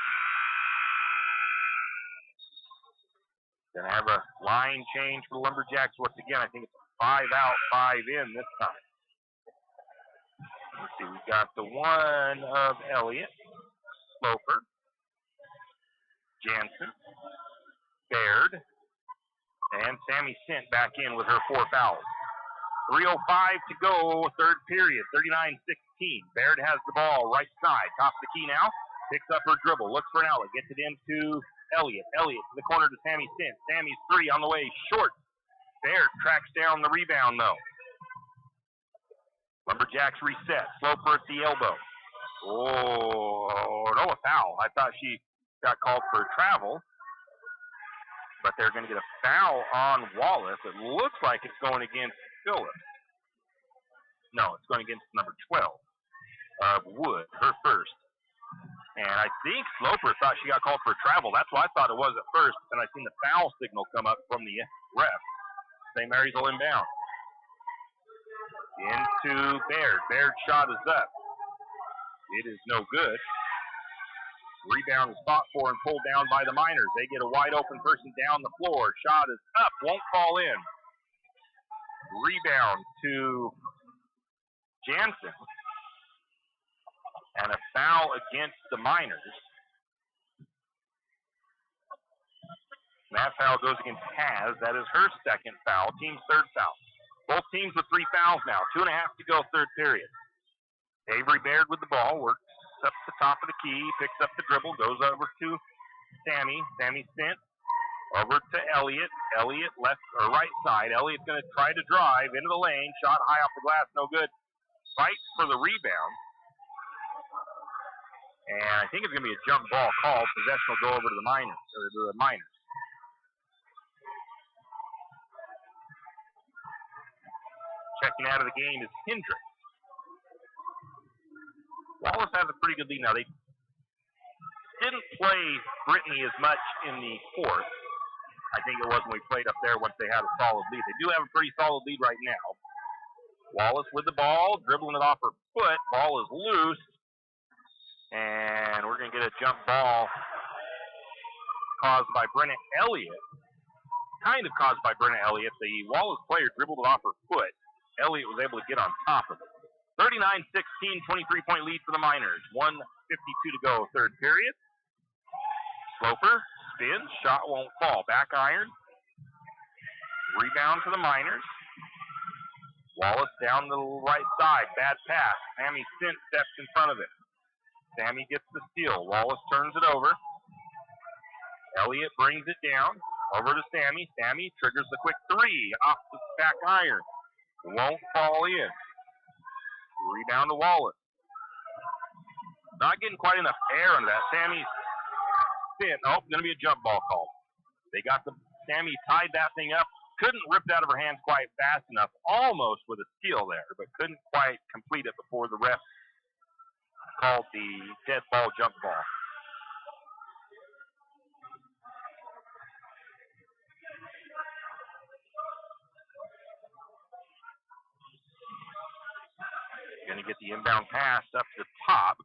Going to have a line change for the Lumberjacks once again. I think it's 5 out, 5 in this time. Let's see, we've got the one of Elliott, Sloper, Jansen, Baird, and Sammy Sint back in with her 4 fouls. 3:05 to go, third period, 39-16. Baird has the ball right side, top of the key now. Picks up her dribble, looks for an outlet, gets it into Elliott. Elliott to the corner to Sammy Stint. Sammy's three on the way, short. Baird tracks down the rebound, though. Lumberjacks reset. Sloper at the elbow. Oh, no, a foul. I thought she got called for travel, but they're going to get a foul on Wallace. It looks like it's going against Phillips. No, it's going against number 12 of Wood, her first. And I think Sloper thought she got called for travel. That's what I thought it was at first. And I seen the foul signal come up from the ref. St. Mary's will inbound. Into Baird. Baird's shot is up. It is no good. Rebound is fought for and pulled down by the Miners. They get a wide open person down the floor. Shot is up. Won't fall in. Rebound to Jansen. And a foul against the Miners. And that foul goes against Haz. That is her second foul. Team's third foul. Both teams with 3 fouls now. 2.5 to go, third period. Avery Baird with the ball. Works up the top of the key. Picks up the dribble. Goes over to Sammy. Sammy Stint. Over to Elliott. Elliott left or right side. Elliott's going to try to drive into the lane. Shot high off the glass. No good. Fight for the rebound. And I think it's going to be a jump ball call. Possession will go over to the Miners. Or to the Miners. Checking out of the game is Hendricks. Wallace has a pretty good lead now. They didn't play Brittany as much in the fourth. I think it was when we played up there once they had a solid lead. They do have a pretty solid lead right now. Wallace with the ball, dribbling it off her foot. Ball is loose. And we're going to get a jump ball caused by Brenna Elliott. Kind of caused by Brenna Elliott. The Wallace player dribbled it off her foot. Elliott was able to get on top of it. 39-16, 23-point lead for the Miners. 1:52 to go, third period. Sloper spins, shot won't fall. Back iron. Rebound to the Miners. Wallace down the right side. Bad pass. Sammy Stint steps in front of it. Sammy gets the steal. Wallace turns it over. Elliott brings it down. Over to Sammy. Sammy triggers the quick three off the back iron. Won't fall in. Rebound to Wallace. Not getting quite enough air under that. Sammy Stint. Oh, going to be a jump ball call. They got Sammy tied that thing up. Couldn't rip it out of her hands quite fast enough. Almost with a steal there, but couldn't quite complete it before the ref called the dead ball jump ball. Going to get the inbound pass up to the top,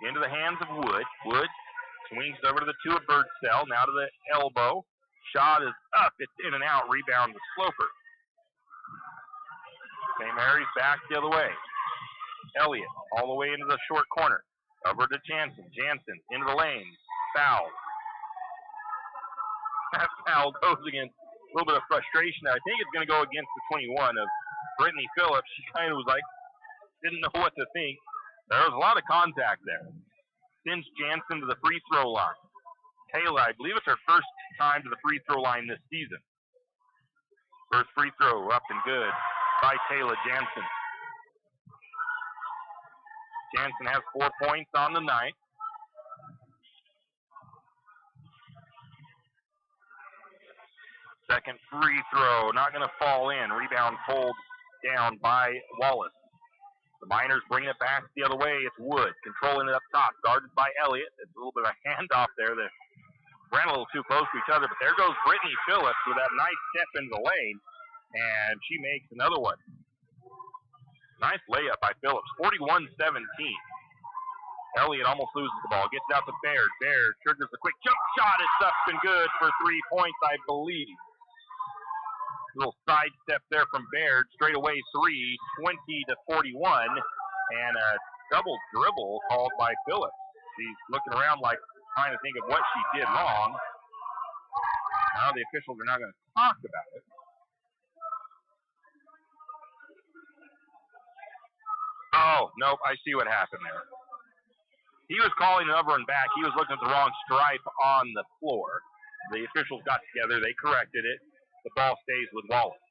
into the hands of Wood. Wood swings over to the two of Birdsell, now to the elbow. Shot is up. It's in and out. Rebound to Sloper. St. Mary's back the other way. Elliott all the way into the short corner. Over to Jansen. Jansen into the lane. Foul. That foul goes against a little bit of frustration. I think it's going to go against the 21 of Brittany Phillips. She kind of was like, didn't know what to think. There was a lot of contact there. Sends Jansen to the free throw line. Taylor, I believe it's her first time to the free throw line this season. First free throw up and good by Taylor Jansen. Jansen has 4 points on the night. Second free throw, not going to fall in. Rebound pulled down by Wallace. The Miners bringing it back the other way. It's Wood controlling it up top, guarded by Elliott. It's a little bit of a handoff there that ran a little too close to each other, but there goes Brittany Phillips with that nice step into the lane, and she makes another one. Nice layup by Phillips, 41-17. Elliott almost loses the ball, gets it out to Baird. Baird triggers the quick jump shot. It's up and good for 3 points, I believe. Little side step there from Baird, straight away three, 20-41, and a double dribble called by Phillips. She's looking around like trying to think of what she did wrong. Now the officials are not going to talk about it. Oh, nope, I see what happened there. He was calling over and back. He was looking at the wrong stripe on the floor. The officials got together. They corrected it. The ball stays with Wallace.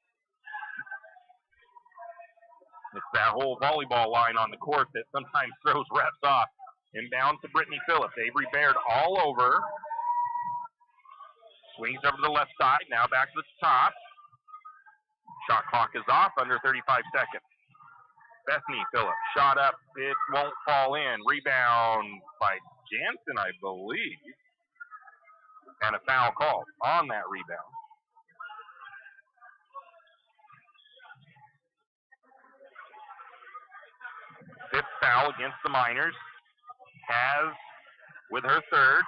It's that whole volleyball line on the court that sometimes throws refs off. Inbound to Brittany Phillips. Avery Baird all over. Swings over to the left side. Now back to the top. Shot clock is off. Under 35 seconds. Bethany Phillips. Shot up. It won't fall in. Rebound by Jansen, I believe. And a foul called on that rebound. Fifth foul against the Miners. Has, with her third,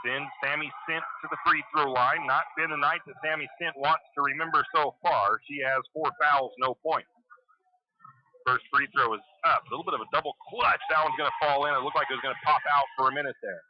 sends Sammy Sint to the free throw line. Not been a night that Sammy Sint wants to remember so far. She has 4 fouls, no points. First free throw is up. A little bit of a double clutch. That one's going to fall in. It looked like it was going to pop out for a minute there.